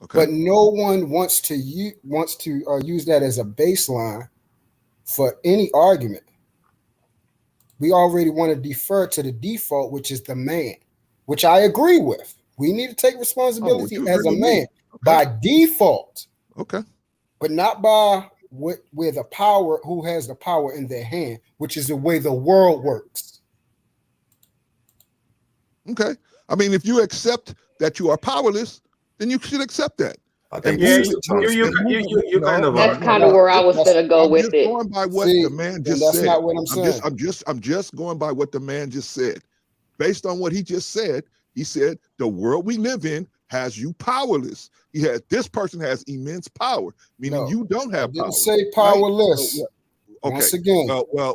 Okay. But no one wants to use that as a baseline for any argument. We already want to defer to the default, which is the man, which I agree with. We need to take responsibility as a man by default. Okay. But not by where the power, who has the power in their hand, which is the way the world works. Okay. I mean, if you accept that you are powerless, then you should accept that. I think you kind of. That's kind of where I was going to go with it. I'm going by what the man just said. That's not what I'm saying. I'm just going by what the man just said. Based on what he just said, he said the world we live in has you powerless. This person has immense power, meaning you don't have power. I didn't say powerless. Okay. Once again.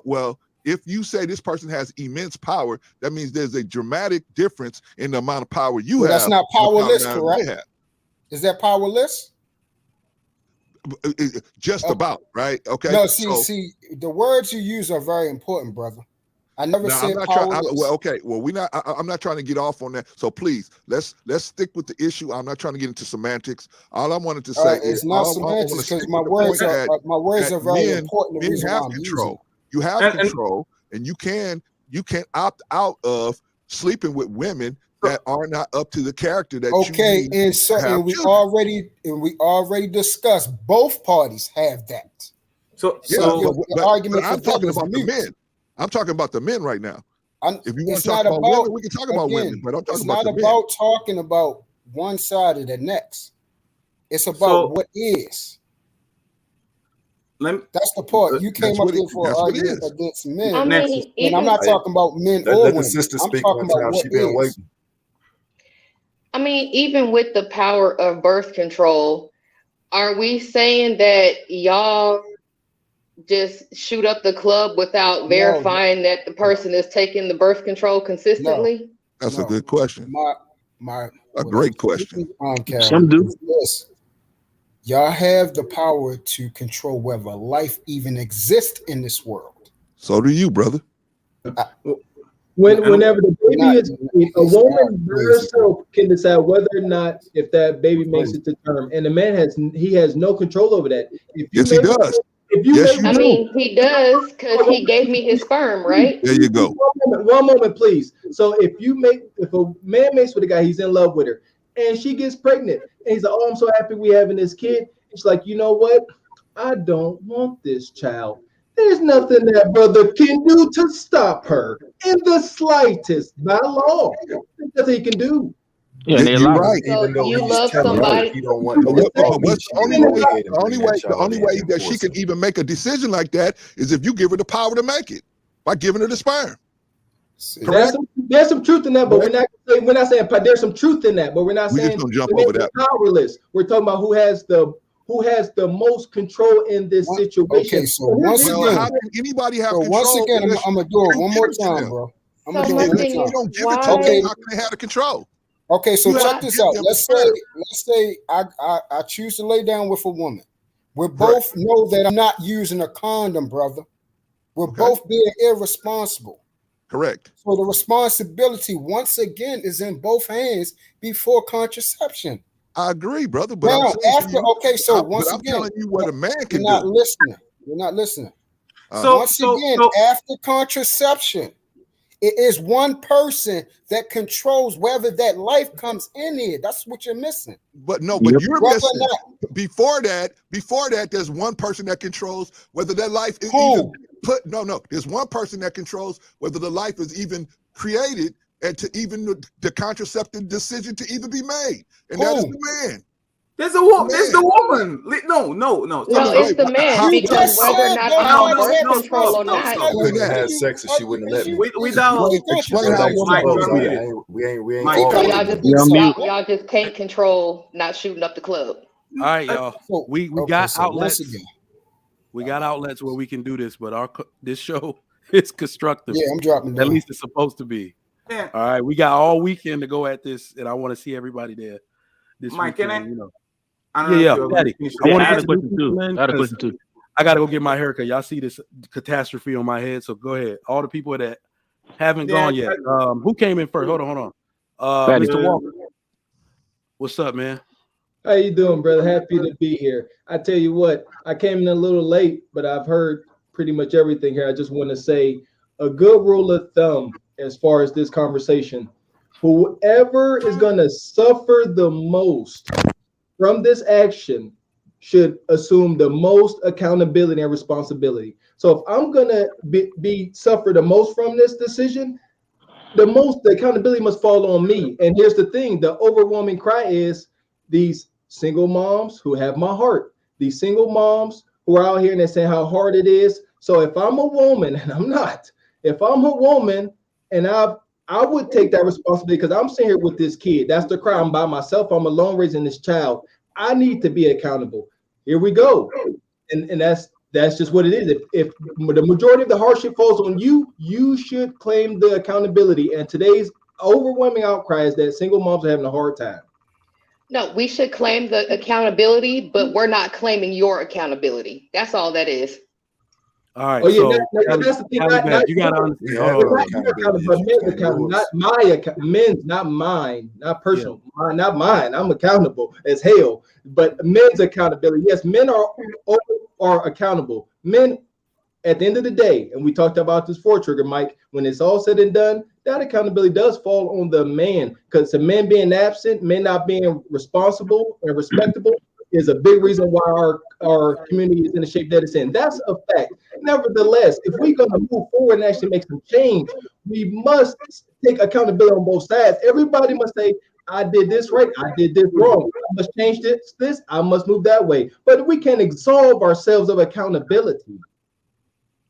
Well, if you say this person has immense power, that means there's a dramatic difference in the amount of power you have. That's not powerless, correct? Is that powerless? Just about, right? Okay. No, see, the words you use are very important, brother. I never said powerless. I'm not trying to get off on that. So please, let's stick with the issue. I'm not trying to get into semantics. All I wanted to say is it's not semantics because my words are very important. Men have control. You have control, and you can opt out of sleeping with women that are not up to the character that you need. And we already discussed both parties have that. But I'm talking about the men. I'm talking about the men right now. If you want to talk about women, we can talk about women. But I'm talking about the men. It's not about talking about one side or the next. It's about what is. That's the part. You came up here for an argument against men. And I'm not talking about men or women. I'm talking about what is. I mean, even with the power of birth control, are we saying that y'all just shoot up the club without verifying that the person is taking the birth control consistently? That's a good question. A great question. Some do. Y'all have the power to control whether life even exists in this world. So do you, brother. Whenever the baby is a woman by herself can decide whether or not if that baby makes it to term, and the man has no control over that. Yes, he does. if you Yes, make you I do. mean, he does because he gave me his sperm, right? There you go. One moment, please. So if a man makes with a guy, he's in love with her, and she gets pregnant, and he's like, "Oh, I'm so happy we having this kid." And she's like, "You know what? I don't want this child." There's nothing that brother can do to stop her in the slightest by law. There's nothing he can do. Yeah, and they You're allow right. So Even though you he's love telling her somebody. he don't want no But dog, what's she will go ahead and bring that the child only in way and that she force can him. even make a decision like that is if you give her the power to make it by giving her the sperm. Correct? There's some truth in that, but we're not saying there's some truth in that, but we're not We just saying gonna jump the men over that. are powerless. We're talking about who has the most control in this situation. Okay, so once Well, again, how can anybody have so control? once again, I'm unless gonna do it you one give more it to time, them? bro. I'm So gonna do my it one If thing more is, you don't give it to why? them, how can they have the control? Okay, so You have check to this give out. them Let's the say I choose to lay down with a woman. We Right. both know that I'm not using a condom, brother. We're Okay. both being irresponsible. Correct. So the responsibility, once again, is in both hands before contraception. I agree, brother. But I'm Now, saying to after, you, okay, so once I'm again, telling you what a man you're can not do. listening. You're not listening. Uh-huh. Once again, after contraception, it is one person that controls whether that life comes in here. That's what you're missing. But no, but Yep. you're Whether or missing. not, Before that, there's one person that controls whether that life is Who? even put. No, there's one person that controls whether the life is even created and to even the contraceptive decision to even be made, and that is Who? the man. There's the woman. There's the woman. No. No, Wait, it's the man how- You because just whether or said not don't you have nobody birth have control or responsibility. not. I wouldn't have had sex if she wouldn't have let me. We don't. Explain how Relax, women Mike, folks. you're control. muted. We ain't Mike, all So Okay. y'all women. just You're on mute. y'all just can't control not shooting up the club. All right, y'all. So, We okay, got so outlets. once again, We got outlets where we can do this, but this show is constructive. yeah, I'm dropping At down. least it's supposed to be. Yeah. All right, we got all weekend to go at this, and I want to see everybody there this Mike, can weekend. I? You know, I don't know if you're Patty. finish I Yeah, want I to had get a some new question people too. in I had a 'cause question too. I got to go get my haircut. Y'all see this catastrophe on my head, so go ahead. All the people that haven't Yeah, gone yet. Who came in first? Hold on. Patty. Mr. Walker. What's up, man? How you doing, brother? Happy to be here. I tell you what, I came in a little late, but I've heard pretty much everything here. I just want to say a good rule of thumb as far as this conversation. Whoever is going to suffer the most from this action should assume the most accountability and responsibility. So if I'm going to be suffer the most from this decision, the accountability must fall on me. And here's the thing, the overwhelming cry is these single moms who have my heart, these single moms who are out here and they're saying how hard it is. So if I'm a woman, and I'm not, if I'm a woman and I would take that responsibility because I'm sitting here with this kid. That's the cry. I'm by myself. I'm alone raising this child. I need to be accountable. Here we go. And that's just what it is. If the majority of the hardship falls on you, you should claim the accountability. And today's overwhelming outcry is that single moms are having a hard time. No, we should claim the accountability, but we're not claiming your accountability. That's all that is. All right. Oh yeah, So that's the thing. you got to understand. Men's, not mine, not personal, not mine. I'm accountable as hell. But men's accountability, yes, men are accountable. Men, at the end of the day, and we talked about this for Trigger, Mike. When it's all said and done, that accountability does fall on the man, because the men being absent, men not being responsible and respectable, is a big reason why our community is in the shape that it's in. That's a fact. Nevertheless, if we're going to move forward and actually make some change, we must take accountability on both sides. Everybody must say, I did this right, I did this wrong. I must change this, I must move that way. But we can't absolve ourselves of accountability.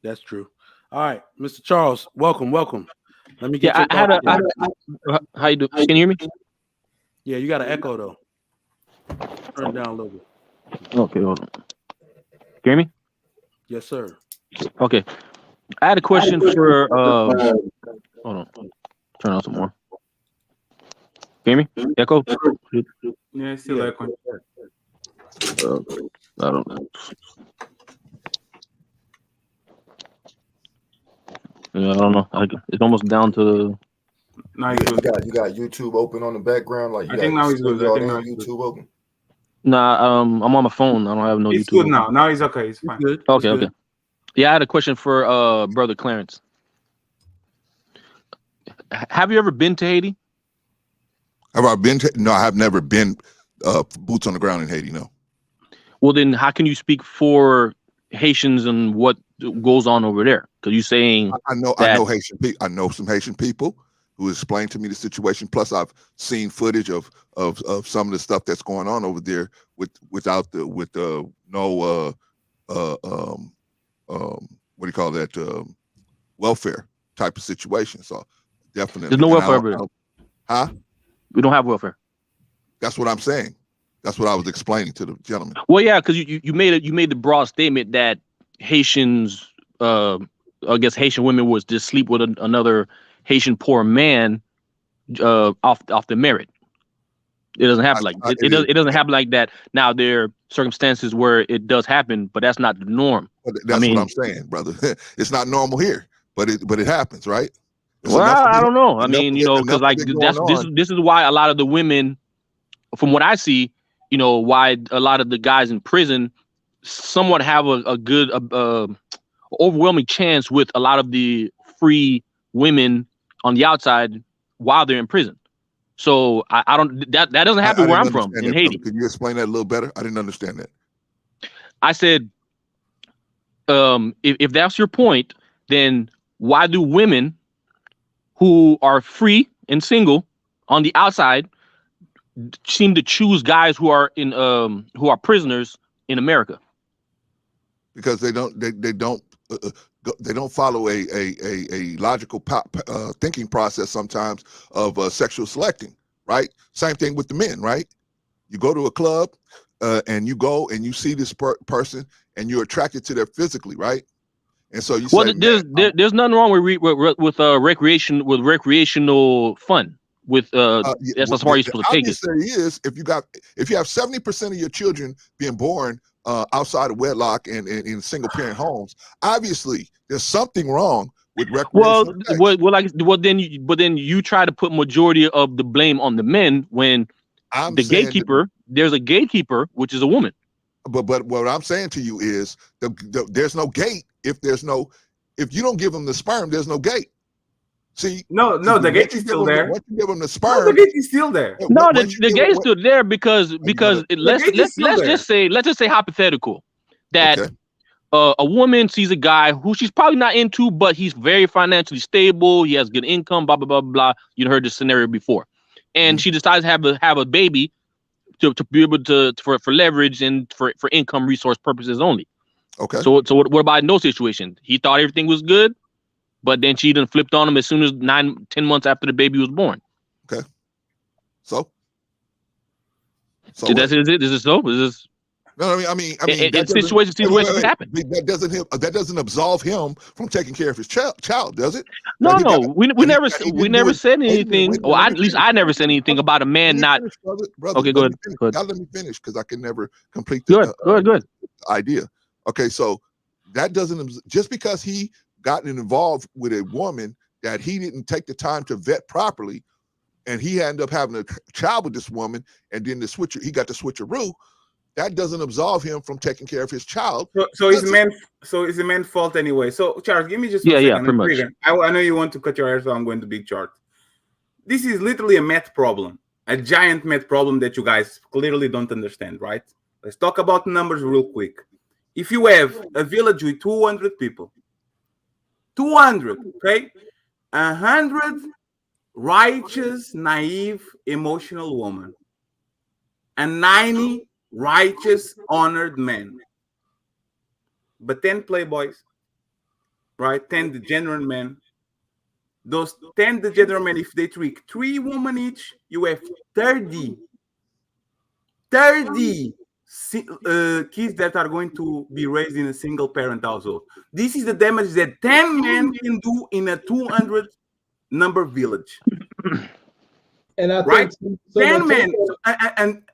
That's true. All right, Mr. Charles, welcome. Let me get Yeah, how you do? Can you hear me? Yeah, you got an echo though. Turn it down a little bit. Okay, hold on. Hear me? Yes, sir. Okay. I had a question for hold on. Turn on some more. Hear me? Echo? Yeah, still echoing. I don't know. Yeah, I don't know. It's almost down to. Now you got YouTube open on the background, like I think now he's good. I think now YouTube open. Nah, I'm on my phone. I don't have no It's YouTube. good now. Now it's okay. It's fine. Good. Okay, okay. Yeah, I had a question for brother Clarence. Have you ever been to Haiti? Have I been to? No, I have never been boots on the ground in Haiti. No. Well, then how can you speak for Haitians and what goes on over there? Because you're saying I know Haitian people. I know some Haitian people who explained to me the situation. Plus, I've seen footage of some of the stuff that's going on over there with no what do you call that, welfare type of situation. So definitely, there's no welfare over there. Huh? We don't have welfare. That's what I'm saying. That's what I was explaining to the gentleman. Well, yeah, because you made the broad statement that Haitians, I guess Haitian women was to sleep with another Haitian poor man off the merit. It doesn't happen it doesn't happen like that. Now there are circumstances where it does happen, but that's not the norm. That's what I'm saying, brother. It's not normal here, but it happens, right? Well, I don't know. I mean, because like this is why a lot of the women, from what I see, why a lot of the guys in prison somewhat have a good overwhelming chance with a lot of the free women on the outside while they're in prison. So I don't that doesn't happen where I'm from in Haiti. Can you explain that a little better? I didn't understand that. I said, if that's your point, then why do women who are free and single on the outside seem to choose guys who are prisoners in America? Because they don't follow a logical thinking process sometimes of sexual selecting, right? Same thing with the men, right? You go to a club and you go and you see this person and you're attracted to them physically, right? And so you say, there's nothing wrong with recreational fun. With that's as far as you're supposed to take it. Is if you have 70% of your children being born outside of wedlock and in single parent homes, obviously there's something wrong with recreational sex. Then you try to put majority of the blame on the men when there's a gatekeeper, which is a woman. But what I'm saying to you is there's no gate if you don't give them the sperm, there's no gate. See, no, the gate is still there. Once you give them the sperm, the gate is still there. No, the gate is still there because let's just say hypothetical that a woman sees a guy who she's probably not into, but he's very financially stable. He has good income. Blah blah blah blah. You heard this scenario before, and she decides to have a baby to be able for leverage and for income resource purposes only. Okay. So what about in those situations? He thought everything was good, but then she done flipped on him as soon as 9-10 months after the baby was born. Okay. So is it so? Is this? No, I mean, situations happen. That doesn't absolve him from taking care of his child, does it? No, we never said anything. Or at least I never said anything about a man not. Brother, okay, go ahead. Now let me finish because I can never complete the good idea. Okay, so that doesn't just because he gotten involved with a woman that he didn't take the time to vet properly, and he ended up having a child with this woman, and then he got the switcheroo. That doesn't absolve him from taking care of his child. So it's the man's fault anyway. So Charles, give me just a second. Pretty much. I know you want to cut your hair, so I'm going to big chart. This is literally a math problem, a giant math problem that you guys clearly don't understand, right? Let's talk about numbers real quick. If you have a village with 200 people, 200, okay, 100 righteous, naive, emotional women, and 90 righteous, honored men, but 10 playboys, right? 10 degenerate men. Those 10 degenerate men, if they trick 3 women each, you have 30 kids that are going to be raised in a single parent household. This is the damage that 10 men can do in a 200 number village. And I right? think 10 men,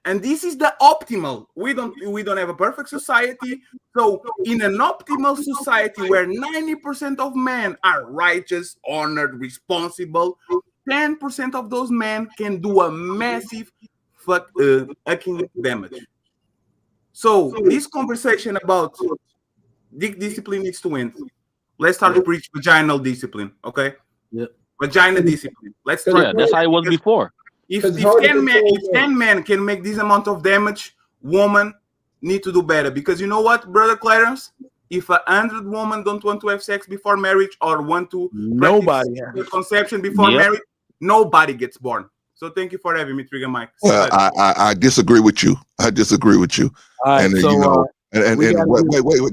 and this is the optimal. We don't have a perfect society. So in an optimal society where 90% of men are righteous, honored, responsible, 10% of those men can do a massive fucking damage. So this conversation about discipline needs to win. Let's start to preach vaginal discipline, okay? Yeah. Vagina discipline. Let's try. Yeah, that's how it was before. If 10 men can make this amount of damage, women need to do better. Because you know what, brother Clarence? If 100 women don't want to have sex before marriage or want to practice conception before marriage, nobody gets born. So thank you for having me, Trigger Mike. Well, I disagree with you. I disagree with you. Right, and so, you know, and wait.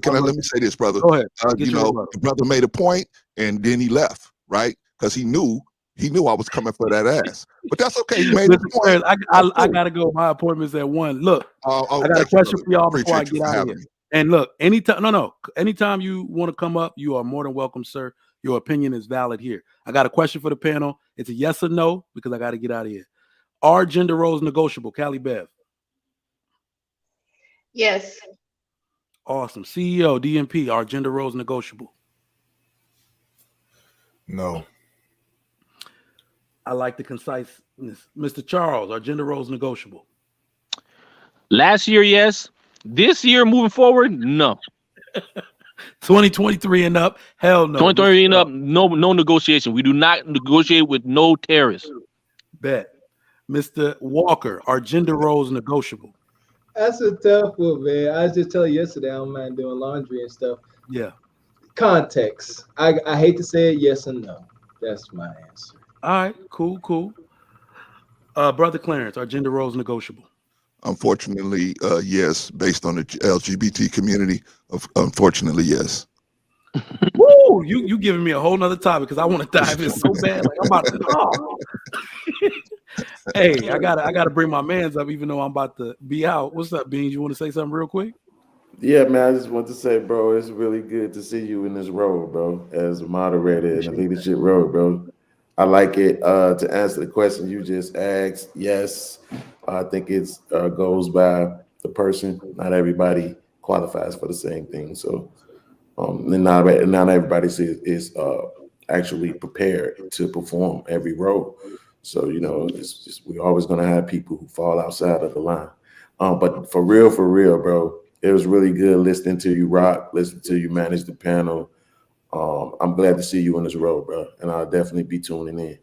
Can I let me say this, brother? Go ahead. You know, the brother made a point, and then he left, right? Because he knew I was coming for that ass. But that's okay. He made a point. I gotta go. My appointment's at 1. Look, I got a question for y'all before I get out of here. And look, anytime you want to come up, you are more than welcome, sir. Your opinion is valid here. I got a question for the panel. It's a yes or no because I got to get out of here. Are gender roles negotiable? Callie Bev. Yes. Awesome. CEO, DMP, are gender roles negotiable? No. I like the conciseness. Mr. Charles, are gender roles negotiable? Last year, yes. This year, moving forward, no. 2023 and up, hell no. 2023 and up, no negotiation. We do not negotiate with no terrorists. Bet. Mr. Walker, are gender roles negotiable? That's a tough one, man. I was just telling you yesterday, I don't mind doing laundry and stuff. Yeah. Context. I hate to say it, yes and no. That's my answer. All right, cool. Brother Clarence, are gender roles negotiable? Unfortunately, yes. Based on the LGBT community, unfortunately, yes. Woo! You giving me a whole nother topic because I want to dive in so bad. Like I'm about to. Oh. Hey, I gotta bring my mans up, even though I'm about to be out. What's up, Beans? You want to say something real quick? Yeah, man. I just want to say, bro, it's really good to see you in this role, bro, as a moderator in the leadership role, bro. I like it. To answer the question you just asked, yes, I think it goes by the person. Not everybody qualifies for the same thing. So, and not everybody is actually prepared to perform every role. So, you know, it's just, we're always going to have people who fall outside of the line. But for real, bro, it was really good listening to you rock, listening to you manage the panel. I'm glad to see you in this role, bro, and I'll definitely be tuning in.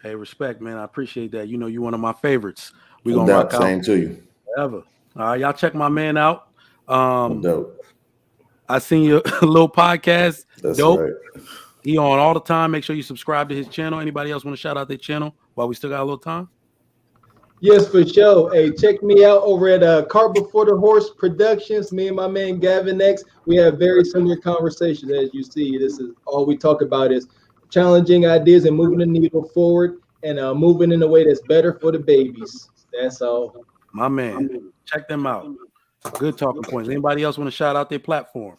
Hey, respect, man. I appreciate that. You know, you're one of my favorites. We're going to rock out. Same to you. Ever. All right, y'all check my man out. Dope. I seen your little podcast. That's dope. Right. He on all the time. Make sure you subscribe to his channel. Anybody else want to shout out their channel while we still got a little time? Yes, for sure. Hey, check me out over at Cart Before the Horse Productions. Me and my man Gavin X. We have very similar conversations, as you see. This is all we talk about is challenging ideas and moving the needle forward and moving in a way that's better for the babies. That's all. My man, check them out. Good talking points. Anybody else want to shout out their platform?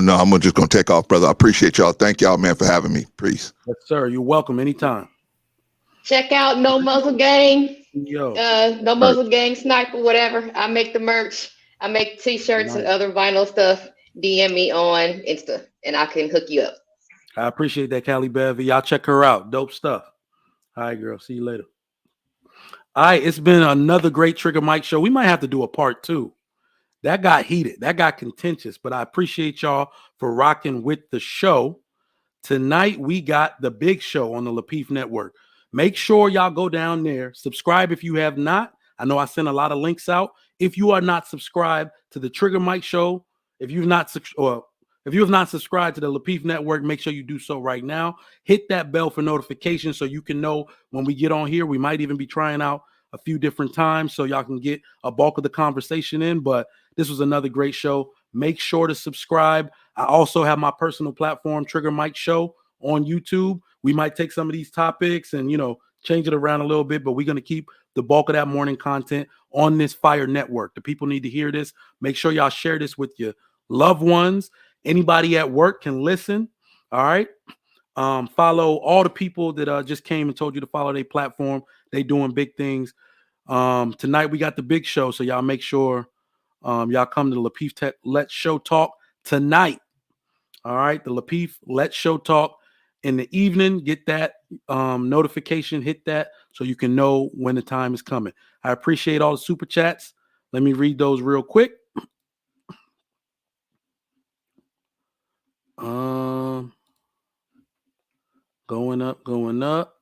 No, I'm just gonna take off, brother. I appreciate y'all. Thank y'all, man, for having me. Peace. Yes, sir. You're welcome anytime. Check out No Muzzle Gang. Yo. No Muzzle Gang Sniper, whatever. I make the merch. I make t-shirts and other vinyl stuff. DM me on Insta and I can hook you up. I appreciate that, Callie Bev. Y'all check her out. Dope stuff. All right, girl. See you later. All right, it's been another great Trigger Mike show. We might have to do a part 2. That got heated. That got contentious, but I appreciate y'all for rocking with the show. Tonight, we got the big show on the Lapeef Network. Make sure y'all go down there. Subscribe if you have not. I know I sent a lot of links out. If you are not subscribed to the Trigger Mike show, if you have not subscribed to the Lapeef Network, make sure you do so right now. Hit that bell for notifications so you can know when we get on here. We might even be trying out a few different times so y'all can get a bulk of the conversation in. But this was another great show. Make sure to subscribe. I also have my personal platform, Trigger Mike Show, on YouTube. We might take some of these topics and, you know, change it around a little bit, but we're going to keep the bulk of that morning content on this fire network. The people need to hear this. Make sure y'all share this with your loved ones. Anybody at work can listen. All right. Follow all the people that just came and told you to follow their platform. They doing big things. Tonight we got the big show, so y'all make sure y'all come to the Lapeef Let's Show Talk tonight. All right, the Lapeef Let's Show Talk in the evening. Get that notification, hit that so you can know when the time is coming. I appreciate all the super chats. Let me read those real quick. Going up, going up.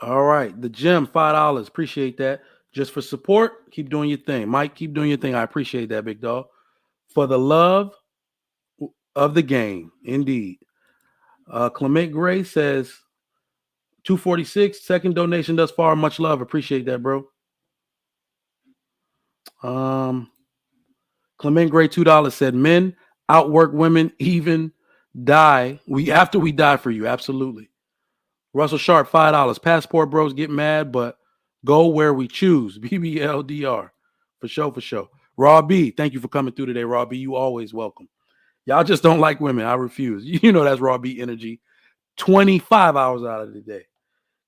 All right. The gym, $5. Appreciate that. Just for support, keep doing your thing. Mike, keep doing your thing. I appreciate that, big dog. For the love of the game, indeed. Clement Gray says 246. Second donation thus far. Much love. Appreciate that, bro. Clement Gray, $2 said men outwork women, even die. After we die for you. Absolutely. Russell Sharp, $5. Passport bros get mad, but go where we choose. BBLDR. For sure, for sure. Raw B, thank you for coming through today, Raw B. You always welcome. Y'all just don't like women. I refuse. You know that's Raw B energy. 25 hours out of the day.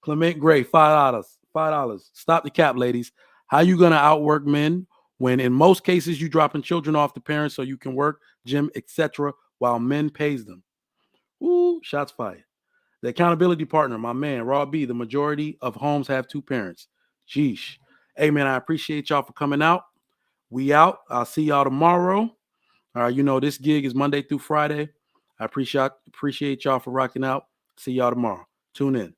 Clement Gray, $5. $5. Stop the cap, ladies. How you gonna outwork men when in most cases you dropping children off to parents so you can work, gym, etc., while men pays them? Ooh, shots fired. The accountability partner, my man, Raw B. The majority of homes have two parents. Sheesh. Hey, man, I appreciate y'all for coming out. We out. I'll see y'all tomorrow. All right, you know, this gig is Monday through Friday. I appreciate y'all for rocking out. See y'all tomorrow. Tune in.